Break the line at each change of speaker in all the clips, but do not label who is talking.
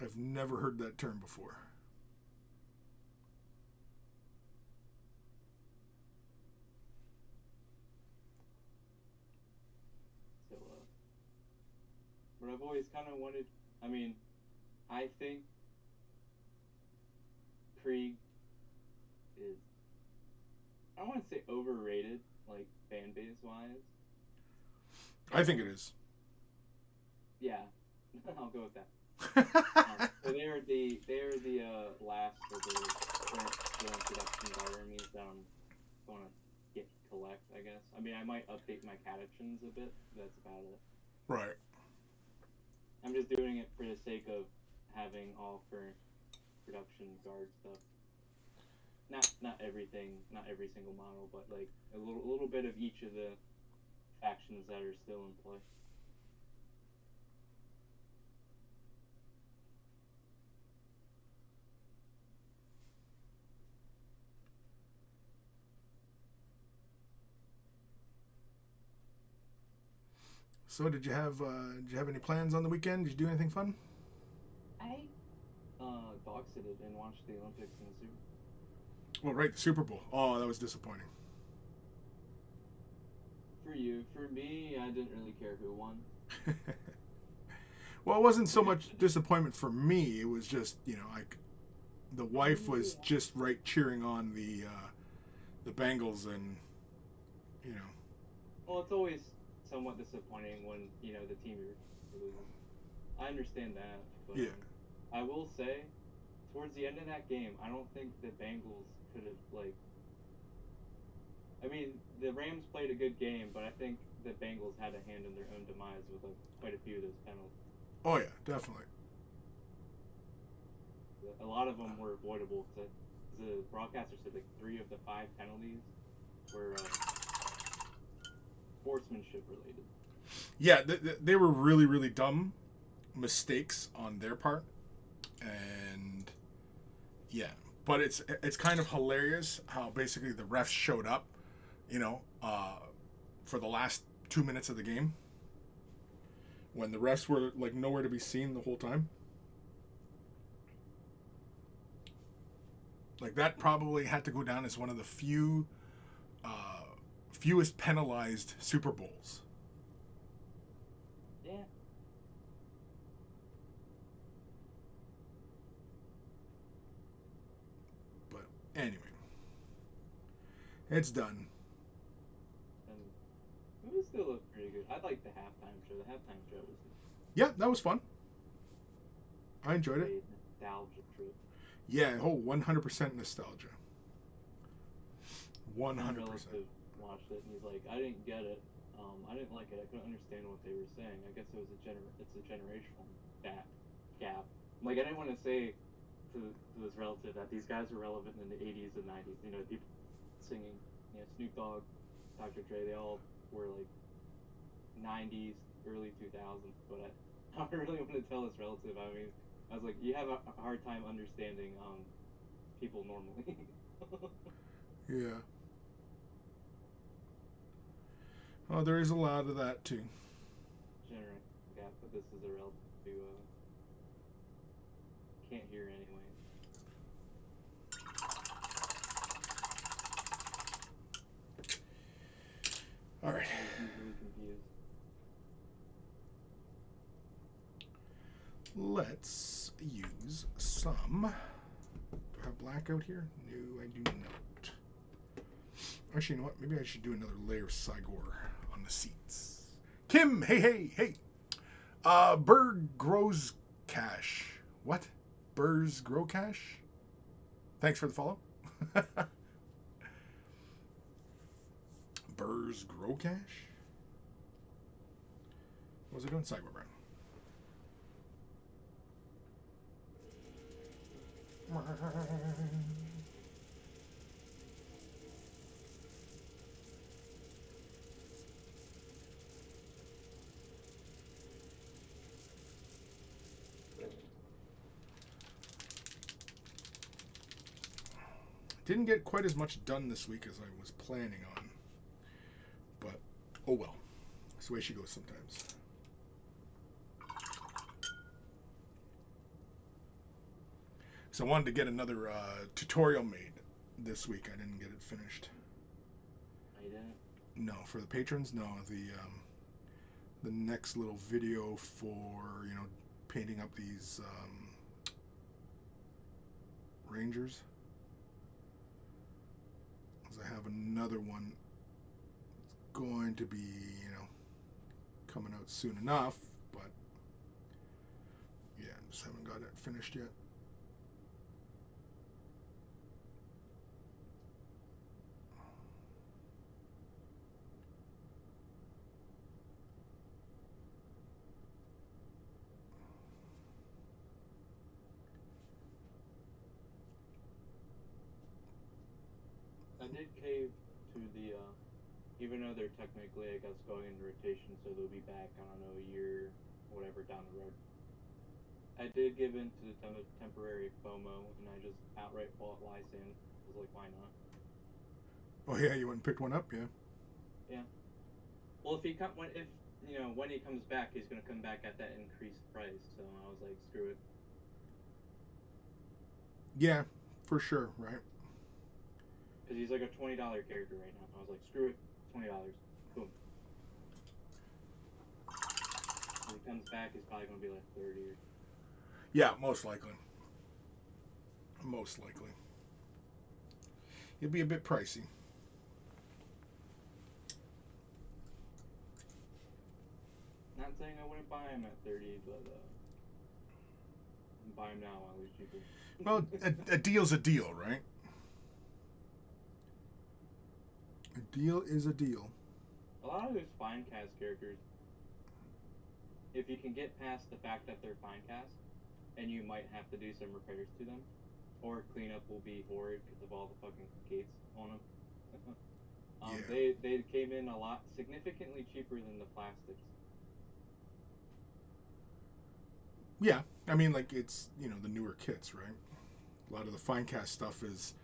I've never heard that term before.
So, but I've always kind of wanted. I mean, I think Krieg is. I don't want to say overrated, like fan base wise.
I think it is.
Yeah, I'll go with that. So they are the last of the current production guard armies that I'm going to collect, I guess. I mean, I might update my catechins a bit. That's about it.
Right.
I'm just doing it for the sake of having all current production guard stuff. Not everything, not every single model, but like a little bit of each of the factions that are still in play.
So did you have any plans on the weekend? Did you do anything fun?
I box-sitted and watched the Olympics and the Super Bowl.
Well, right, the Super Bowl. Oh, that was disappointing.
For you. For me, I didn't really care who won.
Well, it wasn't so much disappointment for me. It was just, like the wife was just right cheering on the Bengals, and
Well, it's always somewhat disappointing when the team you're losing. I understand that, but
yeah.
I will say, towards the end of that game, I don't think the Bengals could have I mean, the Rams played a good game, but I think the Bengals had a hand in their own demise with quite a few of those penalties.
Oh yeah, definitely.
A lot of them were avoidable because the broadcaster said like 3 of the 5 penalties were sportsmanship related.
Yeah, they were really, really dumb mistakes on their part, and yeah, but it's kind of hilarious how basically the refs showed up, for the last 2 minutes of the game when the refs were like nowhere to be seen the whole time. Like that probably had to go down as one of the fewest penalized Super Bowls.
Yeah.
But anyway, it's done.
And it was still looked pretty good. I liked the halftime show. The halftime show was
Yeah, that was fun. I enjoyed it.
a nostalgia trip.
Yeah, 100% nostalgia. 100%.
My relative watched it and he's like, I didn't get it. I didn't like it. I couldn't understand what they were saying. I guess it was it's a generational gap. Like, I didn't want to say to this relative that these guys were relevant in the 80s and 90s. People singing, Snoop Dogg, Dr. Dre, they all were like 90s, early 2000s. But I don't really want to tell this relative. I mean, I was like, you have a hard time understanding people normally.
Yeah. Oh, there is a lot of that too.
Generate gap, but this is a relative who can't hear anyway.
All right.
I'm easily confused.
Let's use some. Do I have black out here? No, I do not. Actually, you know what? Maybe I should do another layer of Sigor on the seats. Kim, hey. Berg grows cash. What? Burrs grow cash? Thanks for the follow. Burrs grow cash? What was I doing? Sigor Brown. Didn't get quite as much done this week as I was planning on. But, oh well. That's the way she goes sometimes. So I wanted to get another tutorial made this week. I didn't get it finished.
I didn't.
No, for the patrons, no. The next little video for painting up these Rangers. Because I have another one. It's going to be coming out soon enough, but yeah, just haven't got it finished yet.
I did cave to the, even though they're technically, I guess, going into rotation, so they'll be back, I don't know, a year, whatever, down the road. I did give in to the temporary FOMO, and I just outright bought Lysan. I was like, why not?
Oh yeah, you went and picked one up, yeah.
Yeah. Well, when he comes back, he's gonna come back at that increased price. So I was like, screw it.
Yeah, for sure, right?
Because he's like a $20 character right now. I was like, screw it, $20. Boom. When he comes back, he's probably gonna be like 30.
Yeah, most likely. Most likely. It'd be a bit pricey.
Not saying I wouldn't buy him at 30, but buy him now while he's cheaper.
Well, a deal's a deal, right? A deal is a deal.
A lot of those fine cast characters, if you can get past the fact that they're fine cast, and you might have to do some repairs to them, or cleanup will be horrid because of all the fucking gates on them.
Yeah.
They came in a lot significantly cheaper than the plastics.
Yeah, I mean, like, it's, the newer kits, right? A lot of the fine cast stuff is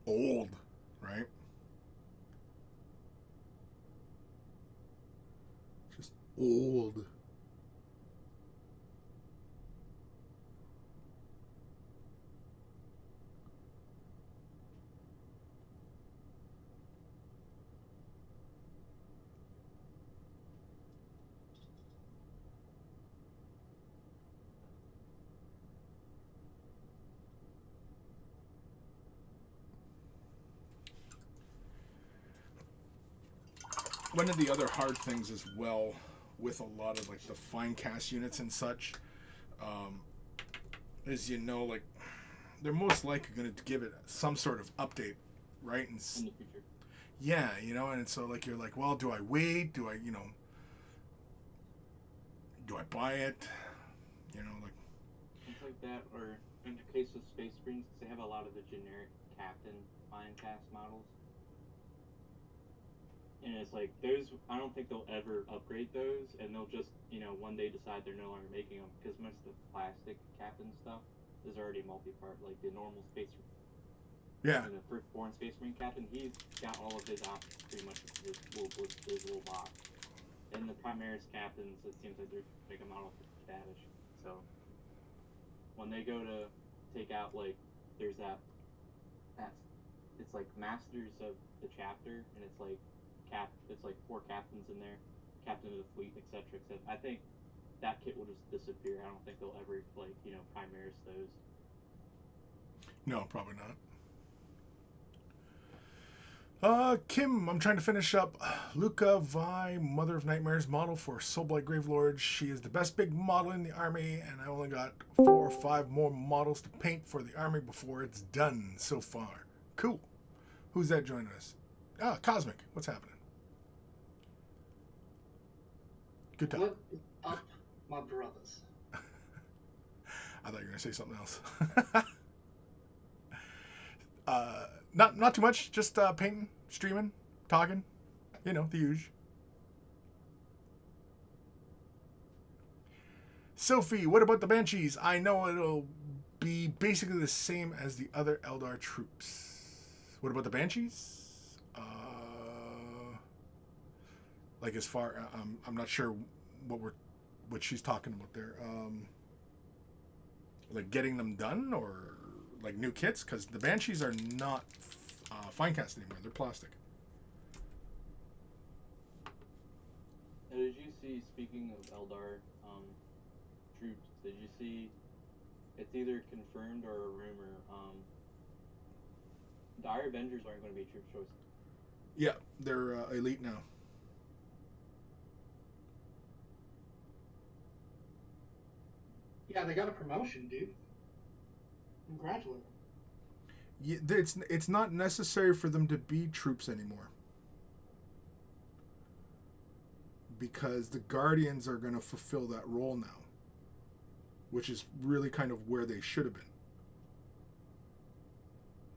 old, right? Just old. One of the other hard things as well with a lot of like the fine cast units and such is like they're most likely going to give it some sort of update, right?
In the future.
Yeah, and so like you're like, well, do I wait? Do I do I buy it? Like
things like that, or in the case of Space Marines, they have a lot of the generic Captain fine cast models. And it's like, those, I don't think they'll ever upgrade those, and they'll just, one day decide they're no longer making them, because most of the plastic Captain stuff is already multi-part, like the normal Space Marine.
Yeah.
And the firstborn Space Marine Captain, he's got all of his options pretty much in his little box. And the Primaris Captains, it seems like they're making a model for Stavish. So, when they go to take out, like, there's that it's like Masters of the Chapter, and it's like, it's like 4 captains in there, captain of the fleet, etc., etc. I think that kit will just disappear. I don't think they'll ever Primaris those.
No, probably not. Kim, I'm trying to finish up Luca Vi, Mother of Nightmares model for Soulblight Gravelord. She is the best big model in the army, and I only got 4 or 5 more models to paint for the army before it's done so far. Cool. Who's that joining us? Cosmic. What's happening? Good time.
What up, my brothers?
I thought you were going to say something else. Not too much. Just painting, streaming, talking. The usual. Sophie, what about the Banshees? I know it'll be basically the same as the other Eldar troops. What about the Banshees? Like as far, I'm not sure what she's talking about there. Like getting them done, or like new kits, because the Banshees are not fine cast anymore. They're plastic.
Did you see, speaking of Eldar troops, did you see, it's either confirmed or a rumor, the Dire Avengers aren't going to be troop choice.
Yeah, they're elite now.
Yeah, they got a promotion, dude. Congratulate them.
Yeah, it's not necessary for them to be troops anymore, because the Guardians are going to fulfill that role now, which is really kind of where they should have been,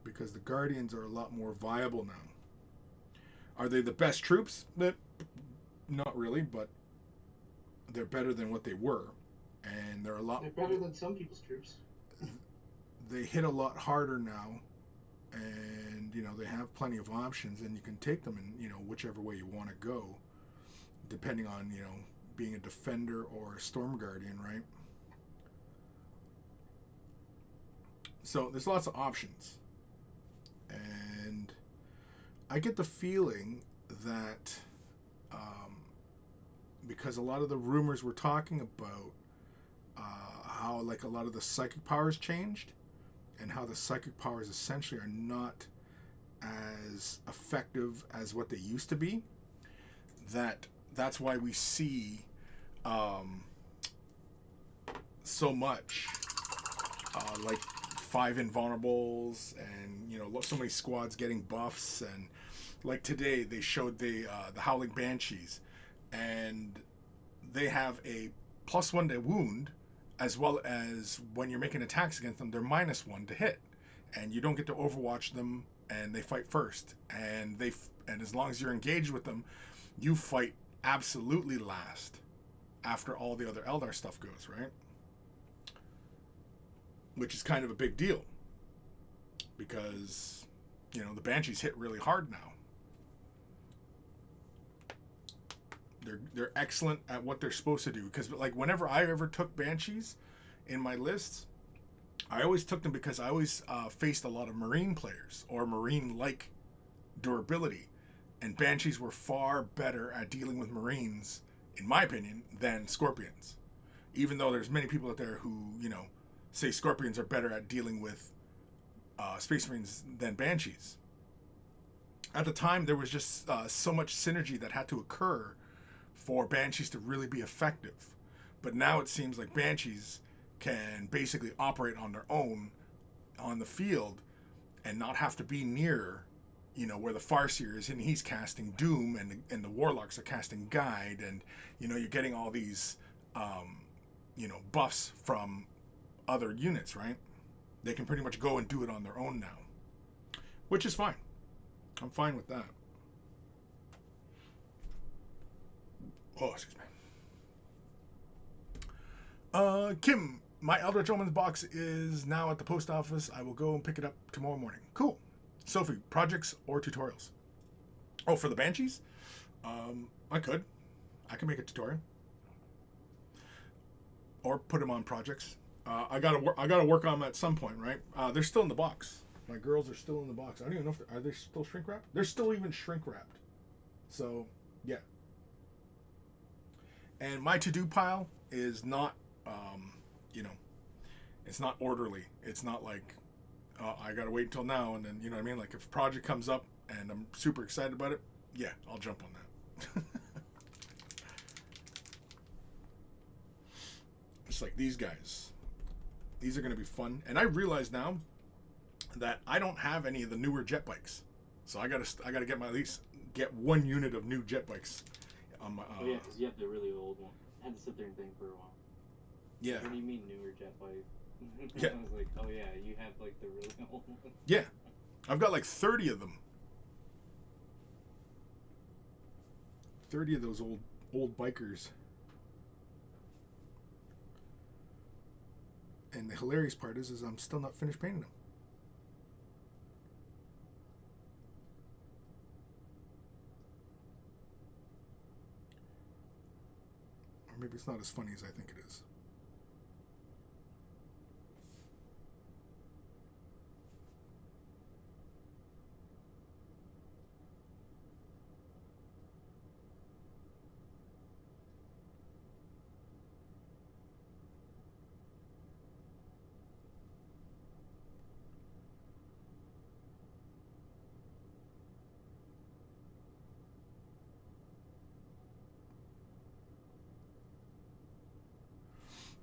because the Guardians are a lot more viable now. Are they the best troops? Not really, but they're better than what they were, and they're a lot.
They're better than some people's troops.
They hit a lot harder now, and they have plenty of options, and you can take them in whichever way you want to go, depending on being a defender or a storm guardian, right? So there's lots of options, and I get the feeling that because a lot of the rumors we're talking about, how like a lot of the psychic powers changed, and how the psychic powers essentially are not as effective as what they used to be, that's why we see so much like 5 invulnerables, and so many squads getting buffs. And like today they showed the Howling Banshees, and they have a +1 to wound, as well as when you're making attacks against them, they're -1 to hit, and you don't get to overwatch them, and they fight first, and as long as you're engaged with them, you fight absolutely last after all the other Eldar stuff goes, right? Which is kind of a big deal, because the Banshees hit really hard now. They're excellent at what they're supposed to do, because like whenever I ever took Banshees in my lists, I always took them because I always faced a lot of Marine players or Marine-like durability, and Banshees were far better at dealing with Marines, in my opinion, than Scorpions. Even though there's many people out there who say Scorpions are better at dealing with Space Marines than Banshees. At the time, there was just so much synergy that had to occur for Banshees to really be effective. But now it seems like Banshees can basically operate on their own on the field and not have to be near, where the Farseer is, and he's casting Doom, and the Warlocks are casting Guide, and, you're getting all these, buffs from other units, right? They can pretty much go and do it on their own now, which is fine. I'm fine with that. Oh, excuse me. Kim, my Eldritch Omens box is now at the post office. I will go and pick it up tomorrow morning. Cool. Sophie, projects or tutorials? Oh, for the Banshees? I could make a tutorial. Or put them on projects. I gotta work on them at some point, right? They're still in the box. My girls are still in the box. I don't even know if are they still shrink wrapped? They're still even shrink wrapped. So, yeah. And my to-do pile is not, it's not orderly. It's not like, I gotta wait until now, and then, you know what I mean? Like, if a project comes up and I'm super excited about it, yeah, I'll jump on that. Just like these guys. These are gonna be fun. And I realize now that I don't have any of the newer jetbikes. So I gotta get at least get one unit of new jetbikes. On my,
oh yeah, because you have the really old one. I had to sit there and think for a while.
Yeah.
What do you mean newer jet bike?
Yeah.
I was like, oh yeah, you have like the really old one.
Yeah. I've got like 30 of them. 30 of those old bikers. And the hilarious part is I'm still not finished painting them. Or maybe it's not as funny as I think it is.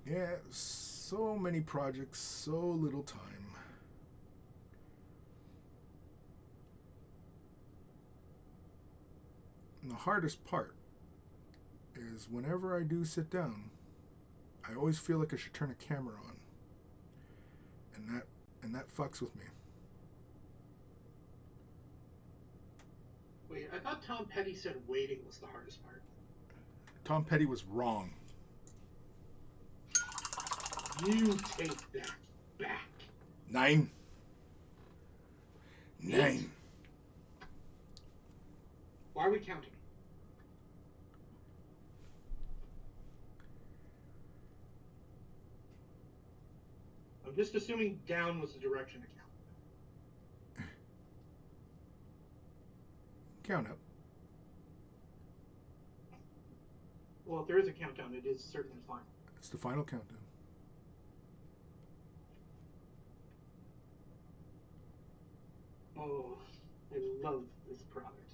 Yeah, so many projects, so little time. And the hardest part is whenever I do sit down, I always feel like I should turn a camera on. And that fucks with me.
Wait, I thought Tom Petty said waiting was the hardest part.
Tom Petty was wrong.
You take that back.
9.
Why are we counting? I'm just assuming down was the direction to count.
Count up.
Well, if there is a countdown, it is certainly fine.
It's the final countdown.
Oh, I love this product.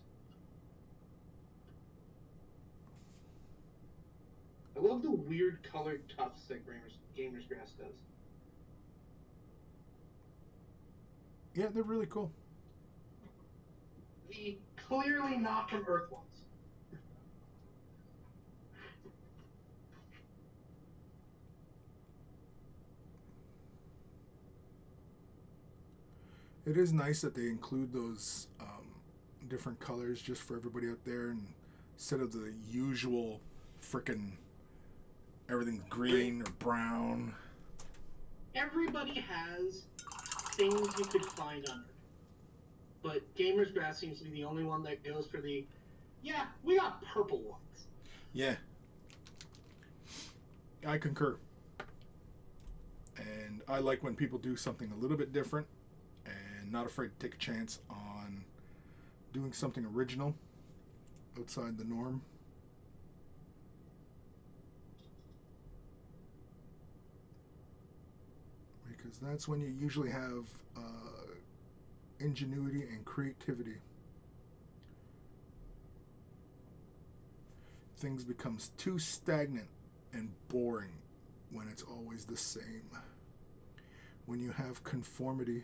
I love the weird colored tufts that Gamer's Grass does.
Yeah, they're really cool.
The clearly not from Earth ones.
It is nice that they include those different colors just for everybody out there, and instead of the usual frickin' everything's green or brown.
Everybody has things you could find on Earth, but Gamer's Grass seems to be the only one that goes for the, yeah, we got purple ones.
Yeah, I concur. And I like when people do something a little bit different and not afraid to take a chance on doing something original outside the norm. Because that's when you usually have ingenuity and creativity. Things becomes too stagnant and boring when it's always the same. When you have conformity,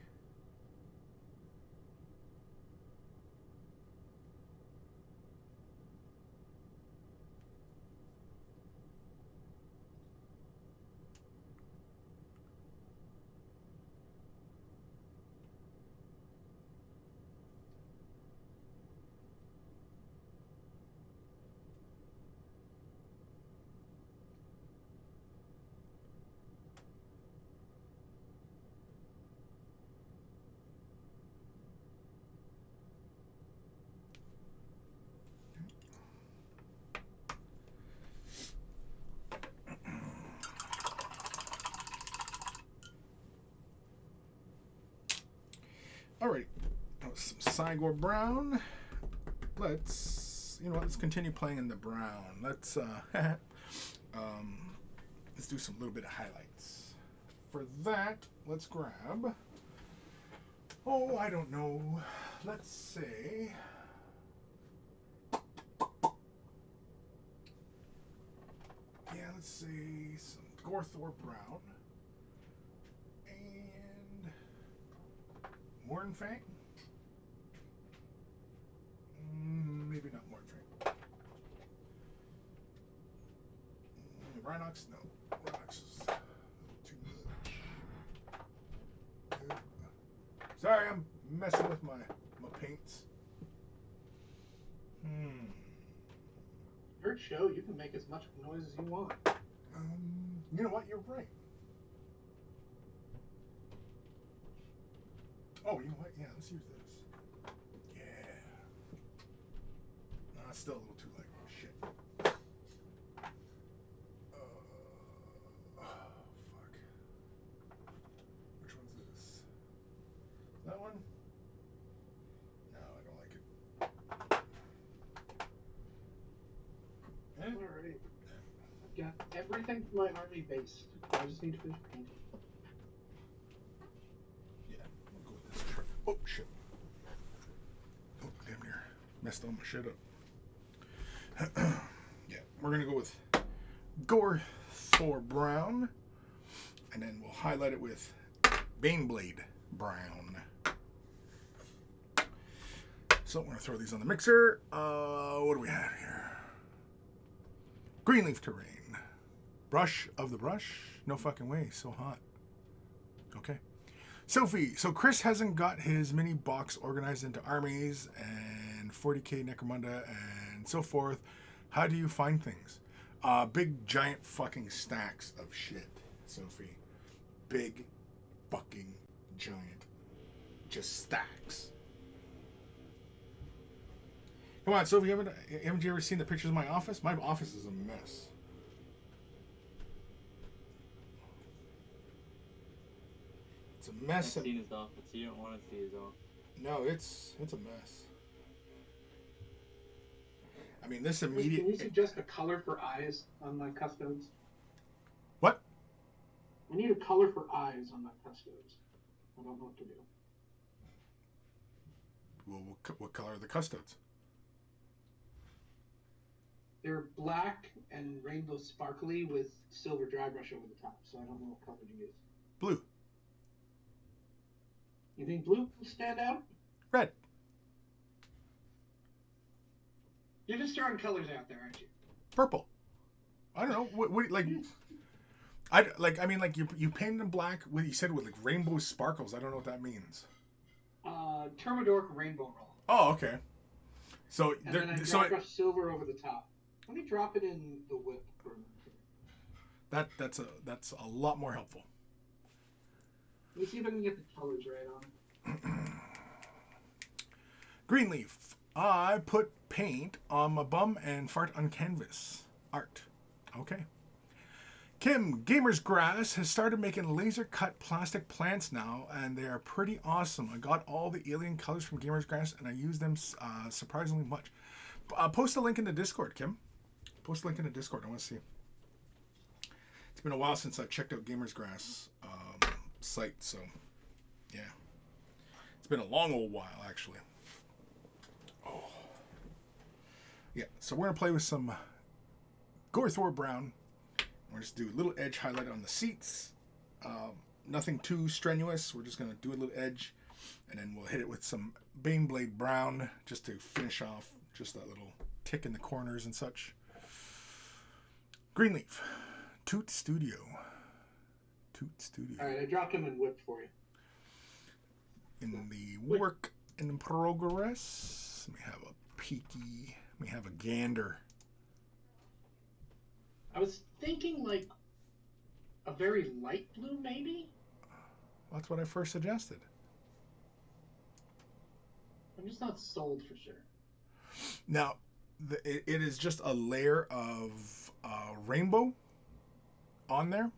alright, some Cygor Brown. Let's continue playing in the brown. Let's do some little bit of highlights. For that, let's grab, I don't know, let's say, let's say some Gorthor Brown and Mornfang. Maybe not Mornfang. Rhinox, no. Rhinox is a little too much. Sorry, I'm messing with my paints.
Your show, you can make as much noise as you want.
You know what? You're right. Oh, you know what? Yeah, let's use this. Yeah. No, it's still a little too light. Shit. Fuck. Which one's this? That one? No, I don't like it. Eh?
Alright. I've got everything for my army base. I just need to finish painting.
Yeah, we'll go with this. Oh, shit. Oh, damn near messed all my shit up. Yeah, we're gonna go with Thor brown. And then we'll highlight it with Baneblade brown. So I'm going to throw these on the mixer. What do we have here? Greenleaf terrain. Brush of the brush. No fucking way. So hot. Okay. Sophie. So Chris hasn't got his mini box organized into armies and 40k Necromunda and so forth. How do you find things? Big giant fucking stacks of shit, Sophie. Big fucking giant. Just stacks. Come on, Sophie, haven't you ever seen the pictures of my office? My office is a mess. It's a mess.
I've seen his office. You don't want to see his office.
No, it's a mess. I mean, this
Can
immediate...
you suggest a color for eyes on my custodes?
What?
I need a color for eyes on my custodes. I don't know what to do.
Well, what color are the custodes?
They're black and rainbow sparkly with silver dry brush over the top, so I don't know what color to use.
Blue.
You think blue will stand out?
Red.
You're just throwing colors out there, aren't you?
Purple. I don't know. What like... I mean, you painted them black. What you said with like rainbow sparkles. I don't know what that means.
Termadoric rainbow roll.
Oh, okay. So
And then I dry brush silver over the top. Let me drop it in the whip for a minute.
That's a lot more helpful.
Let me see if I can get the colors right on it.
Greenleaf. I put paint on my bum and fart on canvas. Art. Okay. Kim, Gamer's Grass has started making laser cut plastic plants now, and they are pretty awesome. I got all the alien colors from Gamer's Grass, and I use them surprisingly much. Post a link in the Discord, Kim. Post a link in the Discord. I want to see. It's been a while since I checked out Gamer's Grass site, so yeah. It's been a long old while, actually. Oh. Yeah, so we're going to play with some Gorthor Brown. We're just do a little edge highlight on the seats. Nothing too strenuous. We're just going to do a little edge, and then we'll hit it with some Baneblade Brown just to finish off just that little tick in the corners and such. Greenleaf. Toot Studio. Toot Studio.
All right, I dropped them in whip for you.
In the work in progress. Let me have a peeky. Let me have a gander.
I was thinking like a very light blue, maybe?
That's what I first suggested.
I'm just not sold for sure.
Now, it is just a layer of rainbow on there.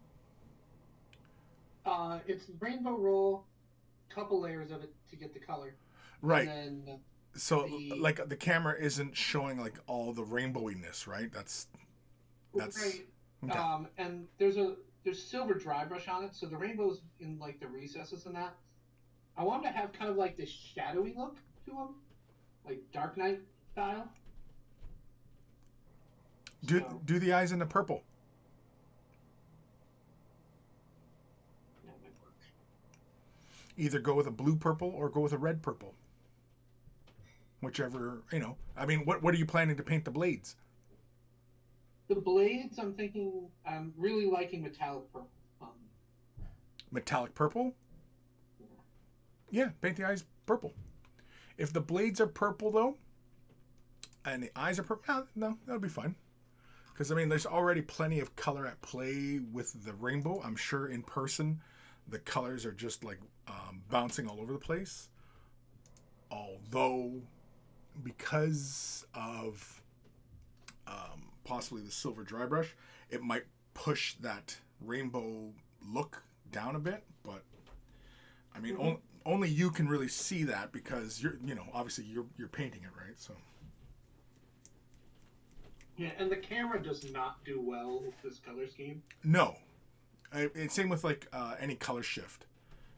It's rainbow roll, couple layers of it to get the color.
Right.
And then
so, like, the camera isn't showing, like, all the rainbowiness, right? That's...
Right.
Okay.
And there's silver dry brush on it, so the rainbow's in, like, the recesses and that. I want them to have kind of, like, this shadowy look to them. Like, Dark Knight style.
Do the eyes in the purple.
That might work.
Either go with a blue purple or go with a red purple. Whichever, I mean, what are you planning to paint the blades?
The blades, I'm really liking metallic purple.
Metallic purple? Yeah, paint the eyes purple. If the blades are purple, though, and the eyes are purple, no, that'll be fine. Because, I mean, there's already plenty of color at play with the rainbow. I'm sure in person, the colors are just, like, bouncing all over the place. Although, because of possibly the silver dry brush, it might push that rainbow look down a bit. But, I mean, only you can really see that because you're, obviously you're painting it, right? So.
Yeah, and the camera does not do well with this color scheme.
No. It's same with like any color shift,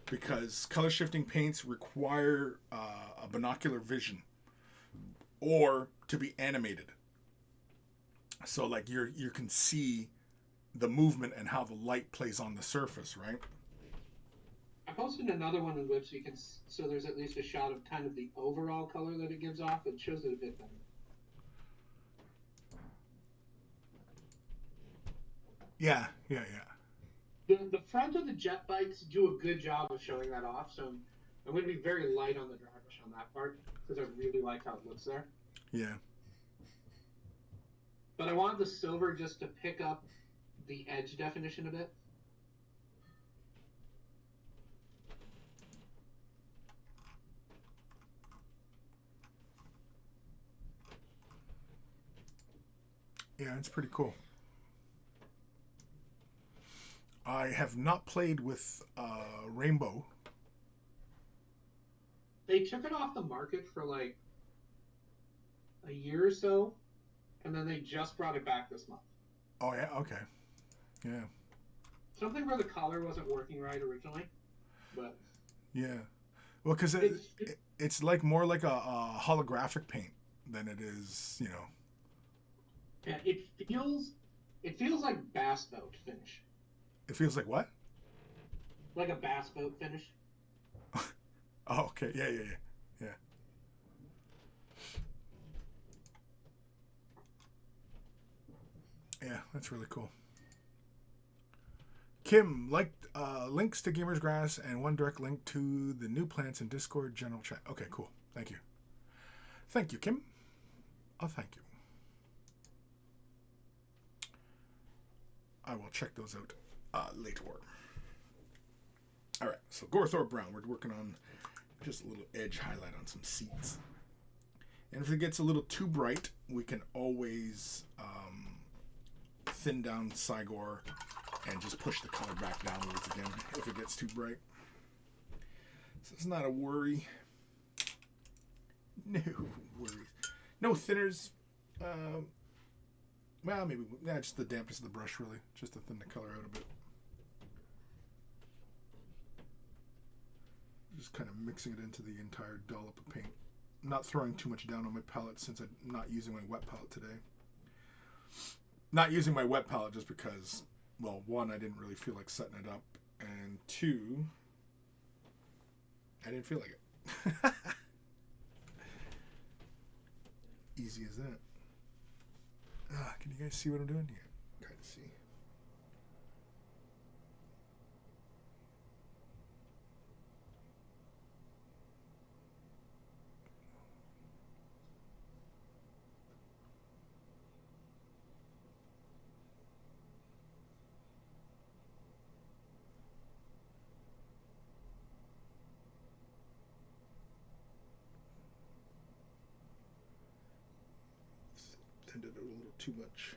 because color shifting paints require a binocular vision or to be animated. So like you can see the movement and how the light plays on the surface, right?
I posted another one in which you can, so there's at least a shot of kind of the overall color that it gives off. It shows it a bit better.
Yeah.
The front of the jet bikes do a good job of showing that off, so I'm going to be very light on the dry brush on that part, because I really like how it looks there.
Yeah.
But I wanted the silver just to pick up the edge definition a bit.
Yeah, it's pretty cool. I have not played with Rainbow.
They took it off the market for like a year or so, and then they just brought it back this month.
Oh, yeah? Okay. Yeah.
Something where the color wasn't working right originally, but...
Yeah. Well, because it's like more like a holographic paint than it is, you know.
Yeah, it feels like bass boat finish.
It feels like what?
Like a bass boat finish.
Oh, okay. Yeah. Yeah, that's really cool. Kim liked links to Gamers Grass and one direct link to the new plants in Discord general chat. Okay, cool. Thank you. Thank you, Kim. Oh, thank you. I will check those out later. All right, so Gorthor Brown. We're working on just a little edge highlight on some seats. And if it gets a little too bright, we can always thin down Cygor and just push the color back downwards again if it gets too bright. So it's not a worry. No worries. No thinners. Well, maybe, yeah, just the dampness of the brush, really. Just to thin the color out a bit. Just kind of mixing it into the entire dollop of paint. Not throwing too much down on my palette since I'm not using my wet palette today. Not using my wet palette just because, well, one, I didn't really feel like setting it up, and two, I didn't feel like it. Easy as that. Can you guys see what I'm doing here? Kind of see. Tended it a little too much.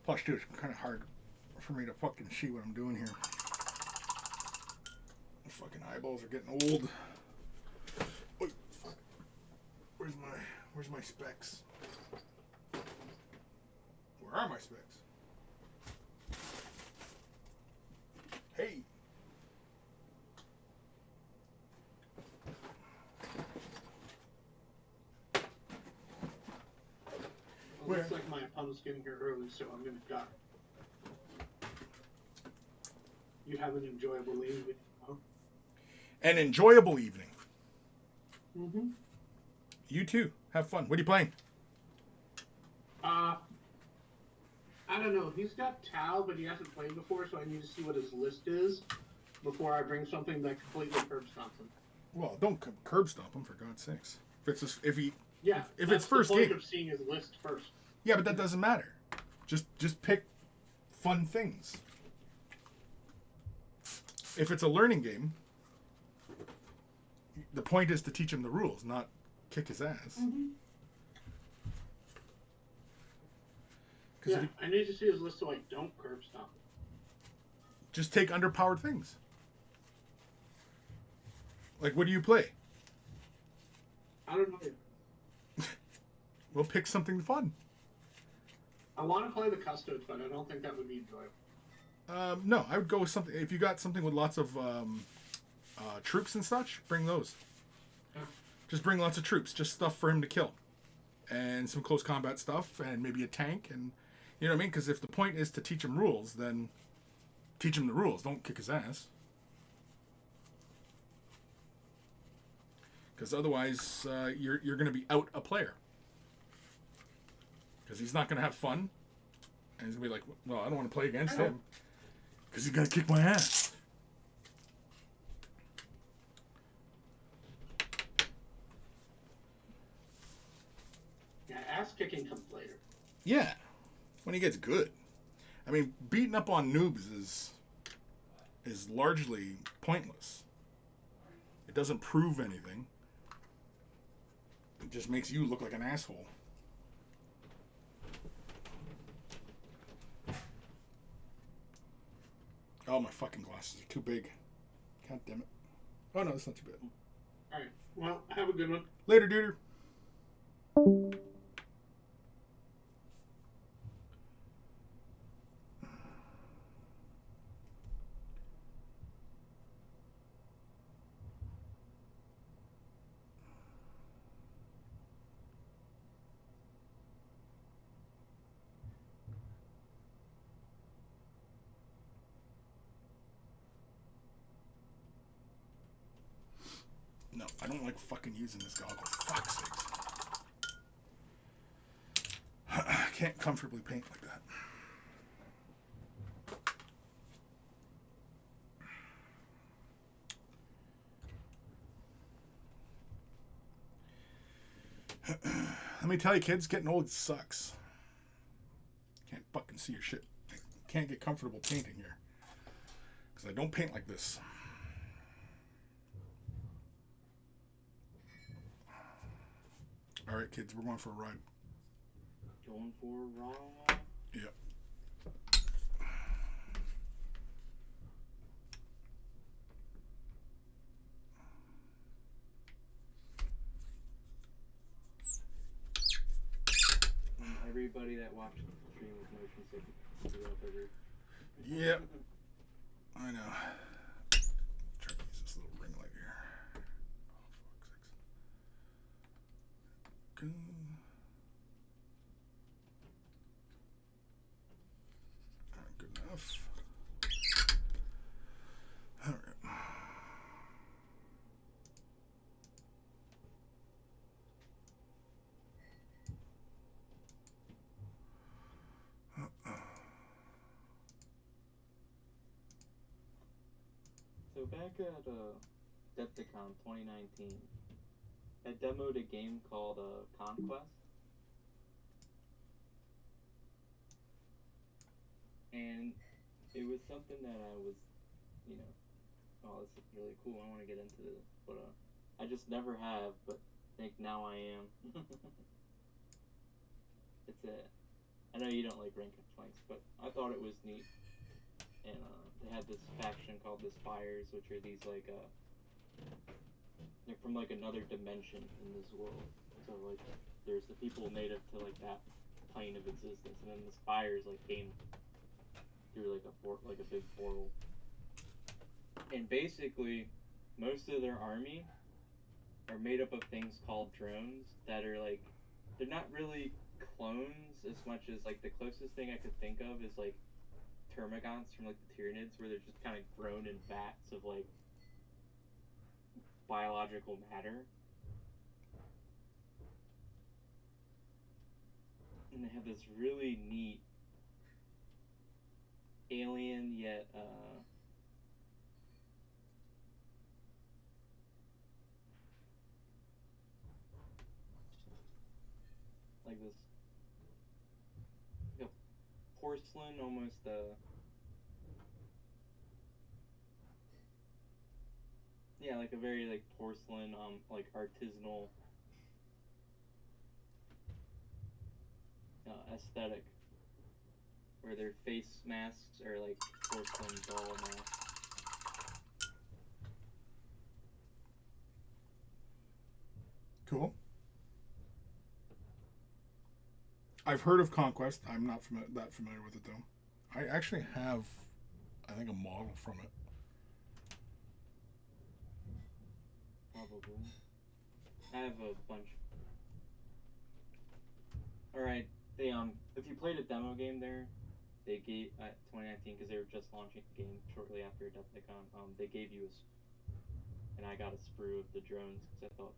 Plus, too, it's kind of hard for me to fucking see what I'm doing here. My fucking eyeballs are getting old. Wait, fuck. Where's my specs? Where are my specs? Hey.
Well, looks like my opponent's getting here early, so I'm going to die. You have an enjoyable evening. Huh?
An enjoyable evening.
Mm-hmm.
You too. Have fun. What are you playing?
I don't know. He's got Tau, but he hasn't played before, so I need to see what his list is before I bring something that completely curb stomps him.
Well, don't curb stomp him, for God's sakes. If it's
the
first
point
game
of seeing his list first.
Yeah, but that doesn't matter. Just pick fun things. If it's a learning game, the point is to teach him the rules, not kick his ass.
Mm-hmm. Yeah, I need to see his list so I don't curb stomp.
Just take underpowered things. Like, what do you play?
I don't know.
We'll pick something fun.
I want to play the custodes, but I don't think that would be enjoyable.
No, I would go with something. If you got something with lots of troops and such, bring those.
Yeah.
Just bring lots of troops, just stuff for him to kill, and some close combat stuff, and maybe a tank, and you know what I mean? Because if the point is to teach him rules, then teach him the rules. Don't kick his ass. Because otherwise, you're going to be out a player. Because he's not going to have fun, and he's going to be like, well, I don't want to play against him because he's going to kick my ass.
Yeah, ass kicking comes later.
Yeah, when he gets good. I mean, beating up on noobs is largely pointless. It doesn't prove anything. It just makes you look like an asshole. Oh, my fucking glasses are too big. God damn it. Oh, no, that's not too bad.
Alright, well, have a good one.
Later, duder. No, I don't like fucking using this goggle. Fuck's sakes. I can't comfortably paint like that. Let me tell you, kids, getting old sucks. Can't fucking see your shit. I can't get comfortable painting here. Because I don't paint like this. Alright, kids, we're going for a ride.
Going for a ride?
Yep.
Everybody that watched the stream was motion sick.
Yep. I know. Try to use this little ring light here. Oh, fuck's sakes. Good enough. All right.
So back at Decepticon 2019, I demoed a game called Conquest. And it was something that I was, you know, oh, this is really cool, I want to get into this, but I just never have, but I think now I am. I know you don't like rank flanks, but I thought it was neat. And they had this faction called the Spires, which are these like they're from like another dimension in this world. So like there's the people native to like that plane of existence, and then the Spires like came through like a big portal. And basically most of their army are made up of things called drones that are like, they're not really clones as much as like the closest thing I could think of is like termagants from like the Tyranids, where they're just kind of grown in vats of like biological matter. And they have this really neat alien yet like this like a porcelain almost yeah, like a very like porcelain like artisanal aesthetic, where their face masks are like porcelain doll masks.
Cool. I've heard of Conquest. I'm not that familiar with it, though. I actually have, I think, a model from it.
Probably. I have a bunch. Alright, they if you played a demo game there, they gave, 2019, because they were just launching the game shortly after Adepticon, they gave you and I got a sprue of the drones, because I thought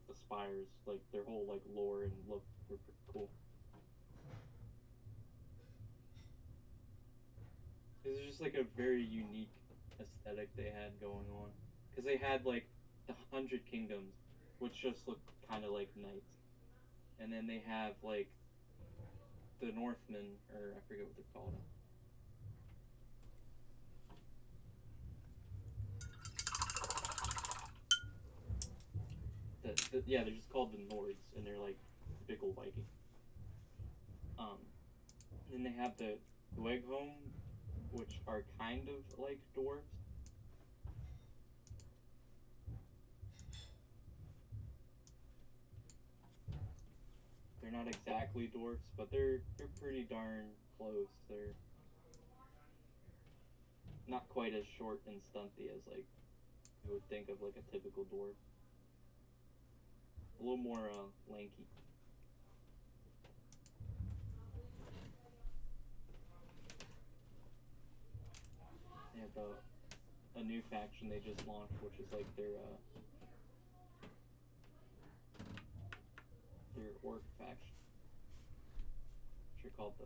the spires, like, their whole, like, lore and look were pretty cool. It was just, like, a very unique aesthetic they had going on. Because they had, like, the 100 Kingdoms, which just look kind of like knights. And then they have, like, the Northmen, or I forget what they're called. Yeah, they're just called the Nords, and they're like typical Viking. Then they have the Dweghom, which are kind of like dwarves. They're not exactly dwarfs, but they're pretty darn close. They're not quite as short and stunty as like you would think of like a typical dwarf. A little more lanky. They have a new faction they just launched, which is like their orc faction, which are called the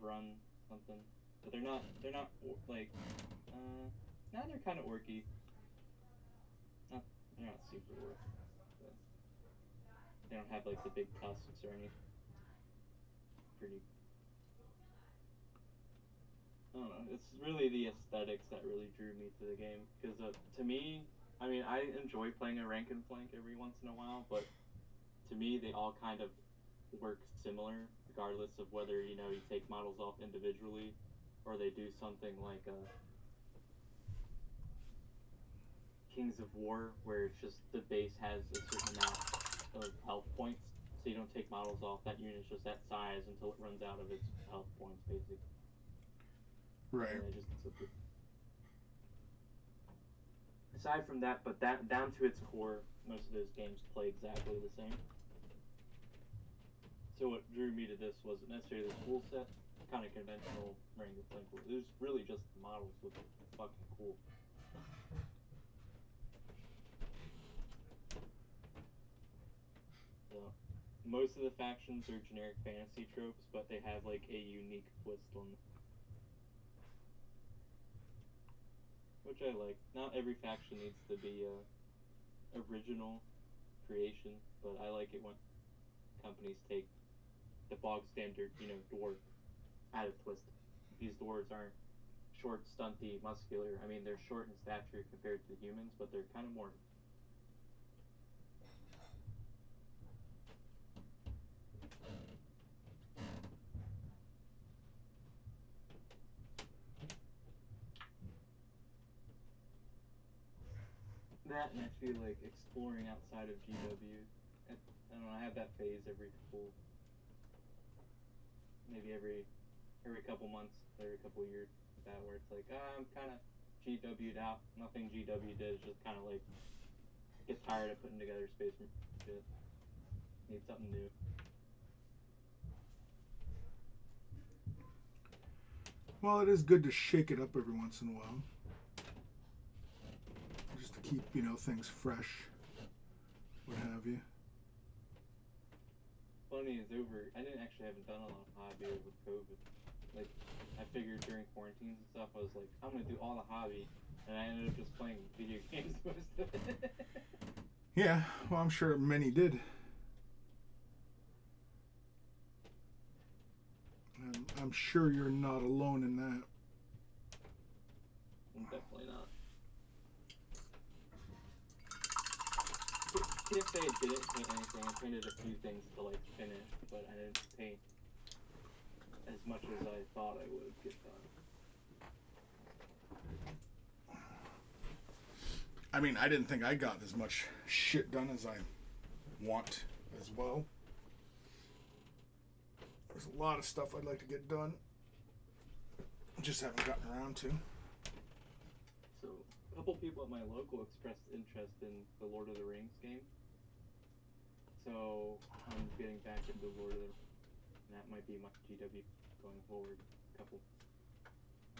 Run something. But they're not like now they're kind of orky. They're not super orc, but they don't have like the big tusks or anything. Pretty. I don't know. It's really the aesthetics that really drew me to the game. Because to me, I mean, I enjoy playing a rank and flank every once in a while, but to me, they all kind of work similar, regardless of whether you take models off individually, or they do something like Kings of War, where it's just the base has a certain amount of health points, so you don't take models off. That unit's just that size until it runs out of its health points, basically.
Right.
Aside from that, but that down to its core, most of those games play exactly the same. So what drew me to this wasn't necessarily the tool set, kind of conventional rank and flank. It was really just the models look fucking cool. So, most of the factions are generic fantasy tropes, but they have like a unique twist on them. Which I like. Not every faction needs to be a original creation, but I like it when companies take the bog standard, dwarf, add a twist. These dwarves aren't short, stunty, muscular. I mean, they're short in stature compared to humans, but they're kind of more. That, and I feel like exploring outside of GW. I don't know, I have that phase maybe every couple months, every couple years, where it's like, I'm kind of GW'd out. Nothing GW did, just kind of like get tired of putting together space for shit. Need something new.
Well, it is good to shake it up every once in a while. Just to keep, things fresh. What have you.
Funny is I haven't done a lot of hobby over COVID. Like, I figured during quarantines and stuff, I was like, I'm gonna do all the hobby, and I ended up just playing video games most of it.
Yeah, well, I'm sure many did. I'm sure you're not alone in that.
Definitely not. Can't say I didn't paint anything. I painted a few things to like finish, but I didn't paint as much as I thought I would get done.
I mean, I didn't think I got as much shit done as I want as well. There's a lot of stuff I'd like to get done. Just haven't gotten around to.
So, a couple people at my local expressed interest in the Lord of the Rings game. So I'm getting back into Lord of the Rings, and that might be my GW going forward.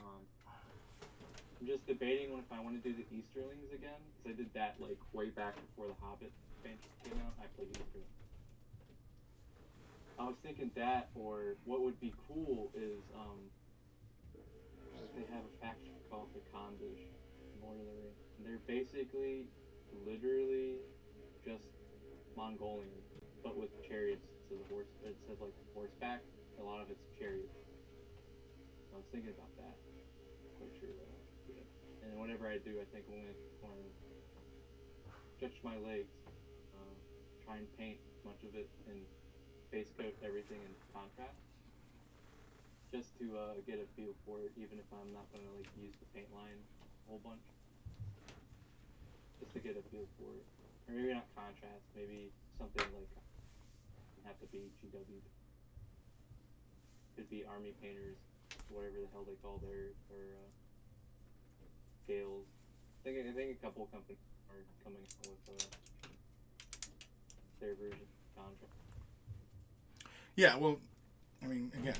I'm just debating if I want to do the Easterlings again, because I did that like way back before the Hobbit expansion came out. I played Easterlings. I was thinking that, or what would be cool is they have a faction called the Khandish in Lord of the Rings. And they're basically, literally, just Mongolian, but with chariots. So the horse, instead of like horseback, a lot of it's chariots. I was thinking about that. Quite sure that I'll do it. And whatever I do, I think I'm going to want to stretch my legs, try and paint much of it, and base coat everything in contrast, just to get a feel for it, even if I'm not going to like use the paint line a whole bunch, just to get a feel for it. Or maybe not contrast, maybe something like have to be GW. Could be army painters, whatever the hell they call their scales. I think a couple companies are coming up with their version of contrast.
Yeah, well, I mean, again,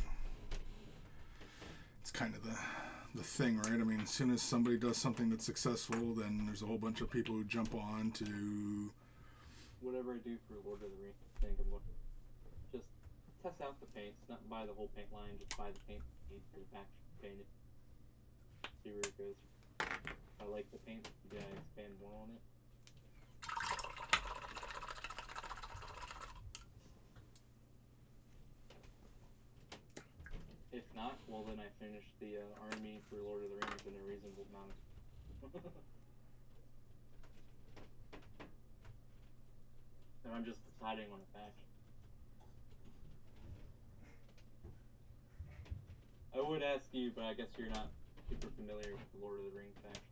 it's kind of the thing, right? I mean, as soon as somebody does something that's successful, then there's a whole bunch of people who jump on to...
Whatever I do for Lord of the Rings, I think I'm looking... Just test out the paints, not buy the whole paint line, just buy the paint for the back painted. See where it goes. If I like the paint, yeah, I expand more on it. If not, well then I finish the army for Lord of the Rings in a reasonable amount. And I'm just deciding on a faction. I would ask you, but I guess you're not super familiar with the Lord of the Rings faction.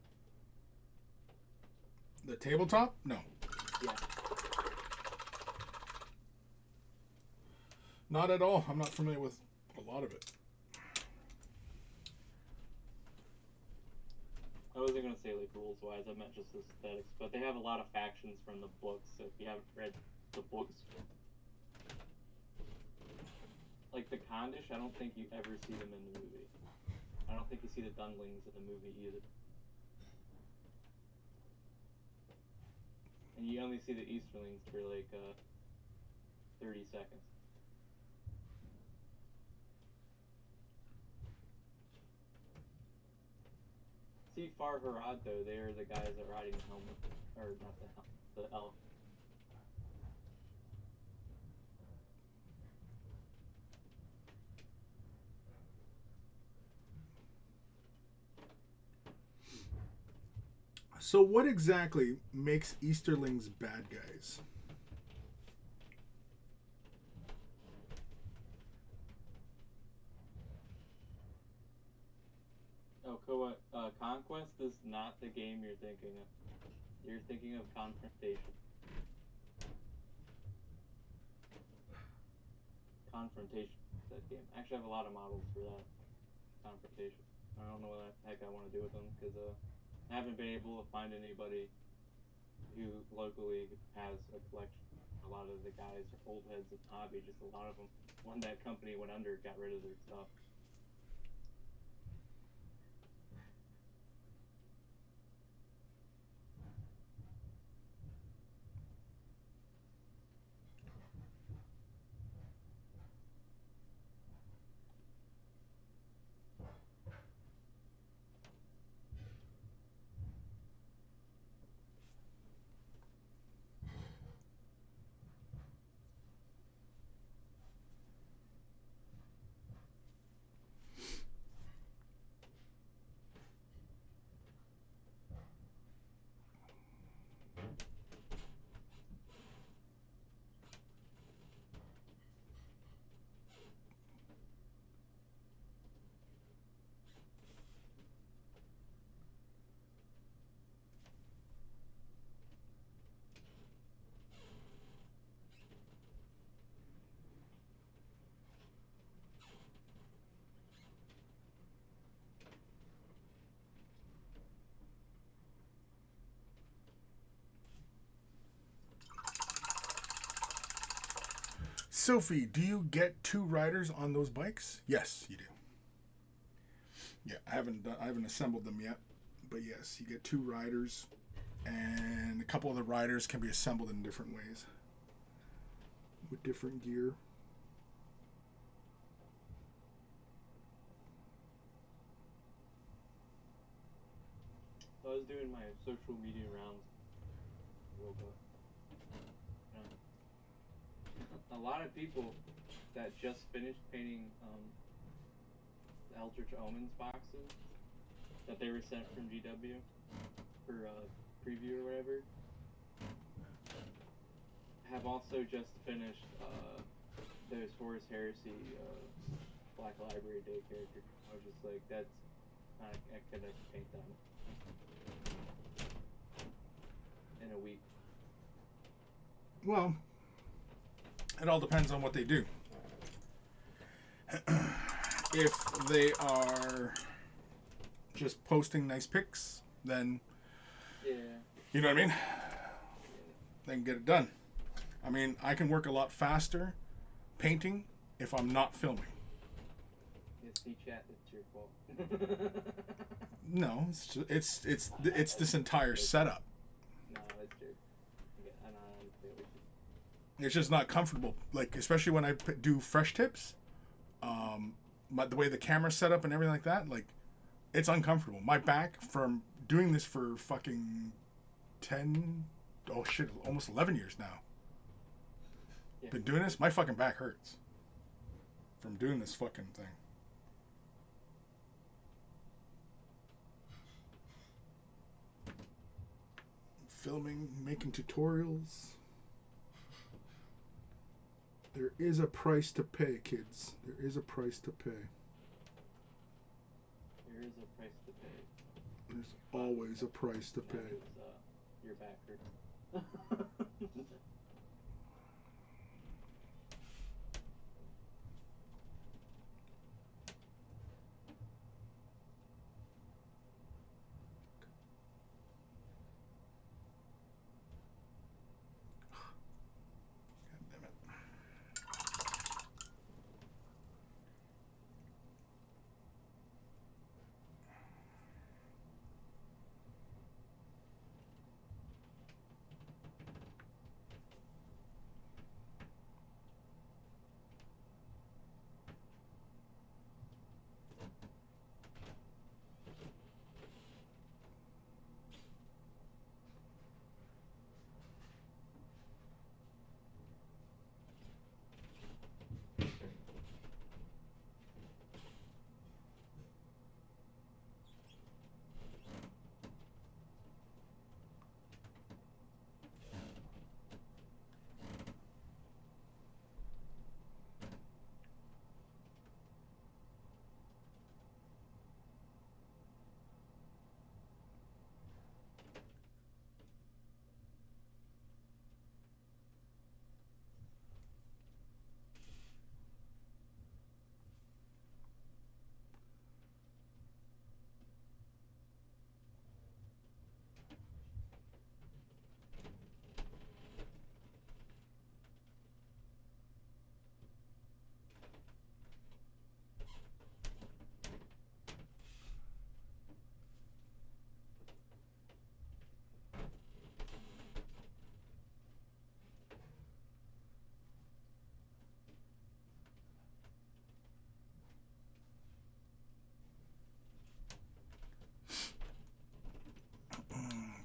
The tabletop? No.
Yeah.
Not at all. I'm not familiar with a lot of it.
I wasn't going to say like rules-wise, I meant just aesthetics, but they have a lot of factions from the books, so if you haven't read the books, like the Khandish, I don't think you ever see them in the movie. I don't think you see the Dunlings in the movie either. And you only see the Easterlings for like 30 seconds. See Far Harad though, they are the guys that are riding the helmet, or not the helmet, the elk.
So what exactly makes Easterlings bad guys?
Oh, Conquest is not the game you're thinking of. You're thinking of Confrontation. Confrontation, that game. Actually, I have a lot of models for that. Confrontation. I don't know what the heck I want to do with them, because I haven't been able to find anybody who locally has a collection. A lot of the guys are old heads of the hobby, just a lot of them. When that company went under, got rid of their stuff.
Sophie, do you get 2 riders on those bikes? Yes, you do. Yeah, I haven't assembled them yet, but yes, you get 2 riders, and a couple of the riders can be assembled in different ways with different gear.
I was doing my social media rounds a little bit. A lot of people that just finished painting Eldritch Omens boxes that they were sent from GW for preview or whatever have also just finished those Horus Heresy Black Library Day characters. I was just like, that's I couldn't paint that in a week.
Well, it all depends on what they do. If they are just posting nice pics, then
Yeah.
you know what I mean? They can get it done. I mean, I can work a lot faster painting if I'm not filming.
Yes, see chat, it's your fault.
No, it's this entire setup.
No, it's true. I don't understand what you...
It's just not comfortable. Like, especially when I do fresh tips, the way the camera's set up and everything like that, like, it's uncomfortable. My back from doing this for fucking almost 11 years now.
Yeah.
Been doing this, my fucking back hurts from doing this fucking thing. Filming, making tutorials. There is a price to pay, kids. There is a price to pay.
There is a price to pay.
There's always a price to pay.
Your back hurts.
God damn it.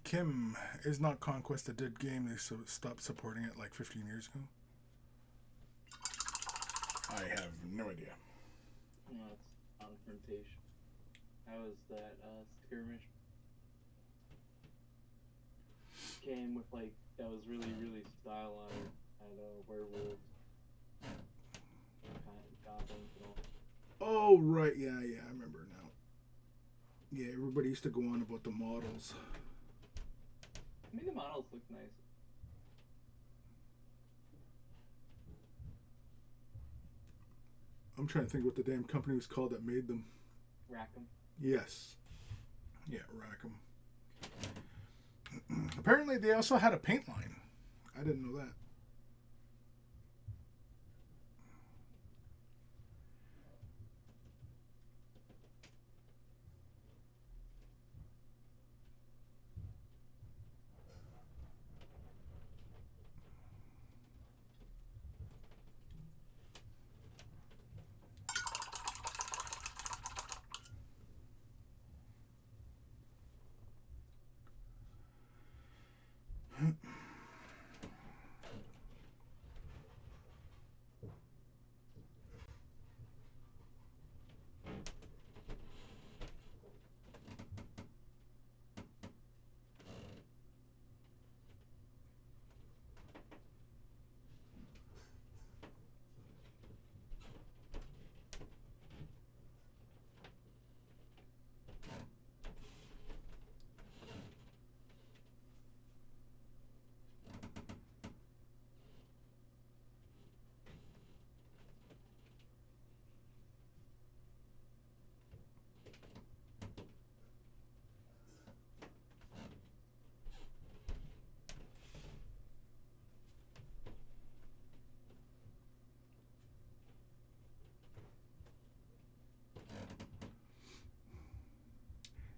Kim, is not Conquest a dead game? They stopped supporting it like 15 years ago. I have no idea.
No, it's confrontation. How was that skirmish? Came with like that was really stylized. Had werewolves, kind of goblins and all.
Oh, right. Yeah, I remember now. Yeah, everybody used to go on about the models.
I mean, the models look nice.
I'm trying to think what the damn company was called that made them.
Rackham.
Yes. Yeah, Rackham. Apparently, they also had a paint line. I didn't know that.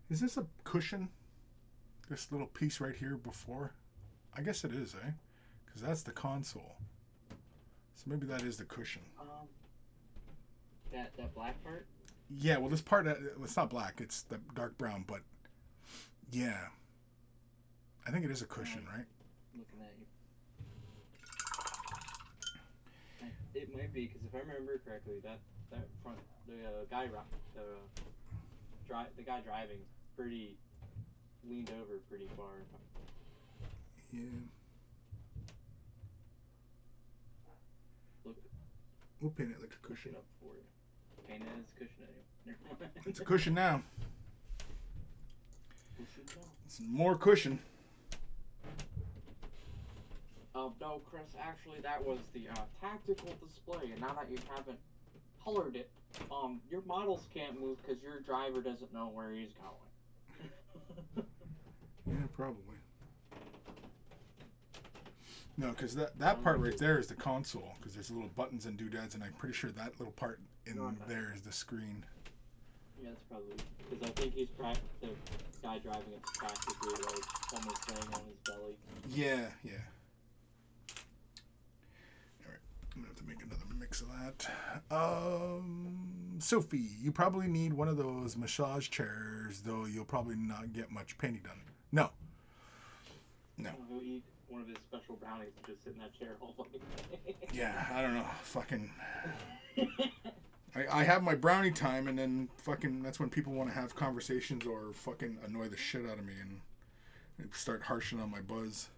Is this a cushion? This little piece right here before? I guess it is, eh? Because that's the console. So maybe that is the cushion.
That black part?
Yeah, well, this part, it's not black. It's the dark brown, but yeah. I think it is a cushion, right?
Looking at you. It might be, because if I remember correctly, that front, the guy driving pretty leaned over pretty far.
Yeah.
Look.
We'll paint it like a cushion.
Up for you. Paint it as a cushion anyway. Never mind.
It's a cushion now.
Cushion now.
It's more cushion.
No, Chris, actually that was the tactical display, and now that you haven't colored it, your models can't move because your driver doesn't know where he's going.
Yeah, probably. No, because that part right there is the console, because there's little buttons and doodads, and I'm pretty sure that little part in there is the screen.
Yeah, that's probably, because I think the guy driving it's practically like almost laying on his belly.
Yeah, yeah. Alright, I'm gonna have to make another mix of that. Sophie, you probably need one of those massage chairs, though you'll probably not get much painting done. No.
He'll eat one of his special brownies and just sit in that chair all fucking day.
Yeah, I don't know. Fucking. I have my brownie time, and then fucking that's when people want to have conversations or fucking annoy the shit out of me and start harshing on my buzz.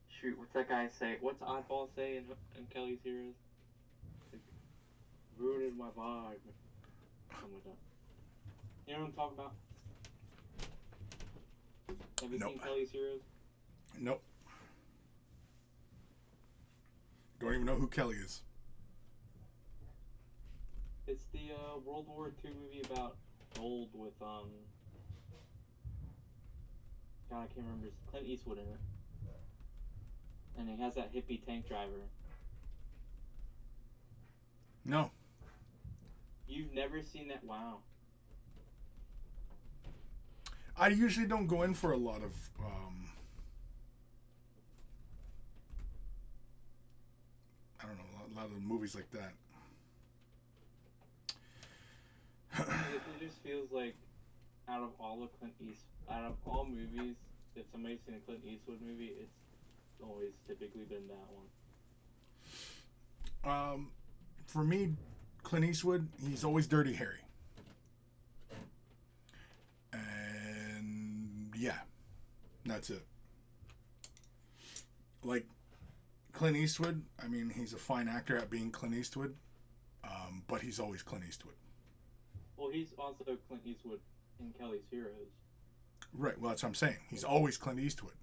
Shoot, what's that guy say? What's Oddball say in Kelly's Heroes? Like, ruining my vibe. Something like that. You know what I'm talking about? Have you seen Kelly's Heroes?
Nope. Don't even know who Kelly is.
It's the World War II movie about gold with God, I can't remember. It's Clint Eastwood in it, and he has that hippie tank driver.
No.
You've never seen that? Wow.
I usually don't go in for a lot of I don't know, a lot of movies like that.
It just feels like out of all movies, if somebody's seen a Clint Eastwood movie, it's always typically been that one.
For me, Clint Eastwood, he's always Dirty Harry. And yeah, that's it. Like Clint Eastwood, I mean, he's a fine actor at being Clint Eastwood, but he's always Clint Eastwood.
Well, he's also Clint Eastwood in Kelly's Heroes.
Right, well, that's what I'm saying. He's always Clint Eastwood.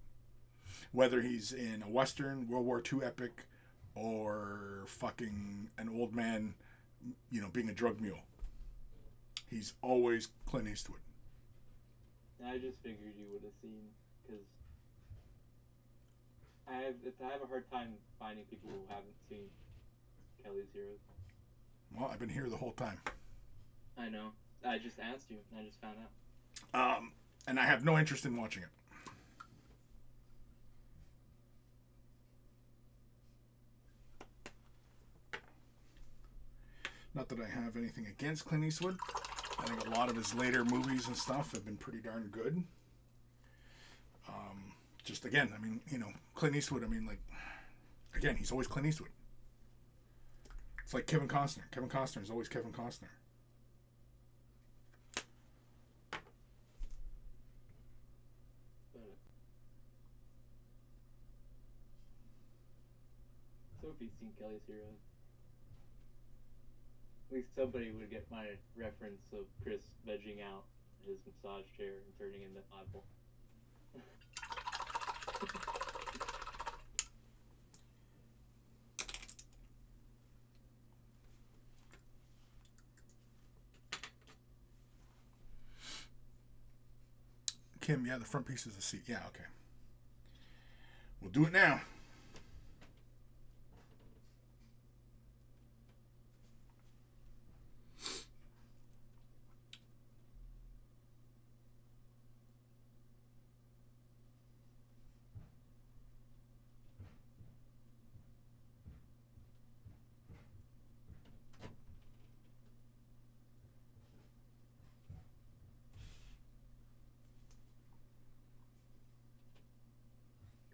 Whether he's in a Western, World War II epic, or fucking an old man, being a drug mule. He's always Clint Eastwood.
I just figured you would have seen, because I have a hard time finding people who haven't seen Kelly's Heroes.
Well, I've been here the whole time.
I know. I just asked you, and I just found out.
And I have no interest in watching it. Not that I have anything against Clint Eastwood. I think a lot of his later movies and stuff have been pretty darn good. Just again, I mean, Clint Eastwood, I mean, like, again, he's always Clint Eastwood. It's like Kevin Costner. Kevin Costner is always Kevin Costner.
Sophie's seen Kelly's Heroes. At least somebody would get my reference of Chris vegging out his massage chair and turning into Oddball.
Kim, yeah, the front piece is the seat. Yeah, okay. We'll do it now.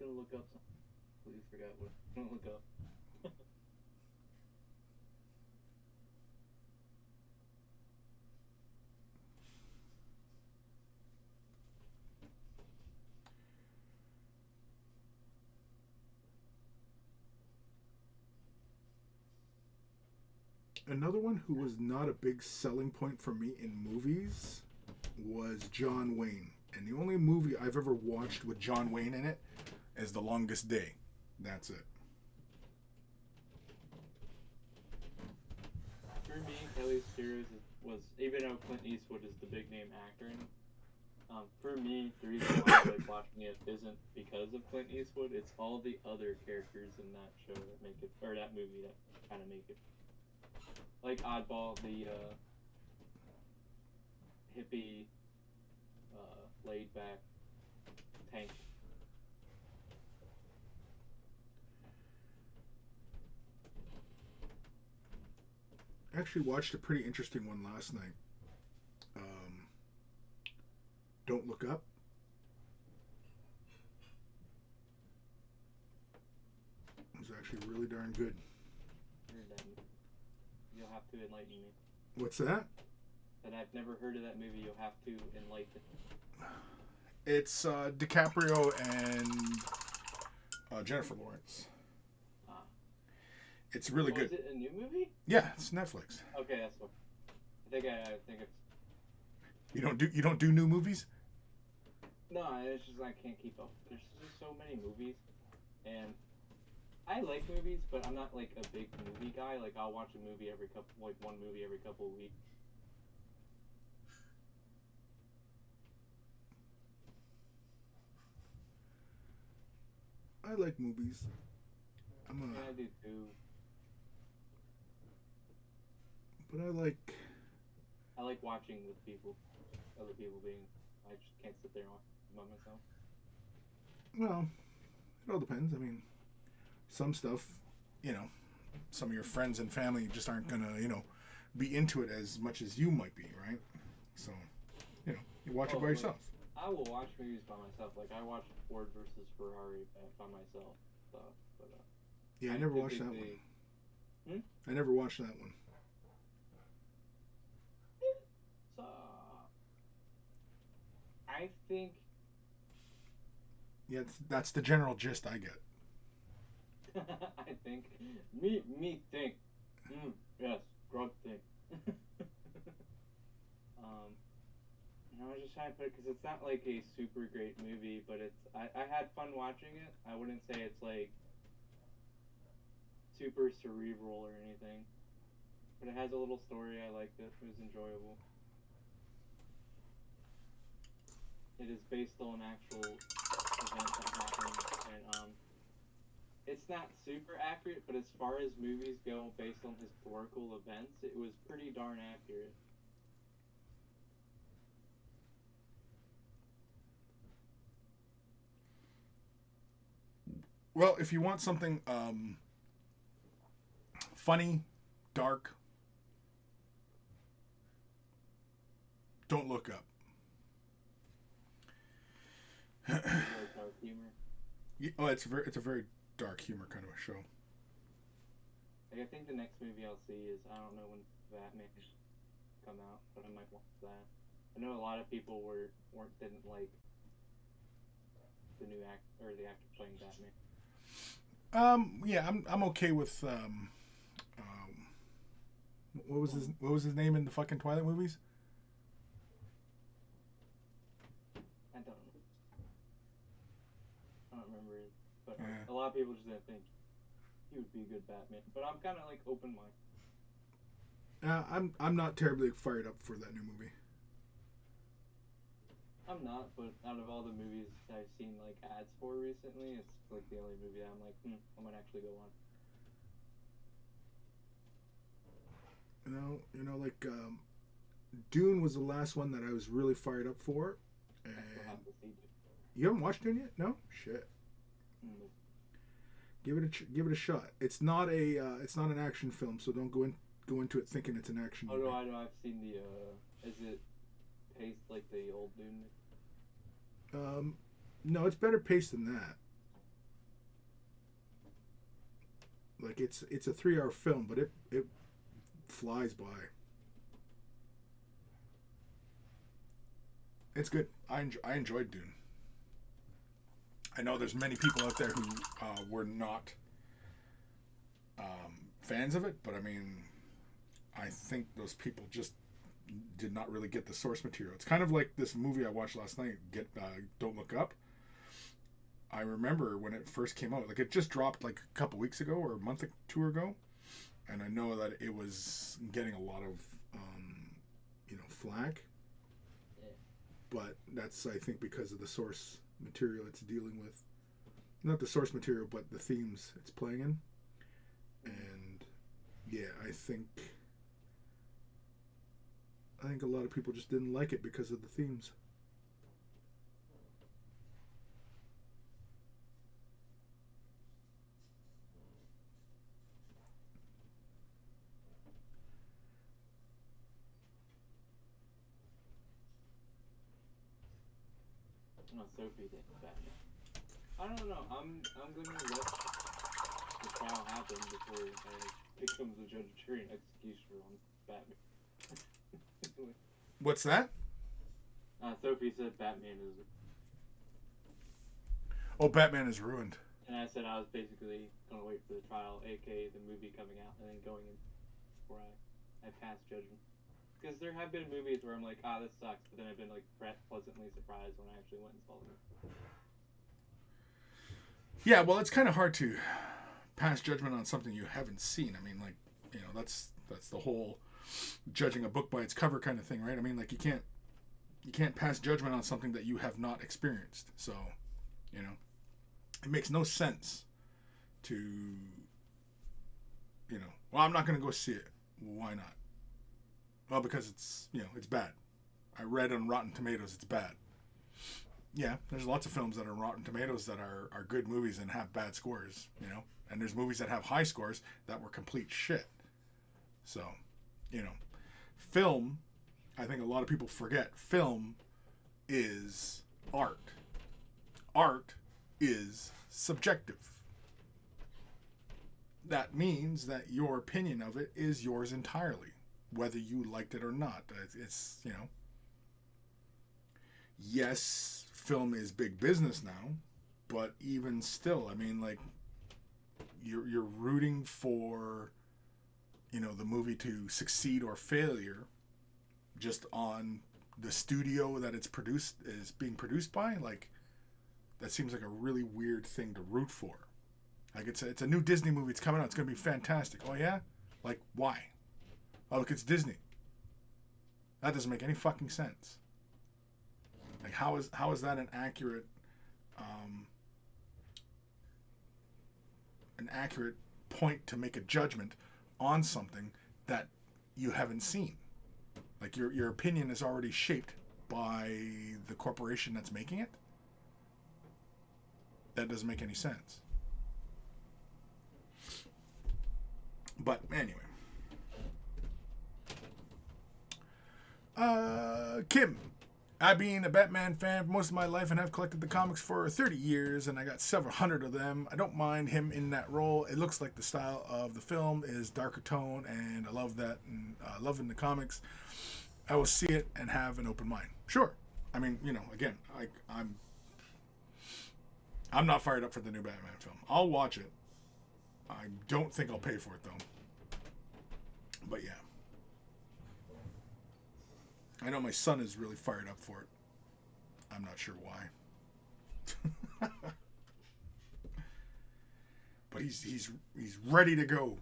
gonna look up something. Please forgot what I'm gonna look up.
Another one who was not a big selling point for me in movies was John Wayne. And the only movie I've ever watched with John Wayne in it is The Longest Day. That's it.
For me, Kelly's Heroes was, even though Clint Eastwood is the big name actor in it, for me, the reason why I like watching it isn't because of Clint Eastwood, it's all the other characters in that show that make it, or that movie that kind of make it. Like Oddball, the hippie, laid back tank.
I actually watched a pretty interesting one last night. Don't Look Up. It was actually really darn good.
You'll have to enlighten me.
What's that?
And I've never heard of that movie. You'll have to enlighten.
It's DiCaprio and Jennifer Lawrence. It's really good.
Is it a new movie?
Yeah, it's Netflix.
Okay, that's cool. I think it's.
You don't do new movies?
No, it's just I can't keep up. There's just so many movies, and I like movies, but I'm not like a big movie guy. Like I'll watch a movie one movie every couple of weeks.
I like movies.
Yeah, I do too.
But I like
watching with people, other people being. I just can't sit there and watch by myself.
Well, it all depends. I mean, some stuff, some of your friends and family just aren't gonna, be into it as much as you might be, right? So, you watch it by yourself.
I will watch movies by myself. Like I watched Ford versus Ferrari by myself.
Yeah, I never watched that one. I never watched that one.
I think.
Yeah, that's the general gist I get.
I think. Me think. Yes, Grug think. I was just trying to put it because it's not like a super great movie, but it's. I had fun watching it. I wouldn't say it's like super cerebral or anything, but it has a little story. I liked it. It was enjoyable. It is based on actual events that happened, and it's not super accurate, but as far as movies go based on historical events, it was pretty darn accurate.
Well, if you want something funny, dark, Don't Look Up.
Like dark humor.
Yeah, oh, it's a very dark humor kind of a show.
Like, I think the next movie I'll see is, I don't know when Batman come out, but I might watch that. I know a lot of people didn't like the new the actor playing Batman.
Yeah, I'm okay with what was his name in the fucking Twilight movies?
I don't remember it, but
Yeah.
a lot of people just didn't think he would be a good Batman. But I'm kind of like open-minded.
I'm not terribly fired up for that new movie.
I'm not, but out of all the movies I've seen like ads for recently, it's like the only movie that I'm like, I might actually go on. Like
Dune was the last one that I was really fired up for. And you haven't watched Dune yet? No? Shit. Give it a shot. It's not an action film, so don't go into it thinking it's an action movie.
Oh no, I know. I've seen the. Is it paced like the old Dune?
No, it's better paced than that. Like it's a 3-hour film, but it flies by. It's good. I enjoyed Dune. I know there's many people out there who were not fans of it, but I mean, I think those people just did not really get the source material. It's kind of like this movie I watched last night, Don't Look Up. I remember when it first came out, like it just dropped like a couple weeks ago or a month or two ago, and I know that it was getting a lot of flack.
Yeah.
But that's, I think, because of the source material it's dealing with. Not the source material, but the themes it's playing in. And yeah, I think a lot of people just didn't like it because of the themes.
No, Sophie did Batman. I don't know. I'm gonna let the trial happen before it becomes a judge, jury, and executioner on Batman.
What's that?
Sophie said Batman is.
Oh, Batman is ruined.
And I said I was basically gonna wait for the trial, aka the movie coming out, and then going in before I pass judgment. Because there have been movies where I'm like, this sucks, but then I've been like pleasantly surprised when I actually went and saw them.
Yeah, well, it's kind of hard to pass judgment on something you haven't seen. I mean, like, that's the whole judging a book by its cover kind of thing, right? I mean, like, you can't pass judgment on something that you have not experienced. So, it makes no sense to, well, I'm not going to go see it. Why not? Well, because it's bad. I read on Rotten Tomatoes it's bad. Yeah, there's lots of films that are Rotten Tomatoes that are good movies and have bad scores, And there's movies that have high scores that were complete shit. So, film, I think a lot of people forget, film is art. Art is subjective. That means that your opinion of it is yours entirely, whether you liked it or not. It's, yes, film is big business now, but even still, I mean, like, you're rooting for, the movie to succeed or failure just on the studio that is being produced by. Like, that seems like a really weird thing to root for. Like, it's a new Disney movie. It's coming out. It's going to be fantastic. Oh, yeah? Like, why? Oh, look, it's Disney. That doesn't make any fucking sense. Like, how is that an accurate point to make a judgment on something that you haven't seen? Like, your opinion is already shaped by the corporation that's making it. That doesn't make any sense. But anyway. Kim. I've been a Batman fan for most of my life and have collected the comics for 30 years, and I got several hundred of them. I don't mind him in that role. It looks like the style of the film is darker tone, and I love that, and loving the comics. I will see it and have an open mind. Sure. I mean, again, I'm not fired up for the new Batman film. I'll watch it. I don't think I'll pay for it, though. But yeah. I know my son is really fired up for it. I'm not sure why. But he's ready to go,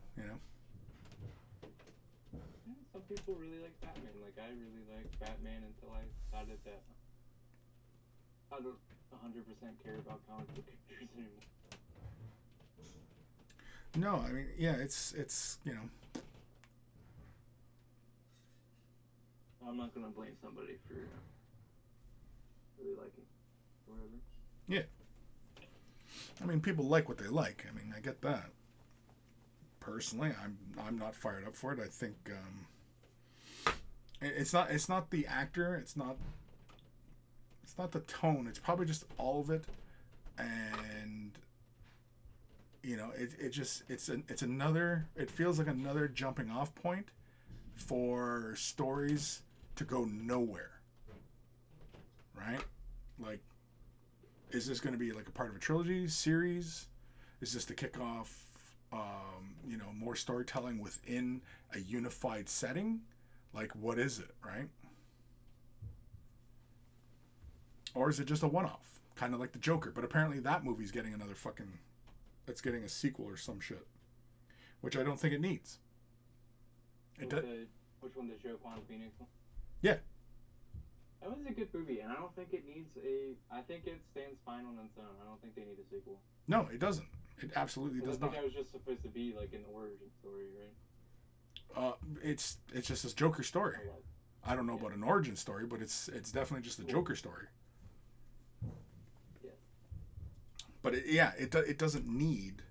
Some people really like Batman. Like, I really like Batman until I decided that I don't 100% care about comic book characters anymore.
No, I mean, yeah, it's
I'm not gonna blame somebody for really liking or whatever.
Yeah. I mean, people like what they like. I mean, I get that. Personally, I'm not fired up for it. I think it's not the actor. It's not the tone. It's probably just all of it, and You know, it's another. It feels like another jumping off point for stories to go nowhere. Right? Like, is this going to be like a part of a trilogy series? Is this to kick off, more storytelling within a unified setting? Like, what is it, right? Or is it just a one-off, kind of like the Joker? But apparently that movie's getting it's getting a sequel or some shit, which I don't think it needs.
Which one, the Joaquin Phoenix one?
Yeah.
That was a good movie, and I don't think it needs I think it stands fine on its own. I don't think they need a sequel.
No, it doesn't. It absolutely does not.
I think that was just supposed to be like an origin story, right?
It's just this Joker story. I don't know about an origin story, but it's definitely just a Joker story.
Yeah.
But it doesn't need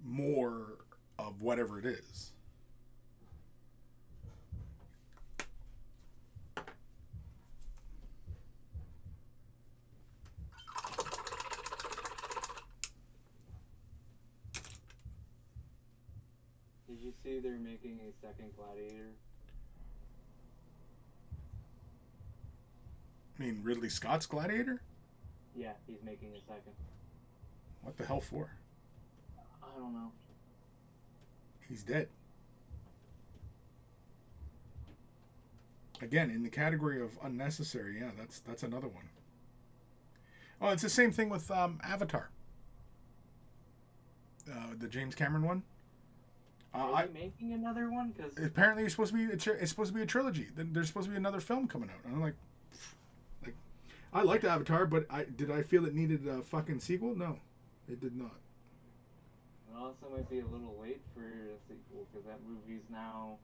more of whatever it is.
Did you see they're making a second Gladiator?
I mean, Ridley Scott's Gladiator?
Yeah, he's making a second.
What the hell for?
I don't know.
He's dead. Again, in the category of unnecessary, yeah, that's another one. Oh, it's the same thing with Avatar. The James Cameron one.
Are they making another one? Cause
apparently it's supposed to be a trilogy. There's supposed to be another film coming out. And I'm like, I liked Avatar, but did I feel it needed a fucking sequel? No, it did not.
It also might be a little late for a sequel because that movie's now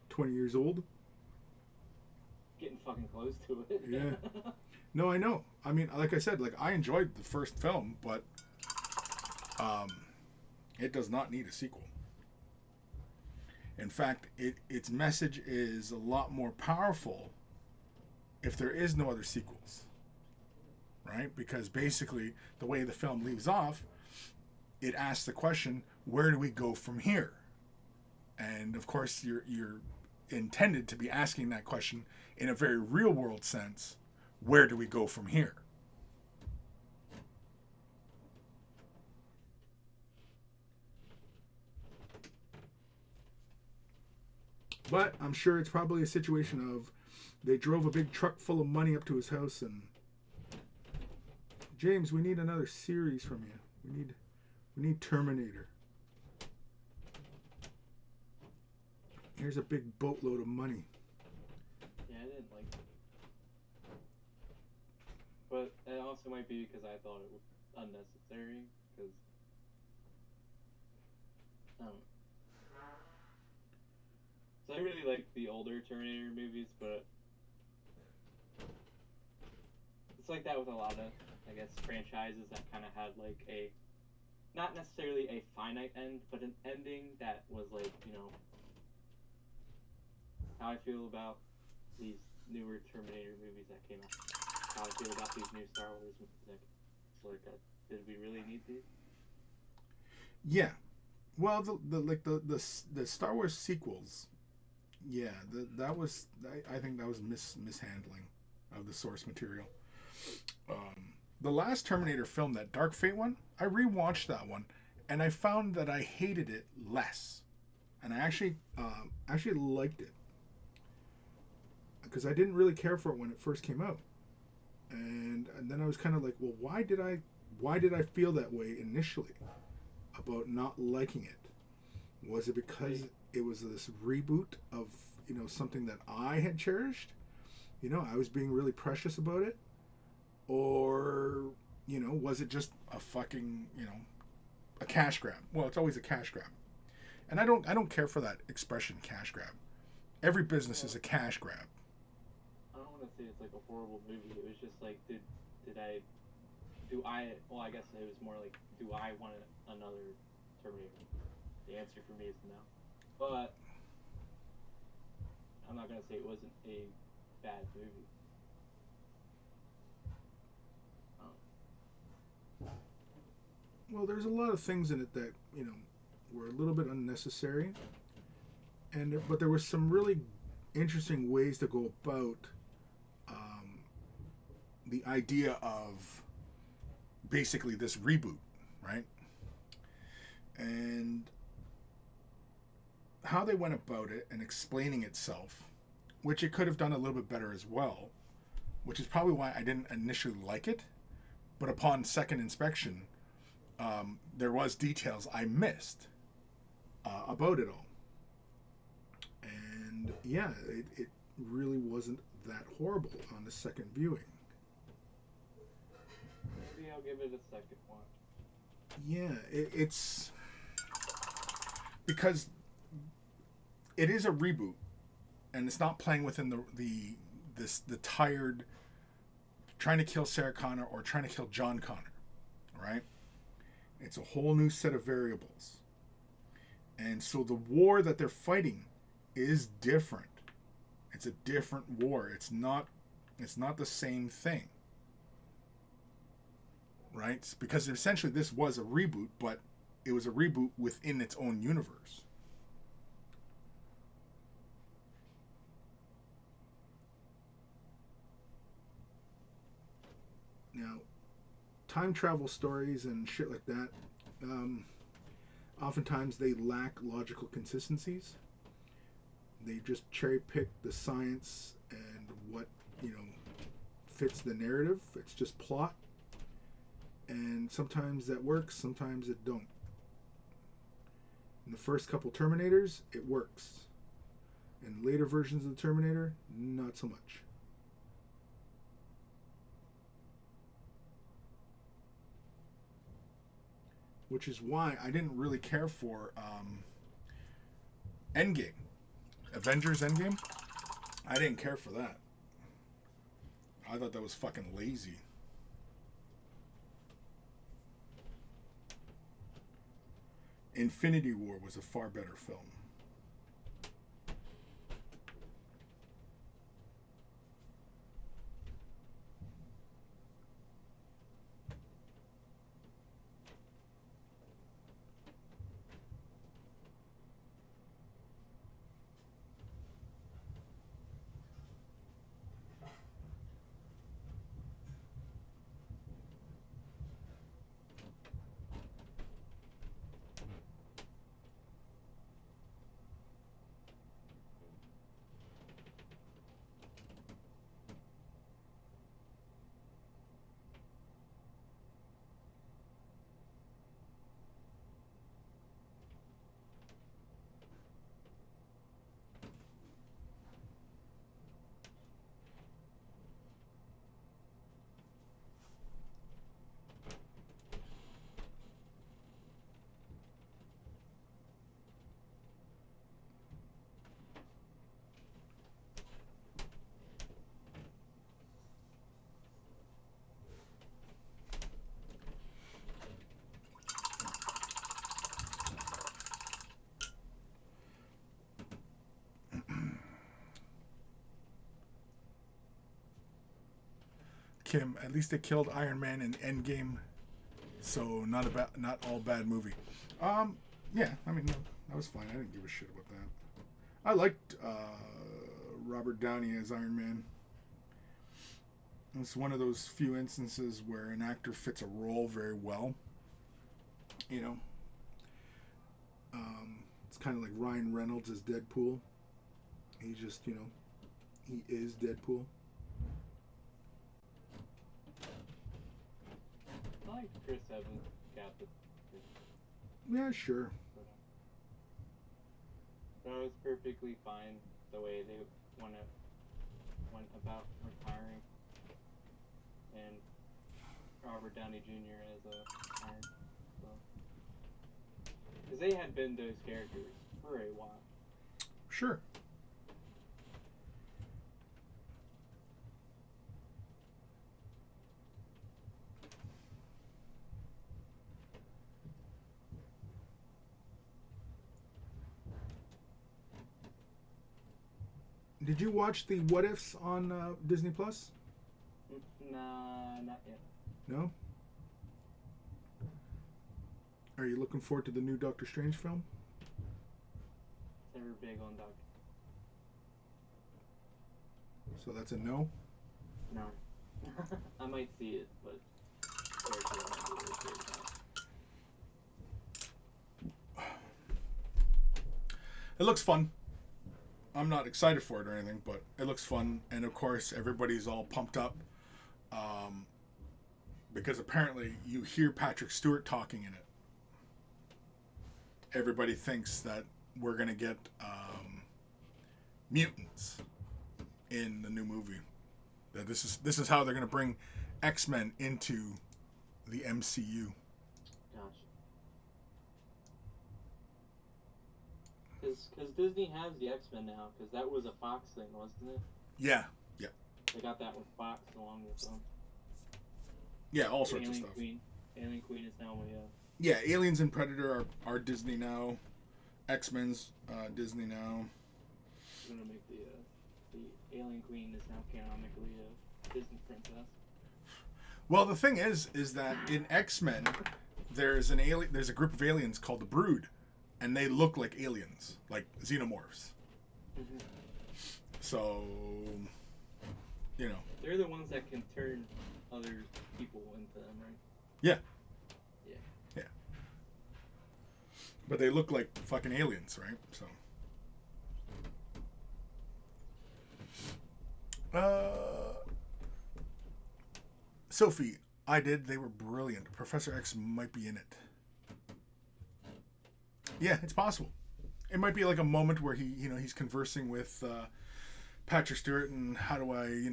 20 years old.
Getting fucking close to it.
Yeah. No, I know. I mean, like I said, I enjoyed the first film, but it does not need a sequel. In fact, its message is a lot more powerful if there is no other sequels, right? Because basically, the way the film leaves off, it asks the question, where do we go from here? And of course, you're intended to be asking that question in a very real world sense. Where do we go from here? But I'm sure it's probably a situation of they drove a big truck full of money up to his house and, James, we need another series from you. We need Terminator. Here's a big boatload of money.
Yeah, I didn't like it. But it also might be because I thought it was unnecessary, because so I really like the older Terminator movies, but it's like that with a lot of, I guess, franchises that kind of had like a, not necessarily a finite end, but an ending that was like, how I feel about these newer Terminator movies that came out. How I feel about these new Star Wars movies. It's like, did we really need these?
Yeah. Well, the Star Wars sequels, yeah, I think that was mishandling of the source material. The last Terminator film, that Dark Fate one, I rewatched that one, and I found that I hated it less, and I actually liked it because I didn't really care for it when it first came out, and then I was kind of like, well, why did I feel that way initially about not liking it? Was it because it was this reboot of something that I had cherished? I was being really precious about it, or was it just a fucking a cash grab? Well, it's always a cash grab, and I don't care for that expression, cash grab. Every business is a cash grab.
I don't want to say it's like a horrible movie. It was just like, well, I guess it was more like, do I want another Terminator? The answer for me is no. But I'm not going to say it wasn't a bad movie.
Well, there's a lot of things in it that, you know, were a little bit unnecessary. But there was some really interesting ways to go about the idea of basically this reboot, right? And how they went about it and explaining itself, which it could have done a little bit better as well, which is probably why I didn't initially like it. But upon second inspection, there was details I missed about it all. And yeah, it really wasn't that horrible on the second viewing.
Maybe I'll give it a second watch.
Yeah, it's because it is a reboot, and it's not playing within the tired trying to kill Sarah Connor or trying to kill John Connor, right? It's a whole new set of variables, and so the war that they're fighting is different. It's a different war. It's not the same thing, right? Because essentially this was a reboot, but it was a reboot within its own universe. Now, time travel stories and shit like that, oftentimes they lack logical consistencies. They just cherry pick the science and what, you know, fits the narrative. It's just plot. And sometimes that works, sometimes it don't. In the first couple Terminators, it works. In later versions of the Terminator, not so much. Which is why I didn't really care for Endgame. Avengers Endgame? I didn't care for that. I thought that was fucking lazy. Infinity War was a far better film. Kim, at least they killed Iron Man in Endgame, so not all bad movie. Yeah, I mean that was fine. I didn't give a shit about that. I liked Robert Downey as Iron Man. It's one of those few instances where an actor fits a role very well. You know, it's kind of like Ryan Reynolds as Deadpool. He just, you know, he is Deadpool.
I like Chris Evans, Captain.
Yeah, sure.
That was perfectly fine the way they went about retiring, and Robert Downey Jr. as a Iron. Because they had been those characters for a while.
Sure. Did you watch the What Ifs on Disney Plus?
Nah, not yet.
No? Are you looking forward to the new Doctor Strange film?
Never big on Doctor.
So that's a no?
No. I might see it, but character I might be really scared about.
It looks fun. I'm not excited for it or anything, but it looks fun. And of course, everybody's all pumped up. Because apparently you hear Patrick Stewart talking in it. Everybody thinks that we're going to get mutants in the new movie. That this is how they're going to bring X-Men into the MCU.
Gotcha. Because Disney has the X-Men now, because that was a Fox thing, wasn't it?
Yeah.
They got that with Fox along with them.
Yeah, all sorts of stuff.
Alien Queen is now
Yeah, Aliens and Predator are Disney now. X-Men's Disney now.
I'm gonna make the Alien Queen is now canonically a Disney princess.
Well, the thing is that in X-Men, there's a group of aliens called the Brood, and they look like aliens, like xenomorphs.
Mm-hmm.
So, you know.
They're the ones that can turn other people into them, right?
Yeah.
Yeah.
Yeah. But they look like fucking aliens, right? So. Sophie, I did. They were brilliant. Professor X might be in it. Yeah, it's possible. It might be like a moment where he's conversing with Patrick Stewart and how do I,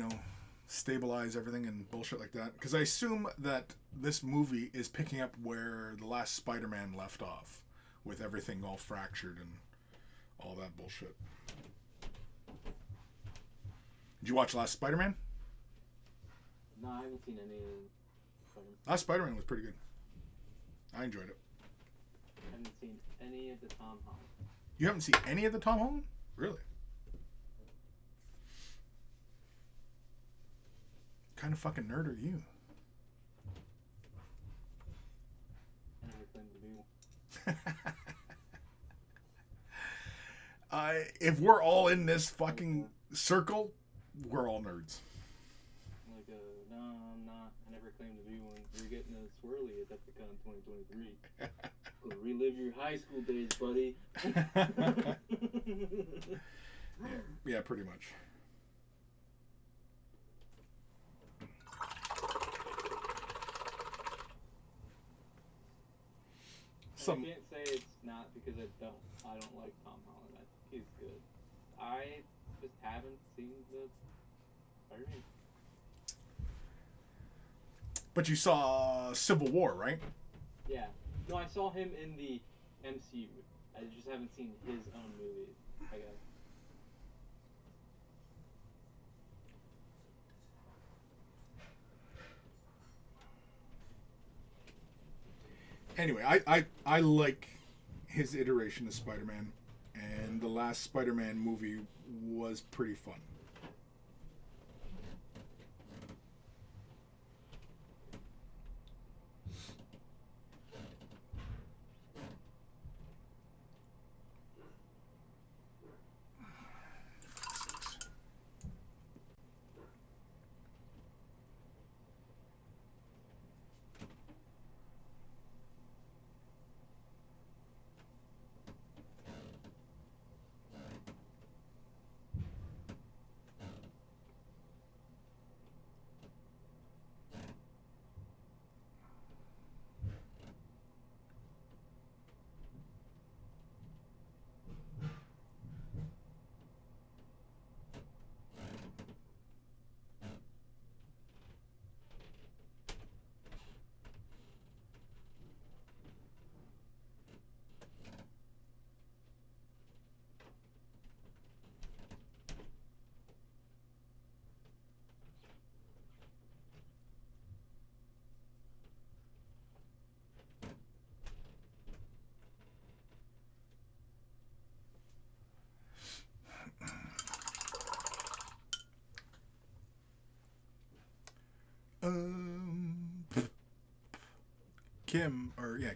stabilize everything and bullshit like that. Because I assume that this movie is picking up where the last Spider-Man left off, with everything all fractured and all that bullshit. Did you watch last Spider-Man?
No, I haven't seen any of them.
Last Spider-Man was pretty good. I enjoyed it.
I haven't seen any of the Tom Holland.
You haven't seen any of the Tom Holland? Really? What kind of fucking nerd are you?
I never claimed to be one.
If we're all in this fucking circle, we're all nerds.
Like, no, I'm not. I never claimed to be one. You're getting a swirly at Epicon 2023. Go relive your high school days, buddy.
Yeah, pretty much.
I can't say it's not because I don't like Tom Holland. I think he's good. I just haven't seen the Spider-Man.
But you saw Civil War, right?
Yeah. No, I saw him in the MCU. I just haven't seen his own movies, I guess.
Anyway, I like his iteration of Spider-Man, and the last Spider-Man movie was pretty fun.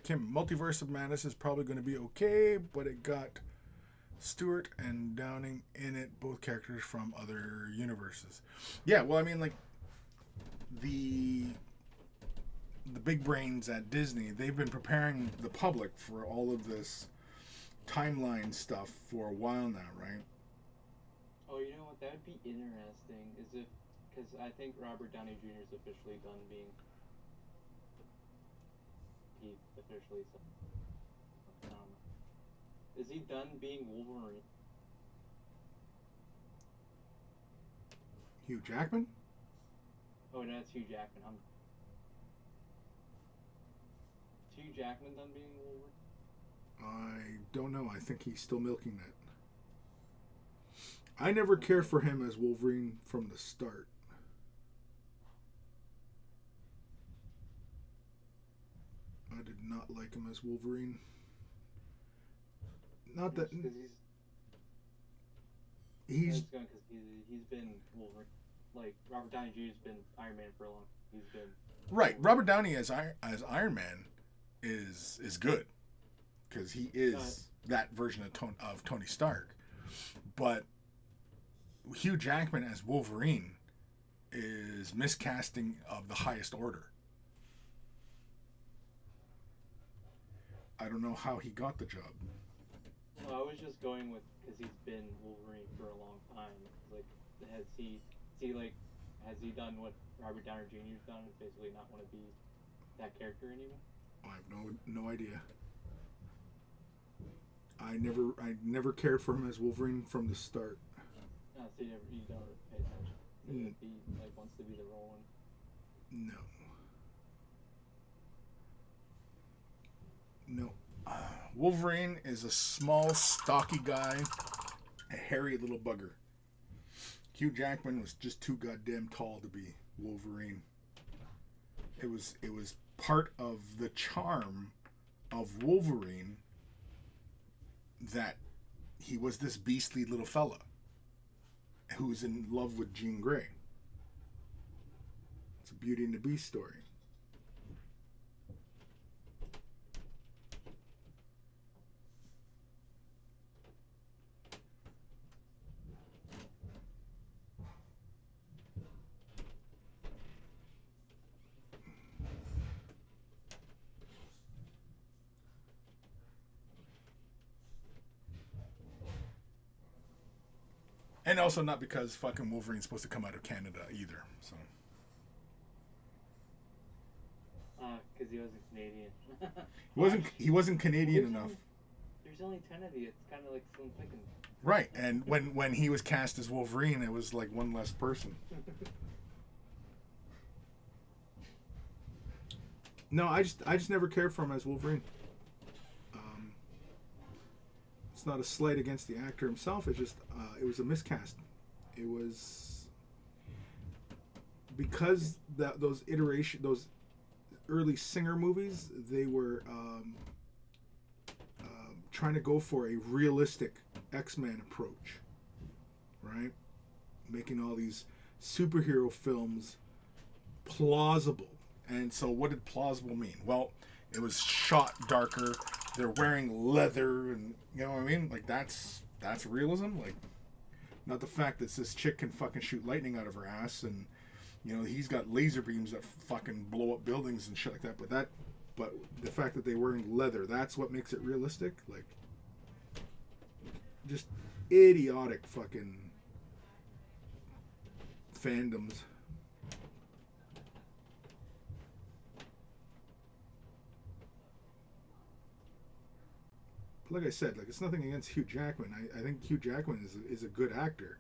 Kim, Multiverse of Madness is probably going to be okay, but it got Stewart and Downing in it, both characters from other universes. Yeah, well, I mean, like, the big brains at Disney, they've been preparing the public for all of this timeline stuff for a while now, right?
Oh, you know what? That would be interesting. Because I think Robert Downey Jr. is officially done being. He officially said. Is he done being Wolverine?
Hugh Jackman?
Oh, no, that's Hugh Jackman. Is Hugh Jackman done being Wolverine?
I don't know. I think he's still milking that. I never cared for him as Wolverine from the start. I did not like him as Wolverine. Not that
Because
he's
been Wolverine. Like Robert Downey Jr.'s been Iron Man for a long. He's been
right. Robert Downey as Iron Man is good because he is that version of Tony Stark. But Hugh Jackman as Wolverine is miscasting of the highest order. I don't know how he got the job.
Well, I was just going with because he's been Wolverine for a long time. Like, has he done what Robert Downey Jr.'s done? And basically, not want to be that character anymore.
I have no idea. I never cared for him as Wolverine from the start.
So you don't pay attention. He wants to be the role.
No. No. Wolverine is a small, stocky guy, a hairy little bugger. Hugh Jackman was just too goddamn tall to be Wolverine. It was part of the charm of Wolverine that he was this beastly little fella who's in love with Jean Grey. It's a Beauty and the Beast story. And also not because fucking Wolverine's supposed to come out of Canada either. So.
Because he wasn't Canadian.
He wasn't Canadian enough.
There's only 10 of you. It's kind of like Slim Pickens.
Right, and when he was cast as Wolverine, it was like one less person. No, I just never cared for him as Wolverine. It's not a slight against the actor himself. It just it was a miscast. It was because those early Singer movies, they were trying to go for a realistic X-Men approach, right? Making all these superhero films plausible. And so what did plausible mean? Well, it was shot darker. They're wearing leather, and you know what I mean? Like that's realism. Like, not the fact that this chick can fucking shoot lightning out of her ass, and you know he's got laser beams that fucking blow up buildings and shit like that. But the fact that they're wearing leather, that's what makes it realistic. Like, just idiotic fucking fandoms. Like I said, like it's nothing against Hugh Jackman. I think Hugh Jackman is a good actor.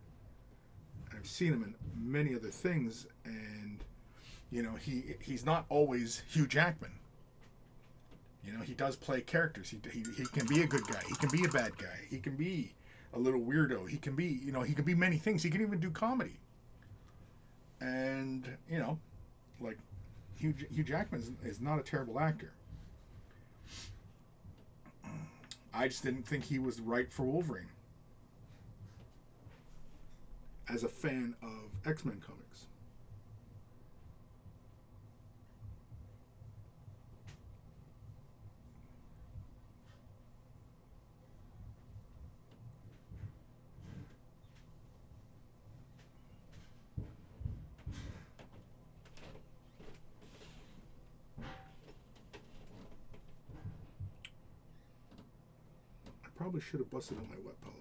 I've seen him in many other things, and you know he's not always Hugh Jackman. You know, he does play characters. He can be a good guy. He can be a bad guy. He can be a little weirdo. He can be many things. He can even do comedy. And you know, like Hugh Jackman is not a terrible actor. I just didn't think he was right for Wolverine as a fan of X-Men comics. probably should have busted out my wet pellet.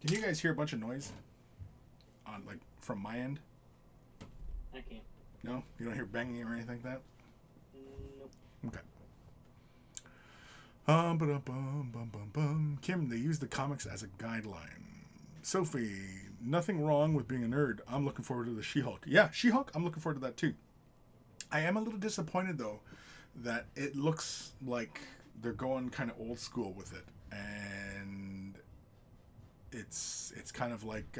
Can you guys hear a bunch of noise on, like, from my end?
I can't.
No? You don't hear banging or anything like that?
Nope.
Okay. Kim, they use the comics as a guideline. Sophie, nothing wrong with being a nerd. I'm looking forward to the She-Hulk. Yeah, She-Hulk, I'm looking forward to that too. I am a little disappointed, though, that it looks like they're going kind of old school with it. And it's kind of like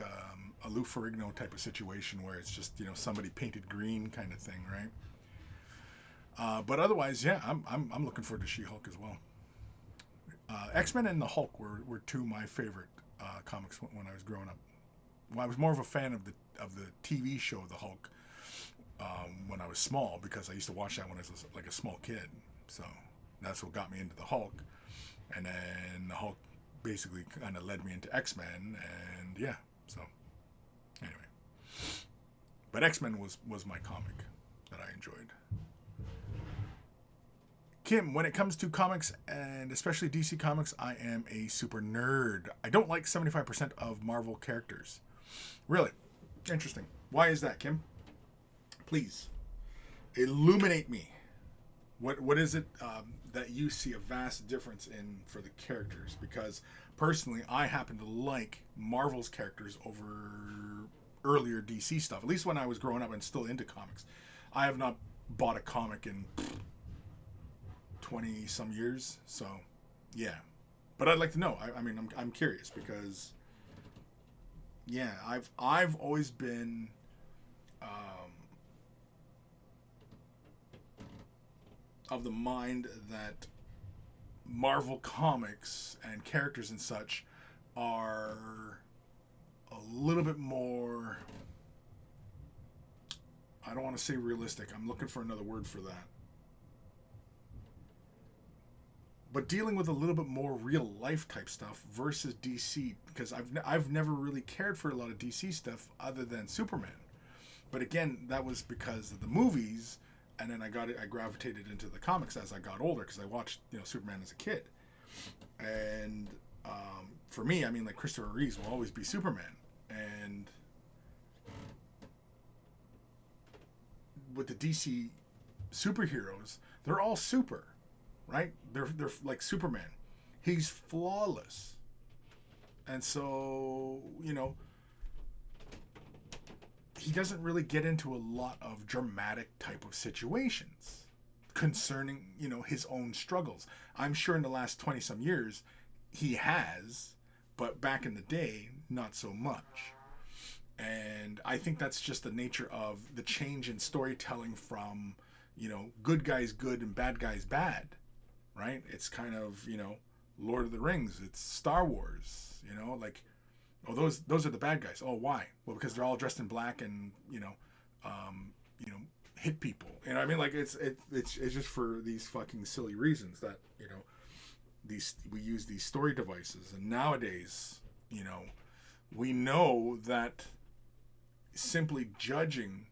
a Lou Ferrigno type of situation where it's just, somebody painted green kind of thing, right? But otherwise, yeah, I'm looking forward to She-Hulk as well. X-Men and the Hulk were two of my favorite comics when I was growing up. Well, I was more of a fan of the TV show The Hulk when I was small, because I used to watch that when I was like a small kid. So that's what got me into the Hulk, and then the Hulk basically kind of led me into X-Men, and yeah. So anyway, but X-Men was my comic that I enjoyed. Kim, when it comes to comics, and especially DC Comics, I am a super nerd. I don't like 75% of Marvel characters. Really? Interesting. Why is that, Kim? Please, illuminate me. What is it that you see a vast difference in for the characters? Because personally, I happen to like Marvel's characters over earlier DC stuff. At least when I was growing up and still into comics. I have not bought a comic in 20 some years, so yeah. But I'd like to know. I mean, I'm curious, because yeah, I've always been of the mind that Marvel comics and characters and such are a little bit more, I don't want to say realistic. I'm looking for another word for that. But dealing with a little bit more real life type stuff versus DC, because I've never really cared for a lot of DC stuff other than Superman. But again, that was because of the movies, and then I gravitated into the comics as I got older, because I watched Superman as a kid. And for me, I mean, like, Christopher Reeves will always be Superman, and with the DC superheroes, they're all super. Right? They're like Superman. He's flawless. And so, he doesn't really get into a lot of dramatic type of situations concerning, his own struggles. I'm sure in the last 20 some years he has, but back in the day, not so much. And I think that's just the nature of the change in storytelling from, good guys good and bad guys bad. Right? It's kind of, Lord of the Rings. It's Star Wars. Like, oh, those are the bad guys. Oh, why? Well, because they're all dressed in black and hit people. I mean, like, it's just for these fucking silly reasons that we use these story devices. And nowadays, we know that simply judging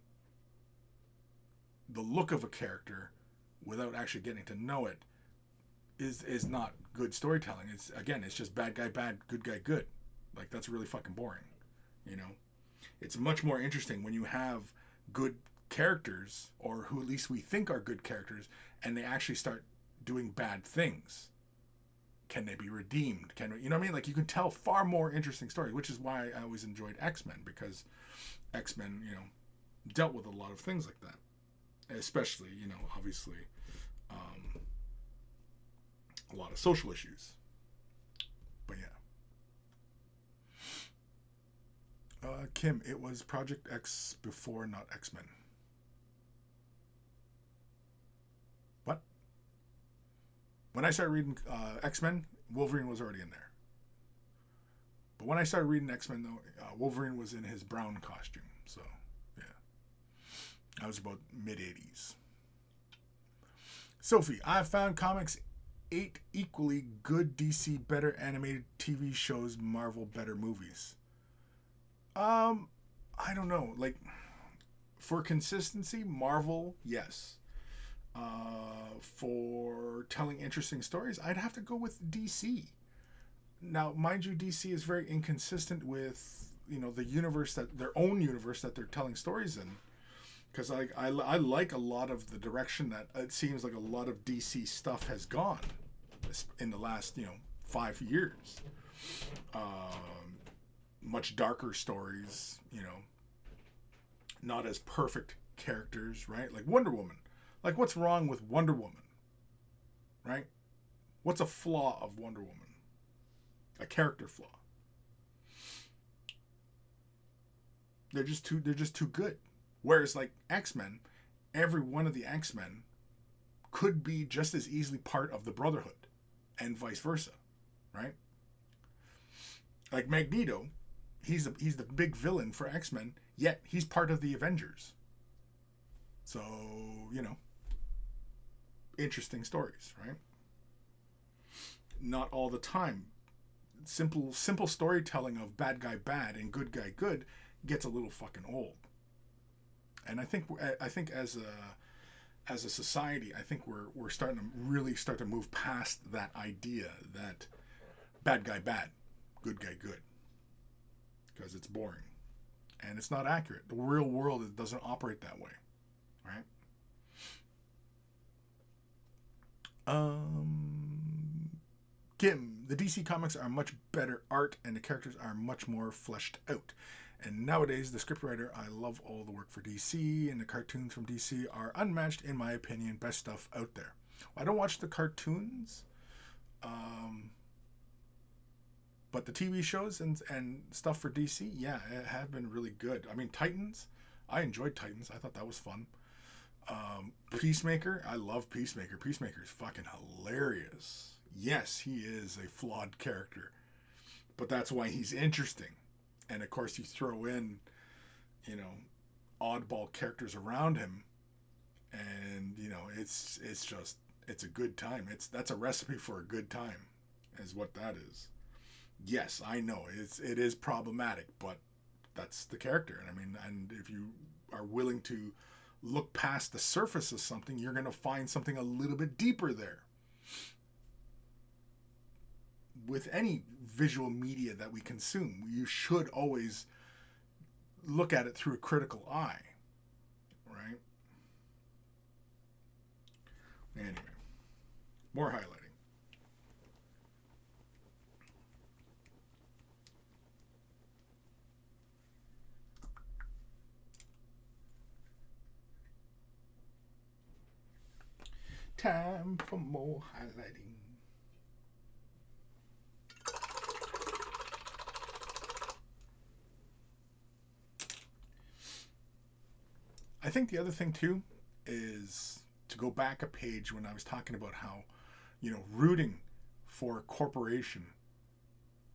the look of a character without actually getting to know it is not good storytelling. It's just bad guy bad, good guy good. Like, that's really fucking boring. It's much more interesting when you have good characters, or who at least we think are good characters, and they actually start doing bad things. Can they be redeemed? You know what I mean? Like, you can tell far more interesting stories, which is why I always enjoyed X-Men, because X-Men, dealt with a lot of things like that, especially, obviously, a lot of social issues. But yeah. Kim, it was Project X before, not X-Men. When I started reading X-Men, Wolverine was already in there. But when I started reading X-Men, though, Wolverine was in his brown costume. So, yeah. I was about mid-80s. Sophie, I found comics 8 equally good DC better animated TV shows, Marvel better movies. I don't know. Like, for consistency, Marvel, yes. For telling interesting stories, I'd have to go with DC. Now, mind you, DC is very inconsistent with, you know, the universe that their own universe that they're telling stories in. Because I like a lot of the direction that it seems like a lot of DC stuff has gone in the last, 5 years. Much darker stories, not as perfect characters, right? Like Wonder Woman. Like, what's wrong with Wonder Woman? Right? What's a flaw of Wonder Woman? A character flaw. They're just too good. Whereas like X-Men, every one of the X-Men could be just as easily part of the Brotherhood and vice versa, right? Like Magneto, he's the big villain for X-Men, yet he's part of the Avengers. So, interesting stories, right? Not all the time. Simple storytelling of bad guy bad and good guy good gets a little fucking old. And I think as a society, I think we're starting to really start to move past that idea that bad guy bad, good guy good, because it's boring and it's not accurate. The real world, it doesn't operate that way, right? Kim, the DC comics are much better art and the characters are much more fleshed out. And nowadays, the scriptwriter, I love all the work for DC, and the cartoons from DC are unmatched, in my opinion, best stuff out there. I don't watch the cartoons, but the TV shows and stuff for DC, yeah, it have been really good. I mean, Titans, I enjoyed Titans. I thought that was fun. Peacemaker, I love Peacemaker. Peacemaker is fucking hilarious. Yes, he is a flawed character, but that's why he's interesting. And of course, you throw in, oddball characters around him, and it's a good time. That's a recipe for a good time, is what that is. Yes, I know it is problematic, but that's the character. And I mean, and if you are willing to look past the surface of something, you're going to find something a little bit deeper there. With any visual media that we consume, you should always look at it through a critical eye, right? Anyway, more highlighting. Time for more highlighting. I think the other thing too is to go back a page when I was talking about how, rooting for a corporation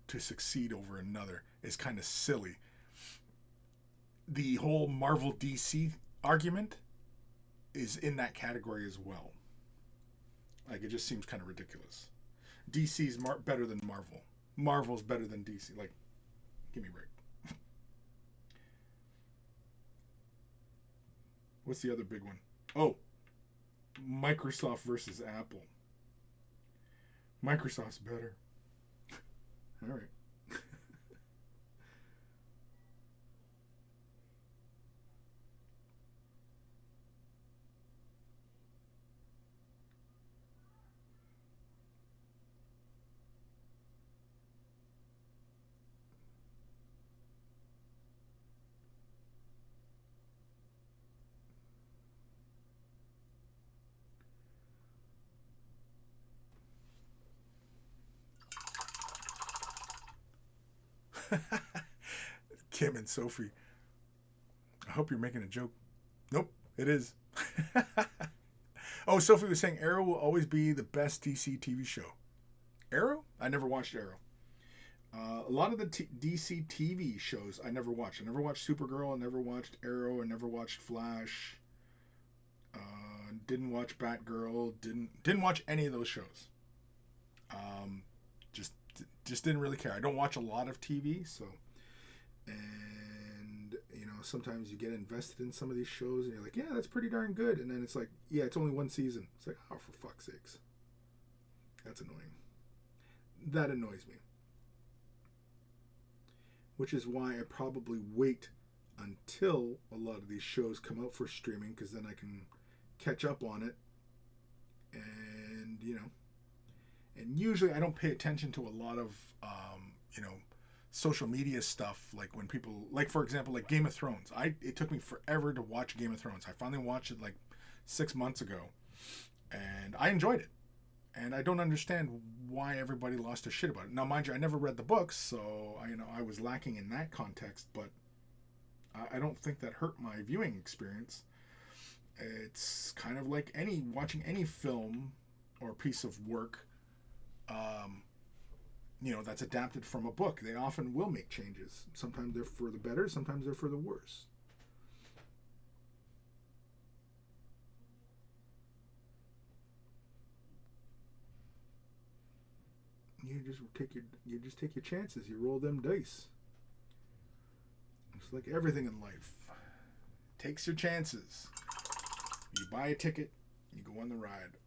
to succeed over another is kind of silly. The whole Marvel DC argument is in that category as well. Like, it just seems kind of ridiculous. DC's better than Marvel. Marvel's better than DC. Like, give me a break. What's the other big one? Oh, Microsoft versus Apple. Microsoft's better. All right. Kim and Sophie. I hope you're making a joke. Nope, it is. Oh, Sophie was saying Arrow will always be the best DC TV show. Arrow? I never watched Arrow. A lot of the DC TV shows I never watched. I never watched Supergirl. I never watched Arrow. I never watched Flash. Didn't watch Batgirl. Didn't watch any of those shows. Just didn't really care. I don't watch a lot of TV, so. And sometimes you get invested in some of these shows, and you're like, yeah, that's pretty darn good. And then it's like, yeah, it's only one season. It's like, oh, for fuck's sakes. That's annoying. That annoys me. Which is why I probably wait until a lot of these shows come out for streaming, because then I can catch up on it. And, and usually I don't pay attention to a lot of, social media stuff, like when people, like, for example, like Game of Thrones. It took me forever to watch Game of Thrones. I finally watched it like 6 months ago, and I enjoyed it. And I don't understand why everybody lost their shit about it. Now, mind you, I never read the books, so I was lacking in that context, but I don't think that hurt my viewing experience. It's kind of like watching any film or piece of work, that's adapted from a book. They often will make changes. Sometimes they're for the better, sometimes they're for the worse. You just take your chances. You roll them dice. It's like everything in life. Takes your chances. You buy a ticket, you go on the ride.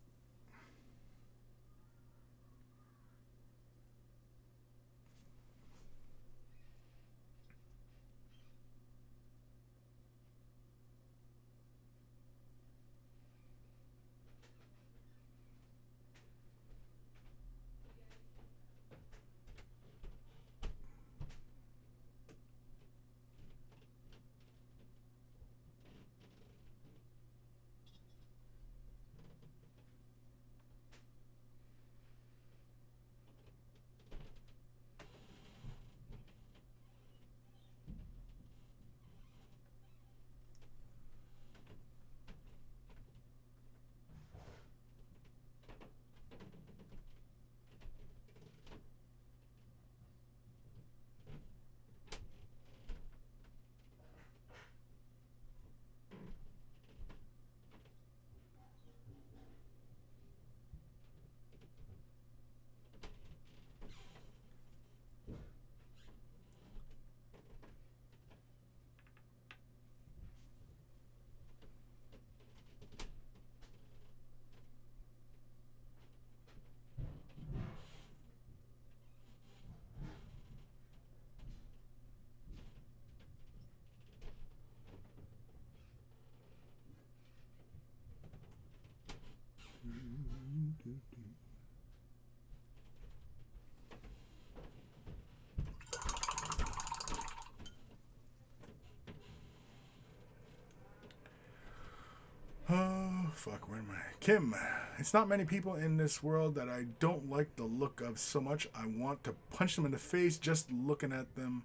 Oh, fuck, where am I? Kim, it's not many people in this world that I don't like the look of so much I want to punch them in the face just looking at them,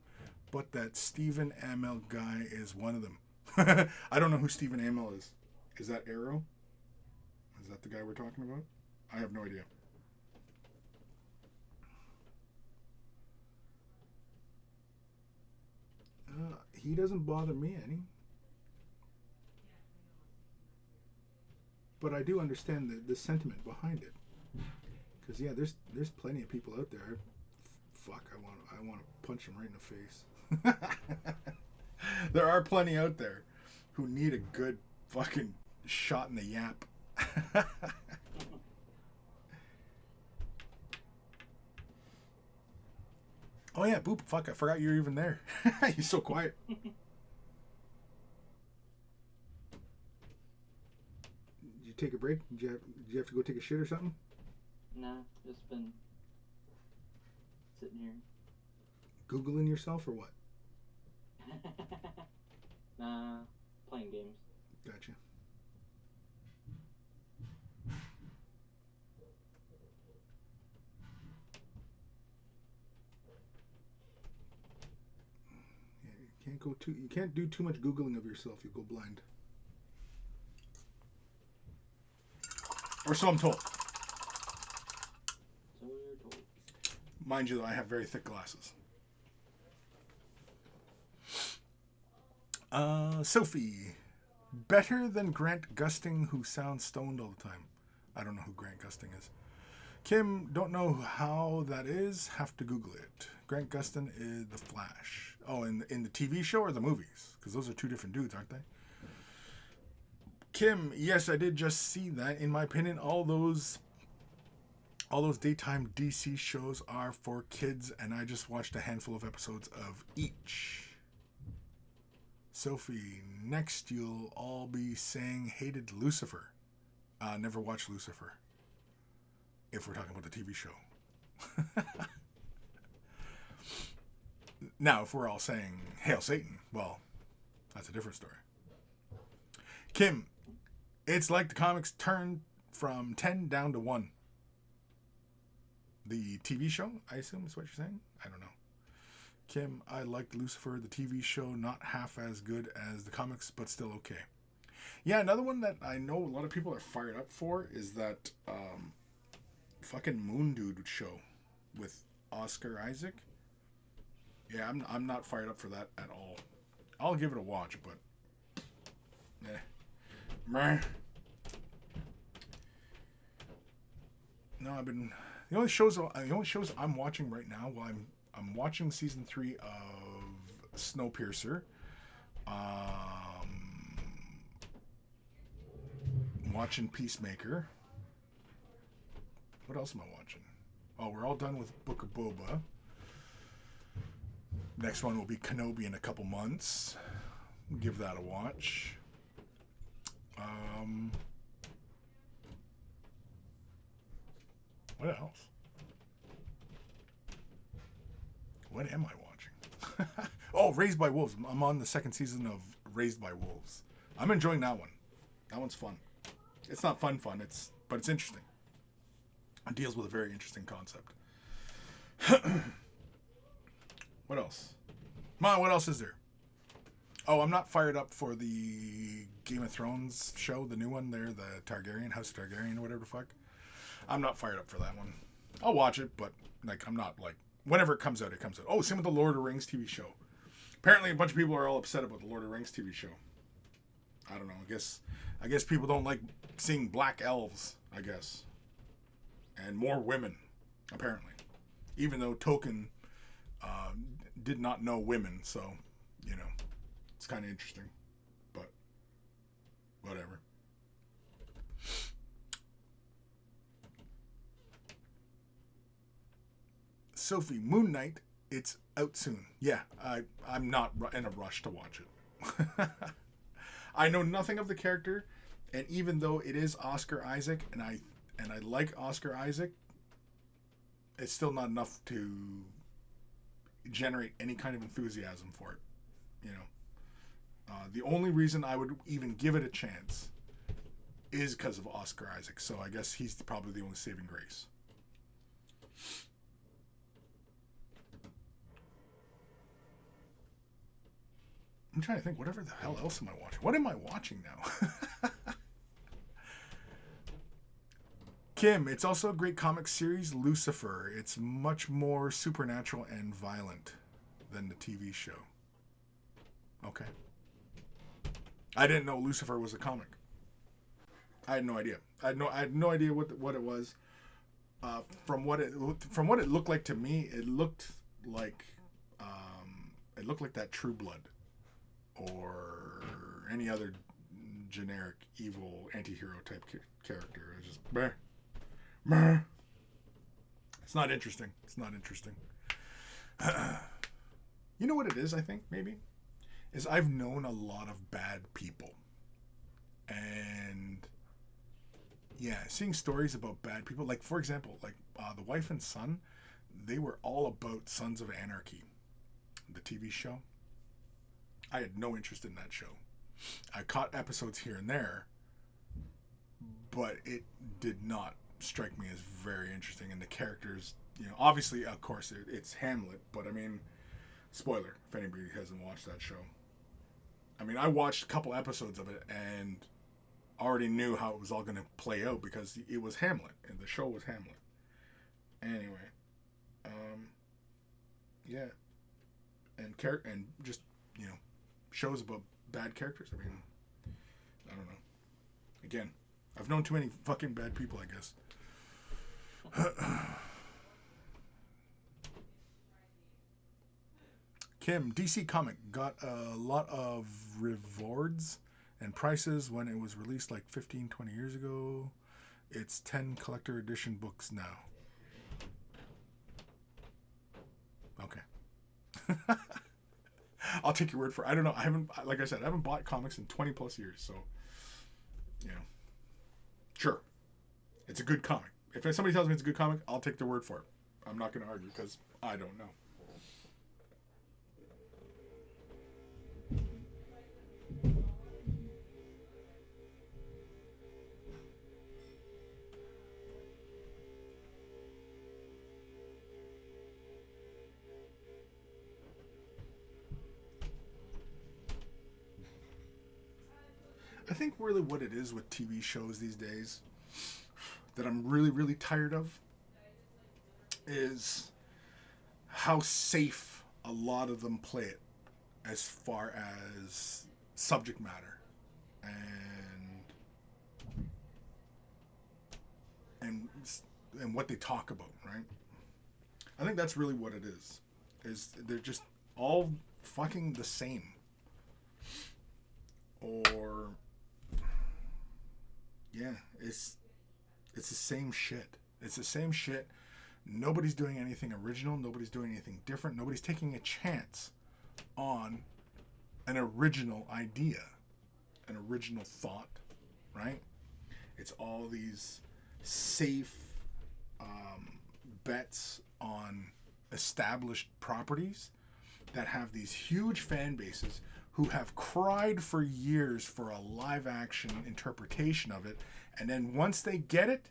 but that Stephen Amell guy is one of them. I don't know who Stephen Amell is. Is that Arrow? Is that the guy we're talking about? I have no idea. He doesn't bother me any. But I do understand the sentiment behind it, because yeah, there's plenty of people out there. Fuck, I want to punch them right in the face. There are plenty out there who need a good fucking shot in the yap. Oh yeah, Boop. Fuck, I forgot you were even there. You're so quiet. Take a break? Did you have to go take a shit or something?
Nah, just been sitting here.
Googling yourself or what?
Nah, playing games.
Gotcha. Yeah, you can't do too much Googling of yourself, you go blind. Or so I'm told.
So you're told.
Mind you, though, I have very thick glasses. Sophie. Better than Grant Gusting, who sounds stoned all the time. I don't know who Grant Gusting is. Kim, don't know how that is. Have to Google it. Grant Gustin is the Flash. Oh, in the TV show or the movies? Because those are two different dudes, aren't they? Kim, yes, I did just see that. In my opinion, all those daytime DC shows are for kids, and I just watched a handful of episodes of each. Sophie, next you'll all be saying hated Lucifer. Never watched Lucifer. If we're talking about the TV show. Now, if we're all saying Hail Satan, well, that's a different story. Kim, it's like the comics turned from 10 down to 1. The TV show, I assume is what you're saying? I don't know. Kim, I liked Lucifer, the TV show, not half as good as the comics, but still okay. Yeah, another one that I know a lot of people are fired up for is that fucking Moon Dude show with Oscar Isaac. Yeah, I'm not fired up for that at all. I'll give it a watch, but meh. No, the only shows I'm watching right now. Well, I'm watching season 3 of Snowpiercer. Watching Peacemaker. What else am I watching? Oh, we're all done with Book of Boba. Next one will be Kenobi in a couple months. Give that a watch. What else? What am I watching? Oh, Raised by Wolves. I'm on the second season of Raised by Wolves. I'm enjoying that one. That one's fun. It's not fun, but it's interesting. It deals with a very interesting concept. What else? Mom, what else is there? Oh, I'm not fired up for the Game of Thrones show, the new one there, the Targaryen, House Targaryen or whatever the fuck. I'm not fired up for that one. I'll watch it, but I'm not whenever it comes out, it comes out. Oh, same with the Lord of the Rings TV show. Apparently a bunch of people are all upset about the Lord of the Rings TV show. I don't know. I guess people don't like seeing black elves, I guess. And more women, apparently. Even though Tolkien did not know women, so, it's kind of interesting. But, whatever. Sophie, Moon Knight, it's out soon. Yeah, I'm not in a rush to watch it. I know nothing of the character, and even though it is Oscar Isaac, and I like Oscar Isaac, it's still not enough to generate any kind of enthusiasm for it. The only reason I would even give it a chance is because of Oscar Isaac. So I guess he's probably the only saving grace. I'm trying to think, whatever the hell else am I watching? What am I watching now? Kim, it's also a great comic series, Lucifer. It's much more supernatural and violent than the TV show. Okay. I didn't know Lucifer was a comic. I had no idea. I had no idea what it was. From what it looked like to me, it looked like that True Blood or any other generic evil anti-hero type character. It's just meh. It's not interesting. You know what it is, I think, maybe? Is I've known a lot of bad people. And yeah, seeing stories about bad people, like for example, The Wife and Son, they were all about Sons of Anarchy, the TV show. I had no interest in that show. I caught episodes here and there, but it did not strike me as very interesting. And the characters, obviously, of course, it's Hamlet, but I mean, spoiler, if anybody hasn't watched that show. I mean, I watched a couple episodes of it, and already knew how it was all going to play out because it was Hamlet, and the show was Hamlet. Anyway, yeah, and just, you know, shows about bad characters. I mean, I don't know. Again, I've known too many fucking bad people, I guess. Kim, DC Comic got a lot of rewards and prices when it was released like 15, 20 years ago. It's 10 collector edition books now. Okay. I'll take your word for it. I don't know. I haven't, like I said, I haven't bought comics in 20 plus years. So, you know, sure. It's a good comic. If somebody tells me it's a good comic, I'll take their word for it. I'm not going to argue because I don't know. I think really what it is with TV shows these days that I'm really, really tired of is how safe a lot of them play it as far as subject matter and what they talk about, right? I think that's really what it is they're just all fucking the same. Or yeah, it's the same shit. It's the same shit. Nobody's doing anything original. Nobody's doing anything different. Nobody's taking a chance on an original idea, an original thought, right? It's all these safe bets on established properties that have these huge fan bases who have cried for years for a live action interpretation of it, and then once they get it,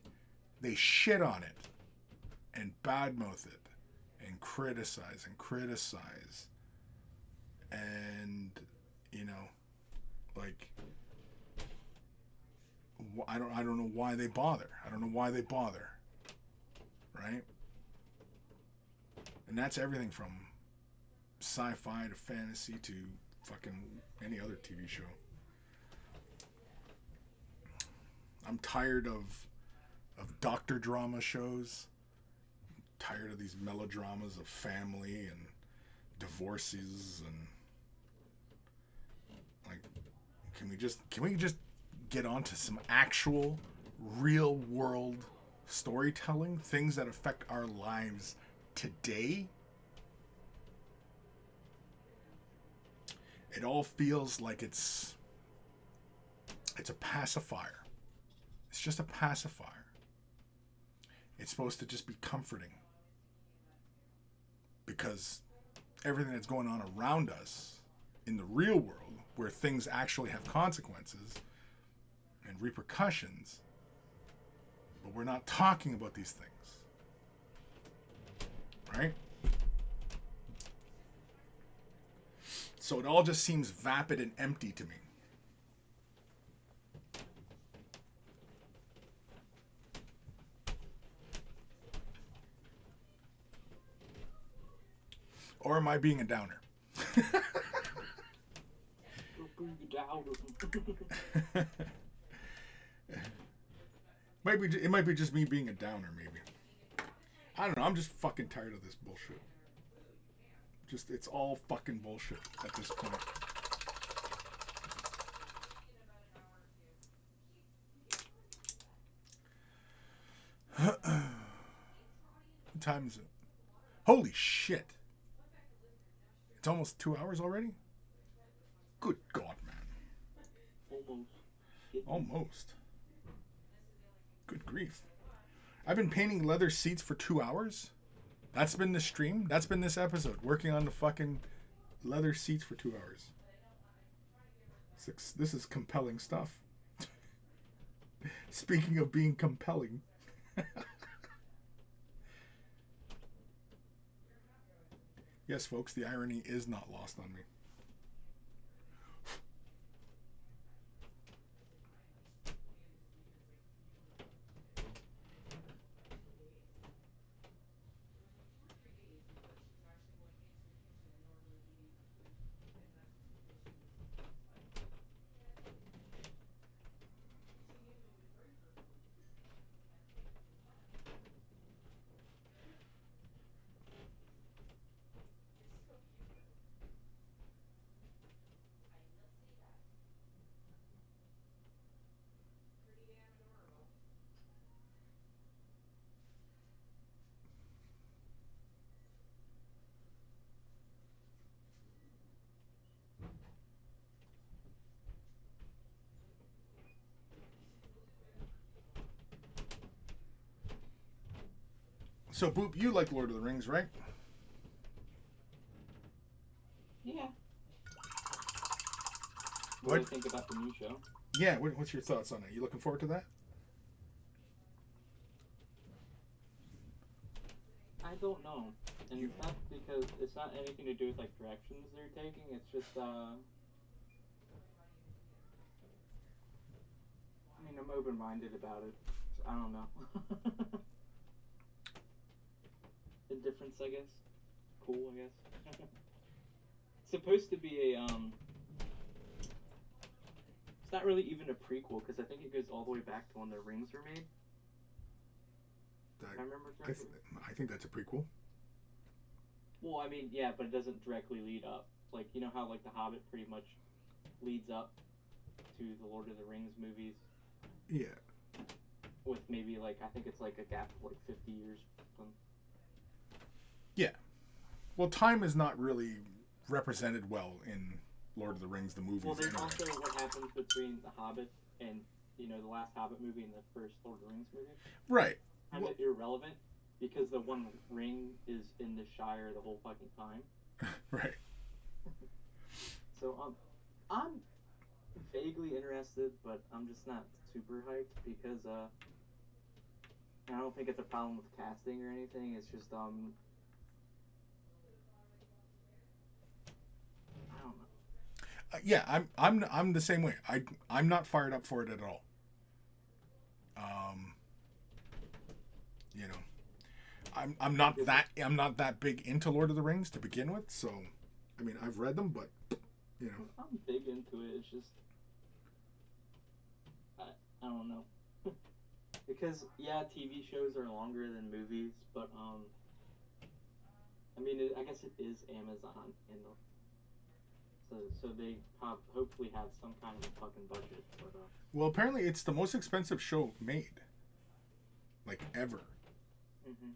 they shit on it and badmouth it and criticize and, you know, like, I don't know why they bother. Right? And that's everything from sci-fi to fantasy to fucking any other TV show. I'm tired of doctor drama shows. I'm tired of these melodramas of family and divorces and like, can we just get on to some actual real world storytelling, things that affect our lives today? It all feels like it's a pacifier. It's just a pacifier. It's supposed to just be comforting. Because everything that's going on around us in the real world, where things actually have consequences and repercussions, but we're not talking about these things. Right? So it all just seems vapid and empty to me. Or am I being a downer? It might be just me being a downer, maybe. I don't know. I'm just fucking tired of this bullshit. It's all fucking bullshit at this point. What time is it? Holy shit. It's almost 2 hours already? Good God, man. Almost. Good grief. I've been painting leather seats for 2 hours? That's been the stream? That's been this episode. Working on the fucking leather seats for 2 hours. This is compelling stuff. Speaking of being compelling. Yes, folks, the irony is not lost on me. So, Boop, you like Lord of the Rings, right?
Yeah.
What?
What do you think about the new show?
Yeah, what's your thoughts on it? You looking forward to that?
I don't know. And it's not because it's not anything to do with like directions they're taking. It's just I mean, I'm open-minded about it. So I don't know. Indifference, I guess. Cool, I guess. It's supposed to be a it's not really even a prequel because I think it goes all the way back to when the rings were made. I remember correctly.
I think that's a prequel.
Well, I mean, yeah, but it doesn't directly lead up. Like, you know how, like, The Hobbit pretty much leads up to the Lord of the Rings movies?
Yeah.
With maybe, like, I think it's, like, a gap of, like, 50 years.
Yeah. Well, time is not really represented well in Lord of the Rings, the movies.
Well, there's
anyway.
also what happens between The Hobbit and, you know, the last Hobbit movie and the first Lord of the Rings movie.
Right.
Kind of irrelevant, because the one ring is in the Shire the whole fucking time.
Right.
So I'm vaguely interested, but I'm just not super hyped because I don't think it's a problem with casting or anything. It's just I don't know.
Yeah, I'm the same way. I'm not fired up for it at all. You know, I'm not that big into Lord of the Rings to begin with. So, I mean, I've read them, but you know,
I'm big into it. It's just I don't know. Because yeah, TV shows are longer than movies, but I mean, I guess it is Amazon, and so they hopefully have some kind of a fucking budget. But
well, apparently it's the most expensive show made, like ever.
Mm-hmm.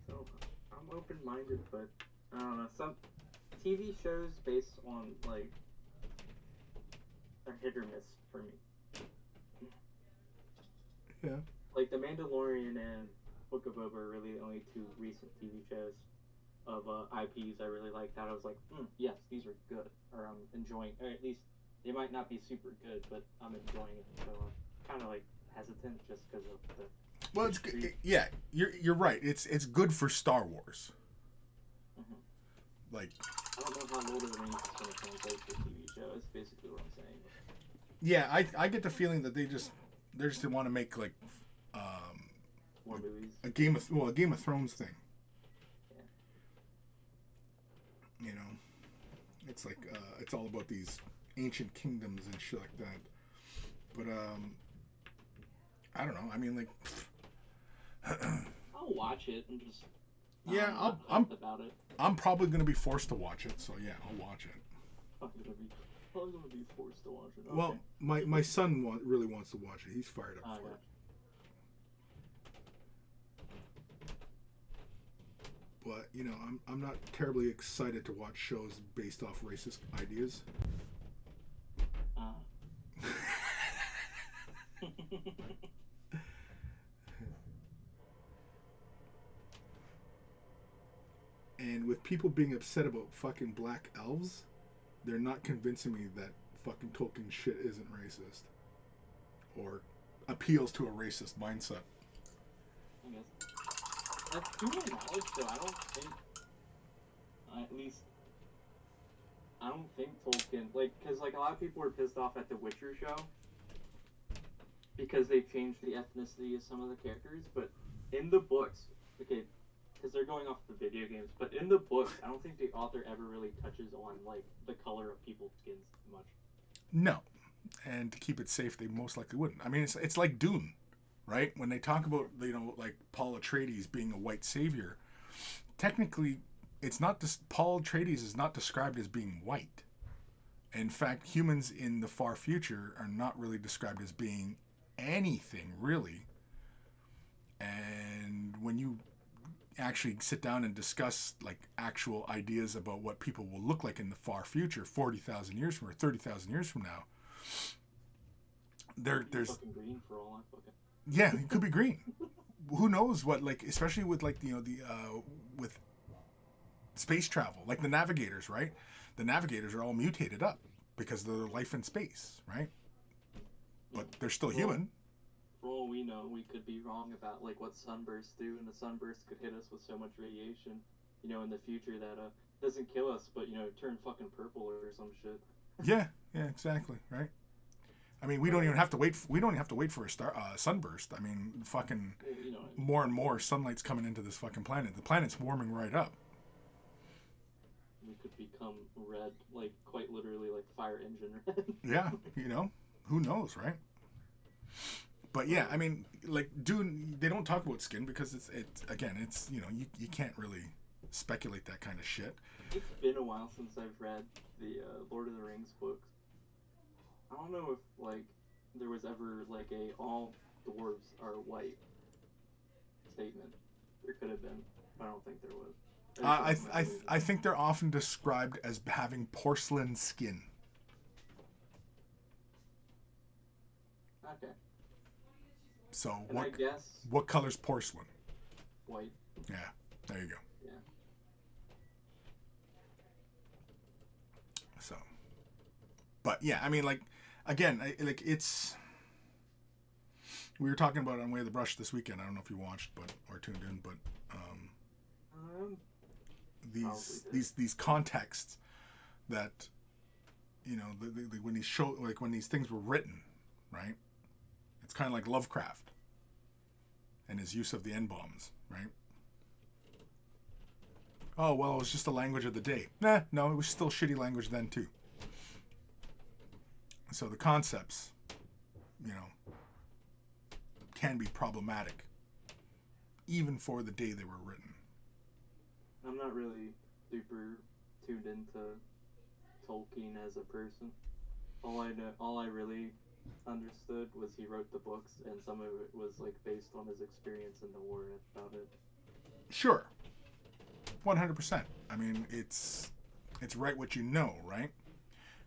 So I'm open-minded, but I don't know. Some TV shows based on like are hit or miss for me.
Yeah.
Like The Mandalorian and Book of Boba are really the only two recent TV shows of IPs I really like. That I was like, yes, these are good, or I'm enjoying, or at least they might not be super good, but I'm enjoying it. So I'm kind of like hesitant just because of the.
Well, it's good. Yeah, you're right. It's good for Star Wars.
Mm-hmm.
Like.
I don't know how Lord of the Rings is going to translate to TV show. That's basically what I'm saying.
Yeah, I get the feeling that they just want to make like
more movies.
A Game of Thrones thing.
Yeah.
You know, it's like it's all about these ancient kingdoms and shit like that. But I don't know. I mean, like.
I'll watch it and just.
Yeah,
I'm about it.
I'm probably gonna be forced to watch it, so yeah, I'll watch it.
I'm probably gonna be forced to watch it. Okay.
Well, my son really wants to watch it. He's fired up for it. But you know, I'm not terribly excited to watch shows based off racist ideas. And with people being upset about fucking black elves, they're not convincing me that fucking Tolkien shit isn't racist. Or appeals to a racist mindset.
I guess. To my knowledge, though, I don't think Tolkien, like, because, like, a lot of people were pissed off at the Witcher show because they changed the ethnicity of some of the characters, but in the books, okay, because they're going off the video games, but in the books, I don't think the author ever really touches on, like, the color of people's skins too much.
No. And to keep it safe, they most likely wouldn't. I mean, it's like Dune, right? When they talk about, you know, like Paul Atreides being a white savior, technically, it's not Paul Atreides is not described as being white. In fact, humans in the far future are not really described as being anything, really. And when you actually sit down and discuss like actual ideas about what people will look like in the far future, 40,000 years from or 30,000 years from now, there's
fucking green for all I fucking.
Yeah, it could be green. who knows what, like, especially with, like, with space travel, like the navigators, right? The navigators are all mutated up because of their life in space, right? But they're still human.
For all we know, we could be wrong about, like, what sunbursts do, and the sunburst could hit us with so much radiation, in the future that doesn't kill us, but turn fucking purple or some shit.
Yeah, exactly, right. I mean, we don't even have to wait. We don't even have to wait for a sunburst. I mean, fucking more and more sunlight's coming into this fucking planet. The planet's warming right up.
We could become red, like, quite literally, like fire engine red.
Yeah, who knows, right? But yeah, I mean, like, dude, they don't talk about skin because it's you can't really speculate that kind of shit.
It's been a while since I've read the Lord of the Rings books. I don't know if, like, there was ever, like, a all dwarves are white statement. There could have been, but I don't think there was.
I think they're often described as having porcelain skin.
Okay.
So
and I guess
what color's porcelain?
White.
Yeah, there you go.
Yeah.
So, but yeah, I mean, like, again, it's. We were talking about it on Way of the Brush this weekend. I don't know if you watched, or tuned in, but these contexts that, when these things were written, right? It's kind of like Lovecraft and his use of the N-bombs, right? Oh, well, it was just the language of the day. No, it was still shitty language then, too. So the concepts, can be problematic, even for the day they were written.
I'm not really super tuned into Tolkien as a person. All I really understood was he wrote the books, and some of it was, like, based on his experience in the war. About it.
Sure, 100%. I mean, it's write what you know, right?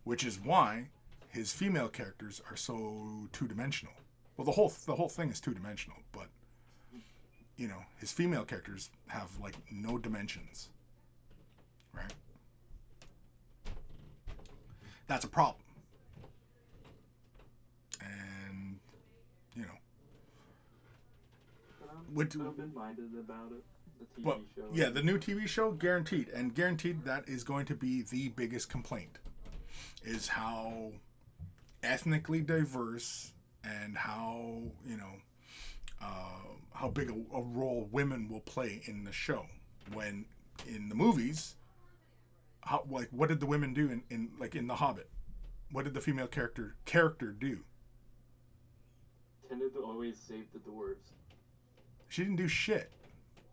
Which is why his female characters are so two-dimensional. Well, the whole thing is two-dimensional, but his female characters have, like, no dimensions, right? That's a problem. And
But I'm open-minded about it. The TV show.
Yeah, the new TV show, guaranteed that is going to be the biggest complaint, is how ethnically diverse and how how big a role women will play in the show. When in the movies, what did the women do in The Hobbit? What did the female character do?
Tended to always save the dwarves.
She didn't do shit.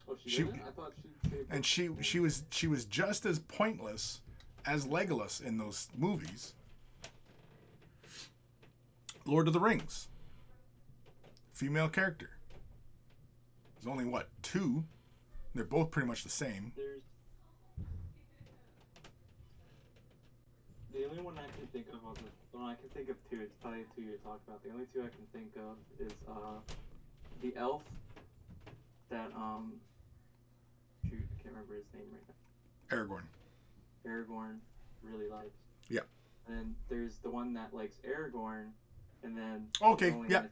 Oh, she didn't? I thought she saved them.
And she was just as pointless as Legolas in those movies. Lord of the Rings. Female character. There's only, 2? They're both pretty much the same.
The only one I can think of, I can think of 2, it's probably 2 you're talking about. The only 2 I can think of is the elf that, shoot, I can't remember his name right now. Aragorn really likes.
Yeah.
And there's the one that likes Aragorn, and then...
Okay, yeah.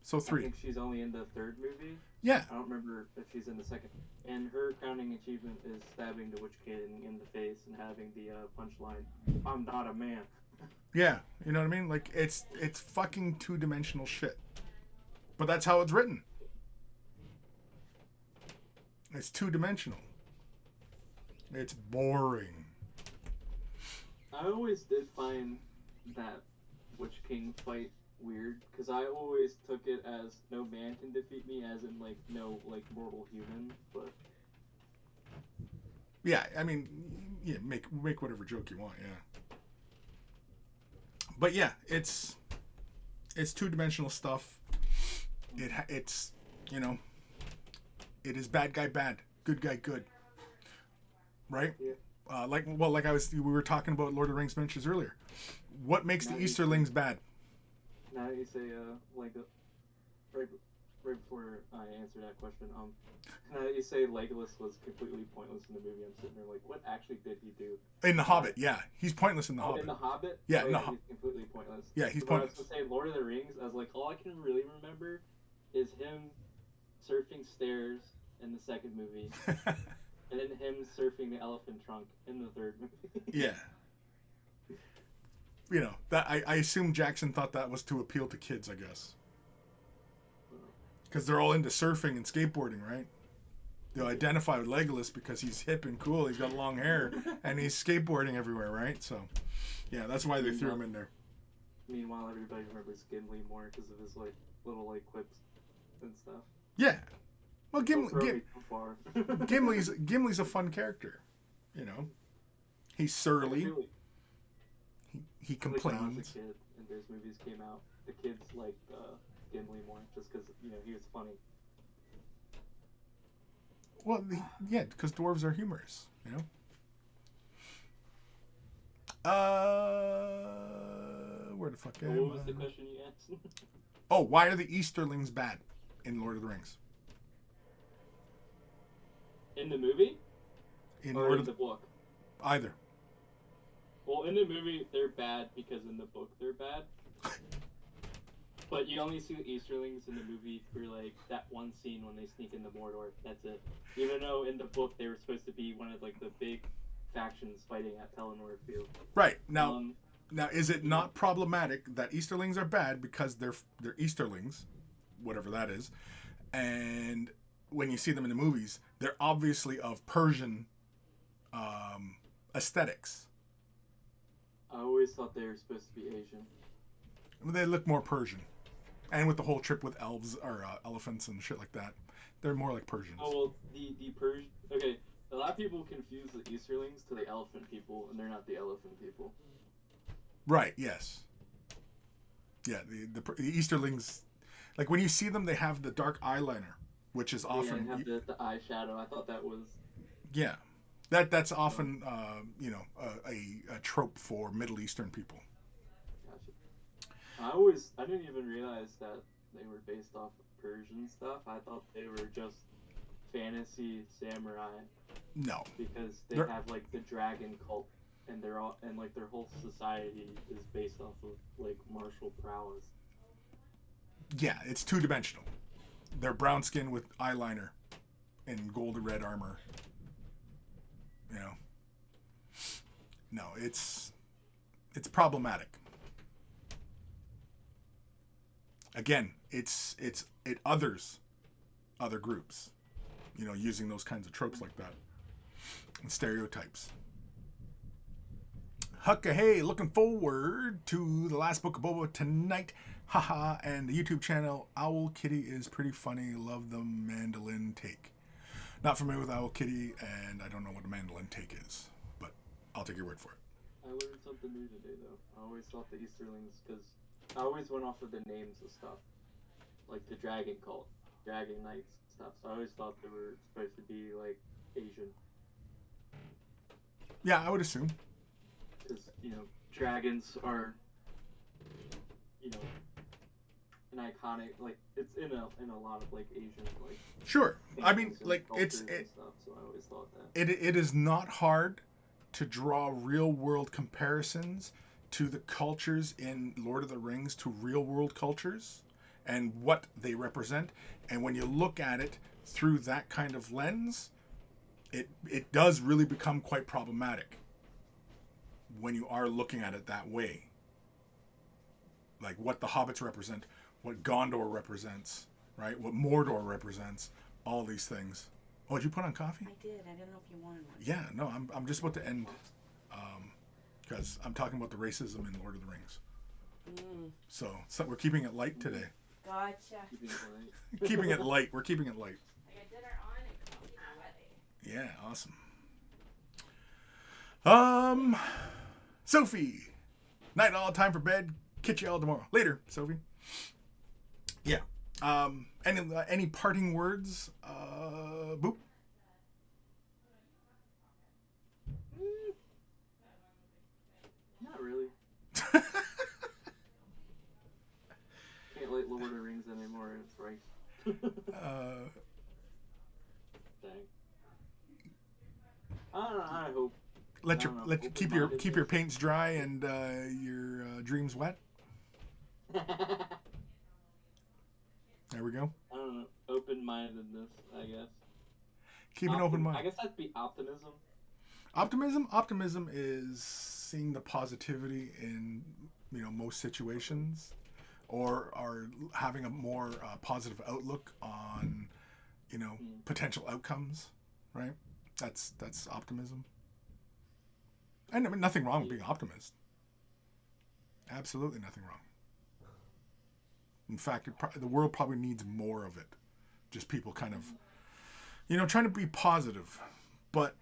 So 3.
I think she's only in the 3rd movie.
Yeah.
I don't remember if she's in the 2nd. And her crowning achievement is stabbing the Witch King in the face and having the punchline, "I'm not a man."
Yeah, you know what I mean? Like, it's fucking two-dimensional shit. But that's how it's written. It's two-dimensional. It's boring.
I always did find that Witch King fight weird, because I always took it as no man can defeat me, as in, like, no, like, mortal human, but...
Yeah, I mean, yeah, make whatever joke you want, yeah. But yeah, it's two-dimensional stuff. It's it is bad guy bad, good guy good, right?
Yeah.
We were talking about Lord of the Rings mentions earlier. What makes the Easterlings bad?
Now you say right before I answer that question, you say Legolas was completely pointless in the movie. I'm sitting there like, what actually did he do?
In The Hobbit, yeah, he's pointless in The Hobbit.
In The Hobbit?
Yeah,
oh,
no.
He's completely pointless.
Yeah, he's
But
pointless.
I was gonna say Lord of the Rings. I was like, all I can really remember is him surfing stairs in the second movie, and then him surfing the elephant trunk in the third movie.
Yeah. You know, that I assume Jackson thought that was to appeal to kids, I guess. Because they're all into surfing and skateboarding, right? They'll identify with Legolas because he's hip and cool. He's got long hair and he's skateboarding everywhere, right? So, yeah, that's why they threw him in there.
Meanwhile, everybody remembers Gimli more because of his like little like quips and stuff.
Yeah. Well,
Don't throw me too far.
Gimli's a fun character. You know, he's surly. He complains.
Like when I was a kid and those movies came out, the kids liked Gimli more just because he was funny.
Well, yeah, because dwarves are humorous, you know. Where the fuck am I?
What was the question you asked?
Oh, why are the Easterlings bad in Lord of the Rings?
In the movie?
Or
in the book?
Either.
Well, in the movie, they're bad because in the book, they're bad. But you only see the Easterlings in the movie for, like, that one scene when they sneak into Mordor. That's it. Even though in the book, they were supposed to be one of, like, the big factions fighting at Pelennor Field.
Right. Now, is it not problematic that Easterlings are bad because they're Easterlings, whatever that is, and when you see them in the movies, they're obviously of Persian aesthetics.
I always thought they were supposed to be Asian.
They look more Persian. And with the whole trip with elves or elephants and shit like that, they're more like Persians.
Oh, well, the Persian... Okay, a lot of people confuse the Easterlings to the elephant people, and they're not the elephant people.
Right, yes. Yeah, the Easterlings... Like, when you see them, they have the dark eyeliner, which is often...
Yeah, they have the eyeshadow. I thought that was...
Yeah. That's often, a trope for Middle Eastern people.
I didn't even realize that they were based off of Persian stuff. I thought they were just fantasy samurai.
No.
Because they have like the dragon cult, and their whole society is based off of like martial prowess.
Yeah, it's two-dimensional. They're brown skin with eyeliner and gold red armor. You know. No, it's problematic. Again, it others other groups, you know, using those kinds of tropes like that and stereotypes. Hucka, hey, looking forward to the last book of Boba tonight. Haha, and the YouTube channel Owl Kitty is pretty funny. Love the mandolin take. Not familiar with Owl Kitty, and I don't know what a mandolin take is, but I'll take your word for it.
I learned something new today, though. I always thought the Easterlings, because I always went off of the names of stuff, like the Dragon Cult, Dragon Knights stuff. So I always thought they were supposed to be like Asian.
Yeah, I would assume.
Because dragons are, an iconic, like it's in a lot of like Asian like.
Sure, I mean like
stuff, so I always thought that.
It is not hard to draw real world comparisons to the cultures in Lord of the Rings to real world cultures and what they represent. And when you look at it through that kind of lens, it does really become quite problematic when you are looking at it that way. Like what the hobbits represent, what Gondor represents, right? What Mordor represents, all these things. Oh, did you put on coffee?
I did. I didn't know if you wanted one.
Yeah, no, I'm just about to end because I'm talking about the racism in Lord of the Rings. So we're keeping it light today.
Gotcha.
Keeping it light. We're keeping it light.
I got dinner on and coffee ready.
Yeah, awesome. Sophie, night all, time for bed. Catch you all tomorrow. Later, Sophie. Yeah. Any parting words? Boop.
Not really. Can't like Lord of the Rings anymore. It's right. I hope.
Let
I don't know,
you keep your paints dry and your dreams wet. There we go.
I don't know. Open-mindedness, I guess.
Keep an open mind.
I guess that'd be optimism.
Optimism is seeing the positivity in most situations, or having a more positive outlook on potential outcomes. Right. That's optimism. And I mean, nothing wrong with being an optimist. Absolutely nothing wrong. In fact, the world probably needs more of it. Just people kind of, trying to be positive. But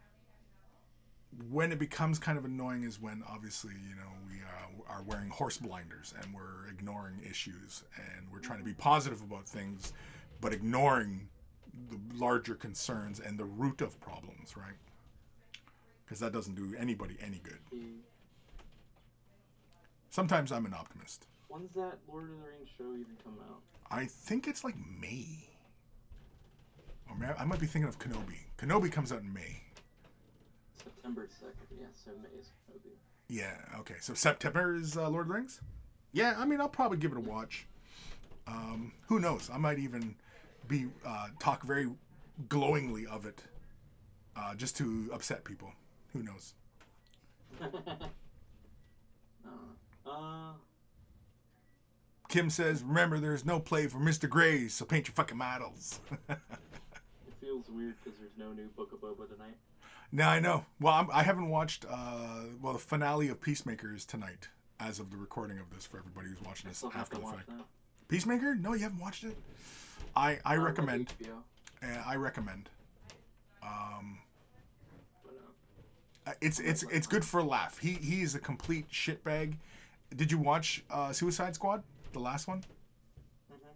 when it becomes kind of annoying is when, obviously, we are wearing horse blinders and we're ignoring issues and we're trying to be positive about things, but ignoring the larger concerns and the root of problems, right? Because that doesn't do anybody any good. Sometimes I'm an optimist.
When's that Lord of the Rings show even come out?
I think it's like May. Or I might be thinking of Kenobi. Kenobi comes out in May.
September 2nd. Yeah, so May is Kenobi.
Yeah, okay. So September is Lord of the Rings? Yeah, I mean, I'll probably give it a watch. Who knows? I might even talk very glowingly of it just to upset people. Who knows? Kim says, remember, there's no play for Mr. Grays, so paint your fucking models.
It feels weird because there's no new Book of Boba tonight.
No, I know. Well, I haven't watched, the finale of Peacemaker is tonight, as of the recording of this, for everybody who's watching this after the fact. Peacemaker? No, you haven't watched it? I recommend. I recommend. It's good for a laugh. He is a complete shitbag. Did you watch Suicide Squad, the last one?
Mm-hmm.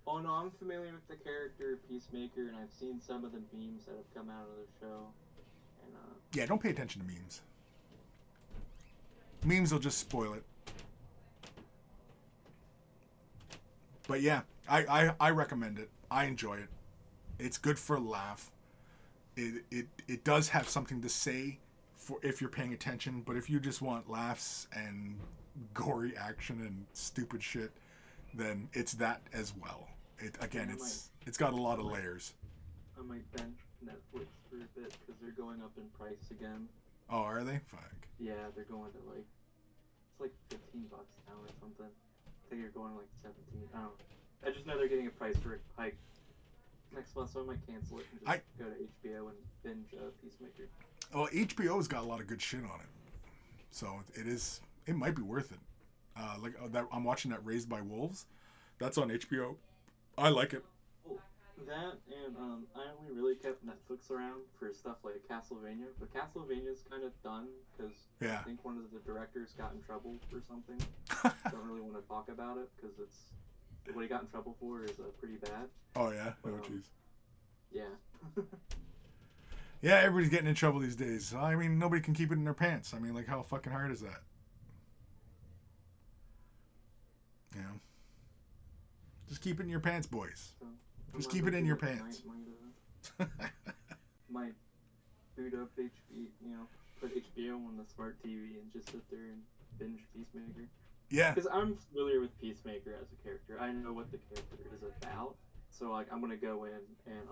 Oh no, I'm familiar with the character Peacemaker, and I've seen some of the memes that have come out of the show. And
yeah, don't pay attention to memes. Memes will just spoil it. But yeah, I recommend it. I enjoy it. It's good for a laugh. It does have something to say for if you're paying attention, but if you just want laughs and gory action and stupid shit, then it's that as well. It's got a lot of layers.
I might bench Netflix for a bit because they're going up in price again.
Oh, are they? Fuck.
Yeah, they're going to it's like $15 now or something. I think you're going to like 17. I don't know. I just know they're getting a price hike next month, so I might cancel it and just go to HBO and binge Peacemaker.
Well, HBO's got a lot of good shit on it, so it might be worth it. I'm watching that Raised by Wolves. That's on HBO. I like it.
Well, that and I only really kept Netflix around for stuff like Castlevania, but Castlevania's kind of done because I think one of the directors got in trouble for something. Don't really want to talk about it because what he got in trouble for is pretty bad.
Oh yeah, oh jeez.
Yeah.
Yeah, everybody's getting in trouble these days. I mean, nobody can keep it in their pants. I mean, like, how fucking hard is that? You know? Just keep it in your pants, boys.
So,
just keep it in your pants.
Might boot up put HBO on the smart TV and just sit there and binge Peacemaker.
Yeah.
Because I'm familiar with Peacemaker as a character. I know what the character is about. So, like, I'm going to go in and,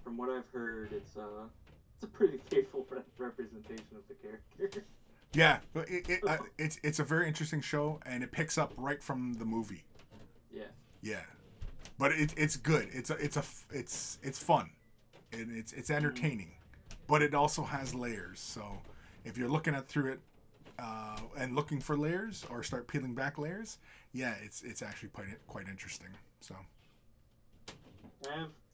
from what I've heard, it's a pretty faithful representation of the character.
Yeah, it's a very interesting show, and it picks up right from the movie.
Yeah.
Yeah, but it's good. It's fun, and it's entertaining, but it also has layers. So if you're looking through it and looking for layers or start peeling back layers, yeah, it's actually quite interesting. So.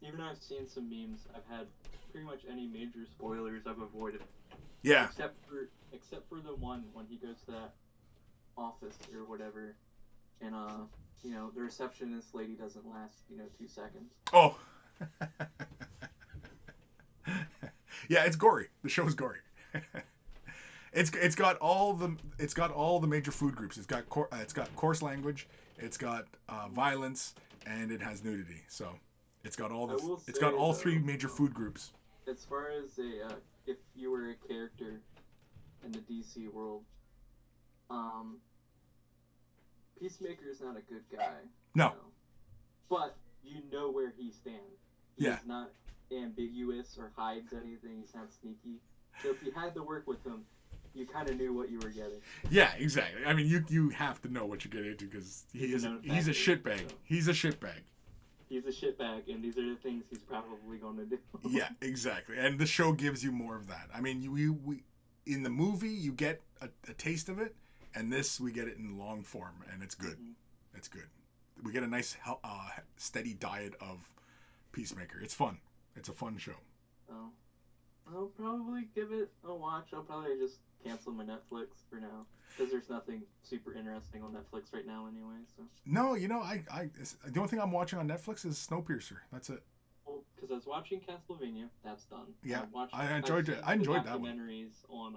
Even though I've seen some memes, I've had pretty much any major spoilers I've avoided.
Yeah.
Except for the one when he goes to that office or whatever, and the receptionist lady doesn't last 2 seconds.
Oh. Yeah, it's gory. The show is gory. It's got all the major food groups. It's got coarse language. It's got violence, and it has nudity. So. It's got all 3 major food groups.
As far as if you were a character in the DC world, Peacemaker is not a good guy.
No.
You know? But you know where he stands. He's not ambiguous or hides anything. He's not sneaky. So if you had to work with him, you kind of knew what you were getting.
Yeah, exactly. I mean, you have to know what you get into because he's a shitbag.
So.
He's a shitbag.
He's a shitbag, and these are the things he's probably going to do.
Yeah, exactly. And the show gives you more of that. I mean, we in the movie you get a taste of it, and this we get it in long form, and it's good. Mm-hmm. It's good. We get a nice steady diet of Peacemaker. It's fun. It's a fun show.
Oh, I'll probably give it a watch. I'll probably just cancel my Netflix for now because there's nothing super interesting on Netflix right now anyway. So
no, you know, I the only thing I'm watching on Netflix is Snowpiercer. That's it.
Well, because I was watching Castlevania. That's done.
Yeah, I enjoyed it. I enjoyed that one.
Documentaries on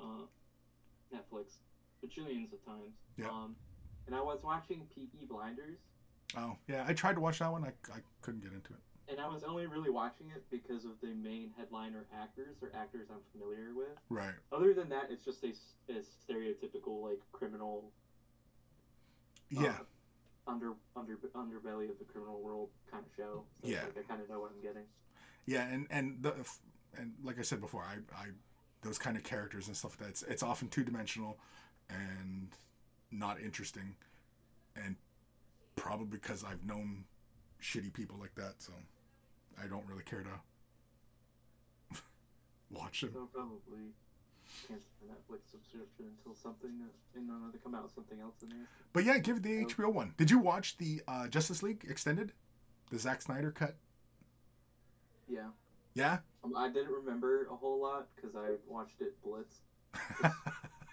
Netflix bajillions of times.
Yeah.
And I was watching Peaky Blinders.
Oh yeah, I tried to watch that one. I couldn't get into it.
And I was only really watching it because of the main headliner actors or actors I'm familiar with.
Right.
Other than that, it's just a stereotypical like criminal.
Yeah.
Underbelly of the criminal world kind of show. So
yeah.
Like, I kind of know what I'm getting.
Yeah, and like I said before, I those kind of characters and stuff it's often 2-dimensional and not interesting, and probably because I've known shitty people like that, so I don't really care to watch them.
So probably cancel the Netflix subscription until something to come out something else in there.
But yeah, give the HBO one. Did you watch the Justice League Extended, the Zack Snyder cut?
Yeah.
Yeah.
I didn't remember a whole lot because I watched it blitzed.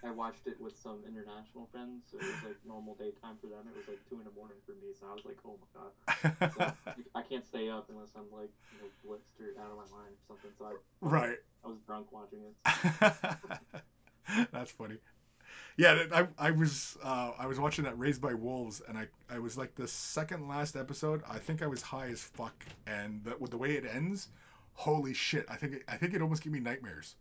I watched it with some international friends, so it was like normal daytime for them. It was like 2 a.m. for me, so I was like, oh my god. So, I can't stay up unless I'm like, blitzed or out of my mind or something. So I was drunk watching it.
That's funny. Yeah, I was watching that Raised by Wolves, and I was like the second last episode. I think I was high as fuck, and with the way it ends, holy shit! I think it almost gave me nightmares.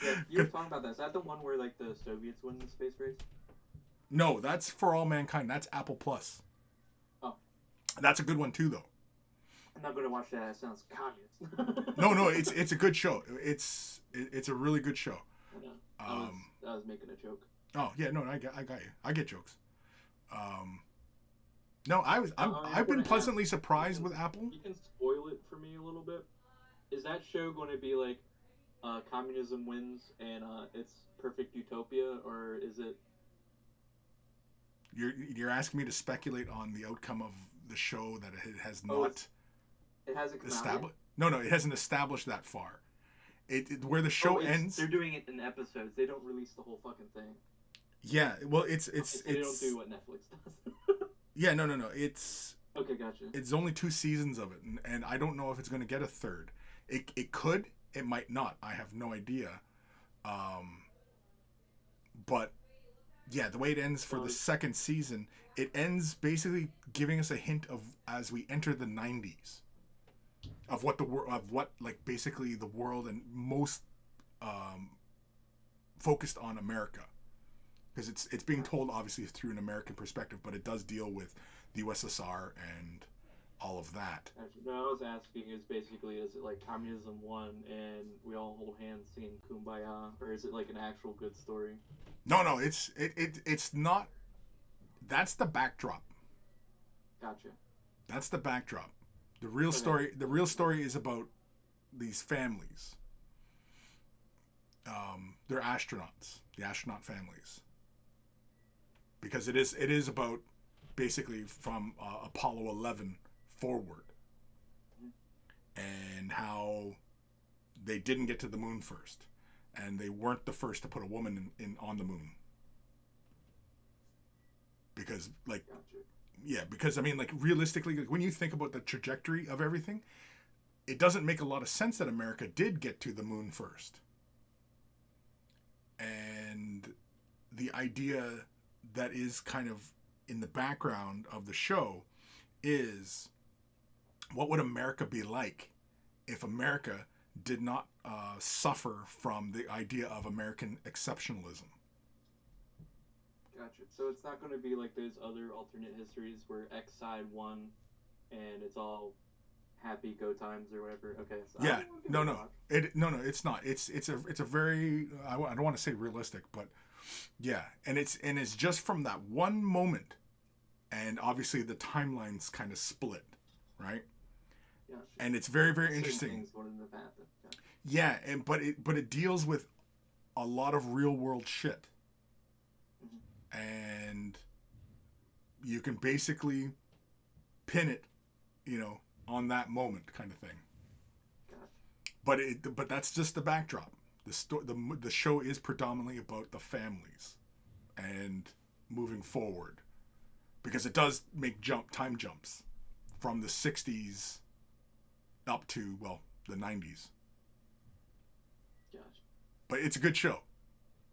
Yeah, you were talking about that. Is that the one where like the Soviets win the space race?
No, that's For All Mankind. That's Apple Plus.
Oh,
that's a good one too, though.
I'm not gonna watch that. It sounds communist.
No, it's a good show. It's a really good show.
I was making a joke.
Oh yeah, no, I got you. I get jokes. No, I've been pleasantly surprised with Apple.
You can spoil it for me a little bit. Is that show going to be like communism wins and it's perfect utopia, or is it?
You're asking me to speculate on the outcome of the show that it has not.
It hasn't come
established.
out yet?
No, it hasn't established that far. Where the show ends.
They're doing it in episodes. They don't release the whole fucking thing.
Yeah, well,
they don't do what Netflix does.
Yeah, no. It's
okay, gotcha.
It's only 2 seasons of it, and I don't know if it's going to get a third. It could. It might not. I have no idea. But yeah, the way it ends for the second season, it ends basically giving us a hint of as we enter the 90s. Of what basically the world and most focused on America, because it's being told obviously through an American perspective, but it does deal with the USSR and all of that.
What I was asking is basically, is it like communism won and we all hold hands singing Kumbaya, or is it like an actual good story?
No, it's not. That's the backdrop.
Gotcha.
That's the backdrop. The real story is about these families. They're astronauts, the astronaut families. Because it is about basically from Apollo 11 forward, and how they didn't get to the moon first, and they weren't the first to put a woman on the moon. Because like.
Gotcha.
Yeah, because I mean, like realistically, when you think about the trajectory of everything, it doesn't make a lot of sense that America did get to the moon first. And the idea that is kind of in the background of the show is, what would America be like if America did not suffer from the idea of American exceptionalism.
Gotcha. So it's not going to be like those other alternate histories where X side won, and it's all happy go times or whatever. Okay. So
Yeah. No, it's not. It's a very I don't want to say realistic, but yeah, and it's just from that one moment, and obviously the timelines kind of split, right?
Yeah.
And it's very, very interesting. Yeah, but it deals with a lot of real world shit. And you can basically pin it, on that moment kind of thing. But that's just the backdrop. The show is predominantly about the families and moving forward, because it does make time jumps from the 60s up to the 90s.
Gotcha.
But it's a good show.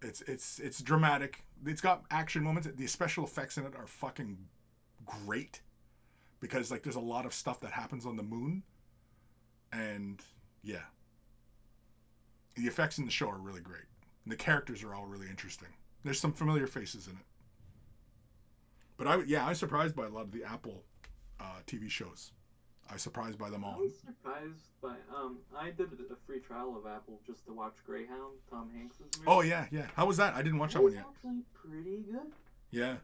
It's dramatic. It's got action moments. The special effects in it are fucking great, because there's a lot of stuff that happens on the moon, and yeah, the effects in the show are really great. And the characters are all really interesting. There's some familiar faces in it. But I was surprised by a lot of the Apple TV shows. I was surprised by them all.
I was surprised by I did a free trial of Apple just to watch Greyhound, Tom Hanks' movie.
Oh yeah. How was that? I didn't watch that one yet.
It's actually pretty good.
Yeah.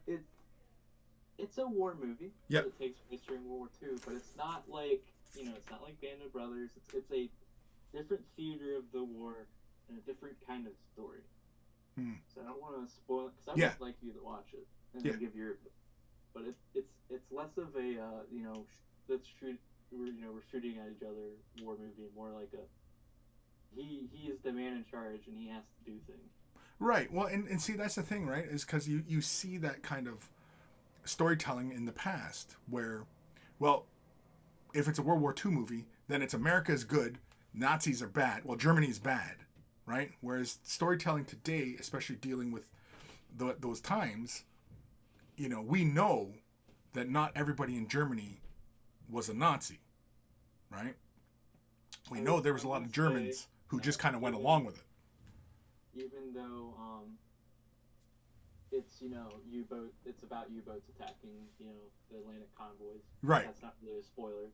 It's a war movie.
Yeah.
It takes place during World War II, but it's not like it's not like Band of Brothers. It's a different theater of the war and a different kind of story. So I don't want to spoil it, because I would like you to watch it and then give your. But it's less of a let's shoot. We're shooting at each other war movie, more like he is the man in charge and he has to do things. Right.
Well, and see, that's the thing, right? Is because you see that kind of storytelling in the past where, if it's a World War II movie, then it's America is good, Nazis are bad. Well, Germany is bad, right? Whereas storytelling today, especially dealing with those times, we know that not everybody in Germany was a Nazi, right? We know there was a lot of Germans who just kind of went along with it.
Even though it's U-boat, it's about U-boats attacking the Atlantic convoys.
Right.
That's not really a spoiler.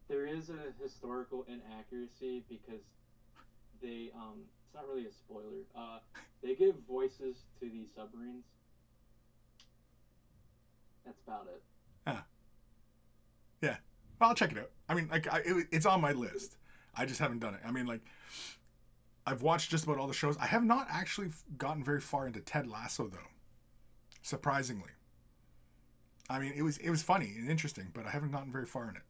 There is a historical inaccuracy because they it's not really a spoiler. They give voices to these submarines. That's about it.
Yeah. Well, I'll check it out. I mean, it's on my list. I just haven't done it. I mean, I've watched just about all the shows. I have not actually gotten very far into Ted Lasso, though. Surprisingly. I mean, it was funny and interesting, but I haven't gotten very far in it.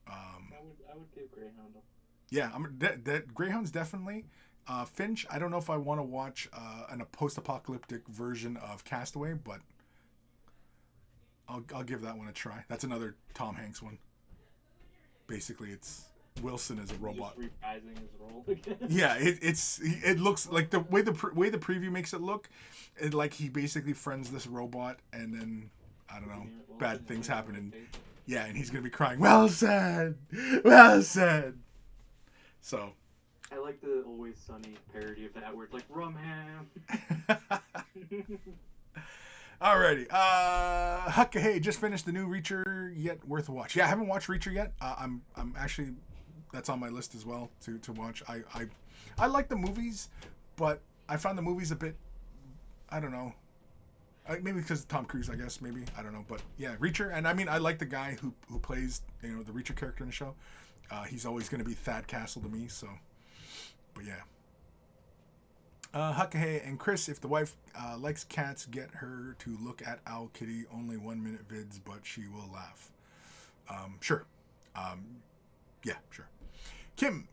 I would give Greyhound.
Yeah, Greyhound's definitely. Finch, I don't know if I want to watch a post-apocalyptic version of Castaway, but I'll give that one a try. That's another Tom Hanks one. Basically, it's Wilson as a robot.
Just reprising his role again.
Yeah, it looks like the way the preview makes it look, he basically friends this robot, and then I don't know, bad things happen, and and he's gonna be crying. Well said, well said. So.
I like the Always Sunny parody of that, where it's like rum ham.
Alrighty. Hucka, hey, just finished the new Reacher, yet worth a watch. Yeah, I haven't watched Reacher yet. I'm actually, that's on my list as well to watch. I like the movies, but I found the movies a bit, I don't know. Maybe because of Tom Cruise, I guess. Maybe, I don't know. But yeah, Reacher, and I mean, I like the guy who plays the Reacher character in the show. He's always going to be Thad Castle to me. So, but yeah. Huckahay and Chris, if the wife likes cats, get her to look at Owl Kitty. Only 1 minute vids, but she will laugh. Sure. Yeah, sure. Kim,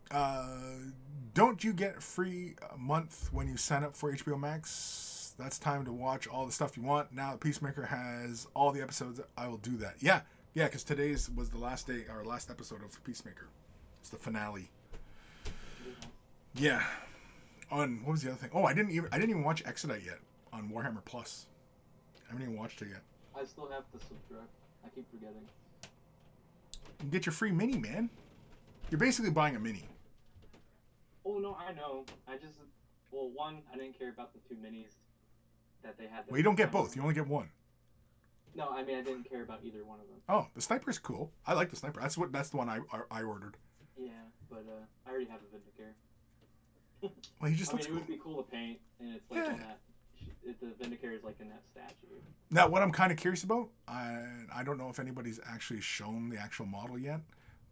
don't you get a free month when you sign up for HBO Max? That's time to watch all the stuff you want. Now that Peacemaker has all the episodes, I will do that. Yeah, because today's was the last day, our last episode of Peacemaker. It's the finale. Yeah. On what was the other thing? Oh, I didn't even watch Exodite yet on Warhammer Plus. I haven't even watched it yet.
I still have to subscribe. I keep forgetting.
You can get your free mini, man. You're basically buying a mini.
Oh no, I know. One, I didn't care about the 2 minis that they had.
Well, you don't get both. You only get one.
No, I mean I didn't care about either one of them.
Oh, the sniper's cool. I like the sniper. That's the one I ordered.
Yeah, but I already have a Vindicator.
Well, he just looks
it
cool.
would be cool to paint, and it's like on that. The Vindicator is like in that statue.
Now, what I'm kind of curious about, I don't know if anybody's actually shown the actual model yet,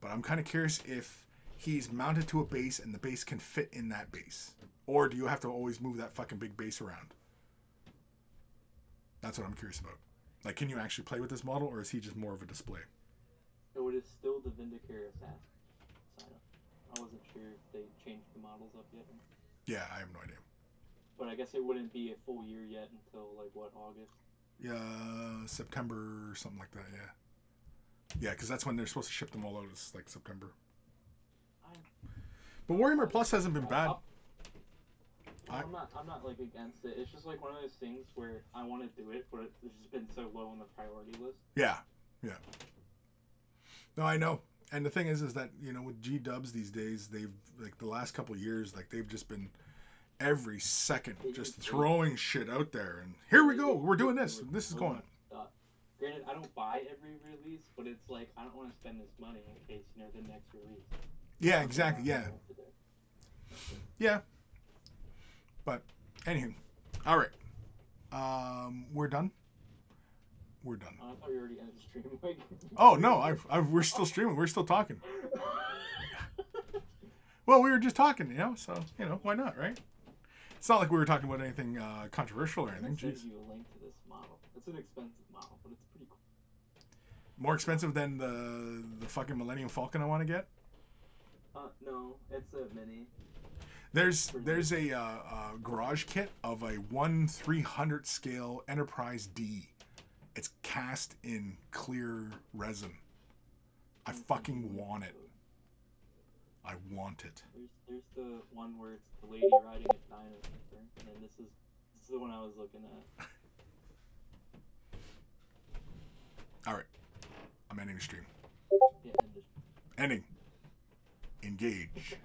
but I'm kind of curious if he's mounted to a base and the base can fit in that base, or do you have to always move that fucking big base around? That's what I'm curious about. Like, can you actually play with this model, or is he just more of a display?
So it is still the Vindicator assassin. I wasn't sure if they changed the models up yet.
Yeah, I have no idea.
But I guess it wouldn't be a full year yet until, like, what, August?
Yeah, September, something like that, yeah. Yeah, because that's when they're supposed to ship them all out, is like September. But Warhammer Plus hasn't been bad.
I'm not, like, against it. It's just, like, one of those things where I want to do it, but it's just been so low on the priority list.
Yeah. No, I know. And the thing is that, with G-dubs these days, they've, like, the last couple of years, like, they've just been every second just throwing shit out there. And here we go. We're doing this. This is going.
Granted, I don't buy every release, but it's like, I don't want to spend this money in case, the next release.
Yeah, exactly. Yeah. Yeah. But, anywho. All right. We're done. We're done.
I thought you already ended the stream. Like,
oh, no. We're still streaming. We're still talking. Well, we were just talking, so, why not, right? It's not like we were talking about anything controversial or anything.
Jeez. You a link to this model. It's an expensive model, but it's pretty cool.
More expensive than the fucking Millennium Falcon I want to get?
No, it's a mini.
There's a garage kit of a 1/300 scale Enterprise D. It's cast in clear resin. I fucking want it. I want it.
There's the one where it's the lady riding a dinosaur, and then this is the one I was looking at.
All right, I'm ending the stream.
Yeah,
Ending. Engage.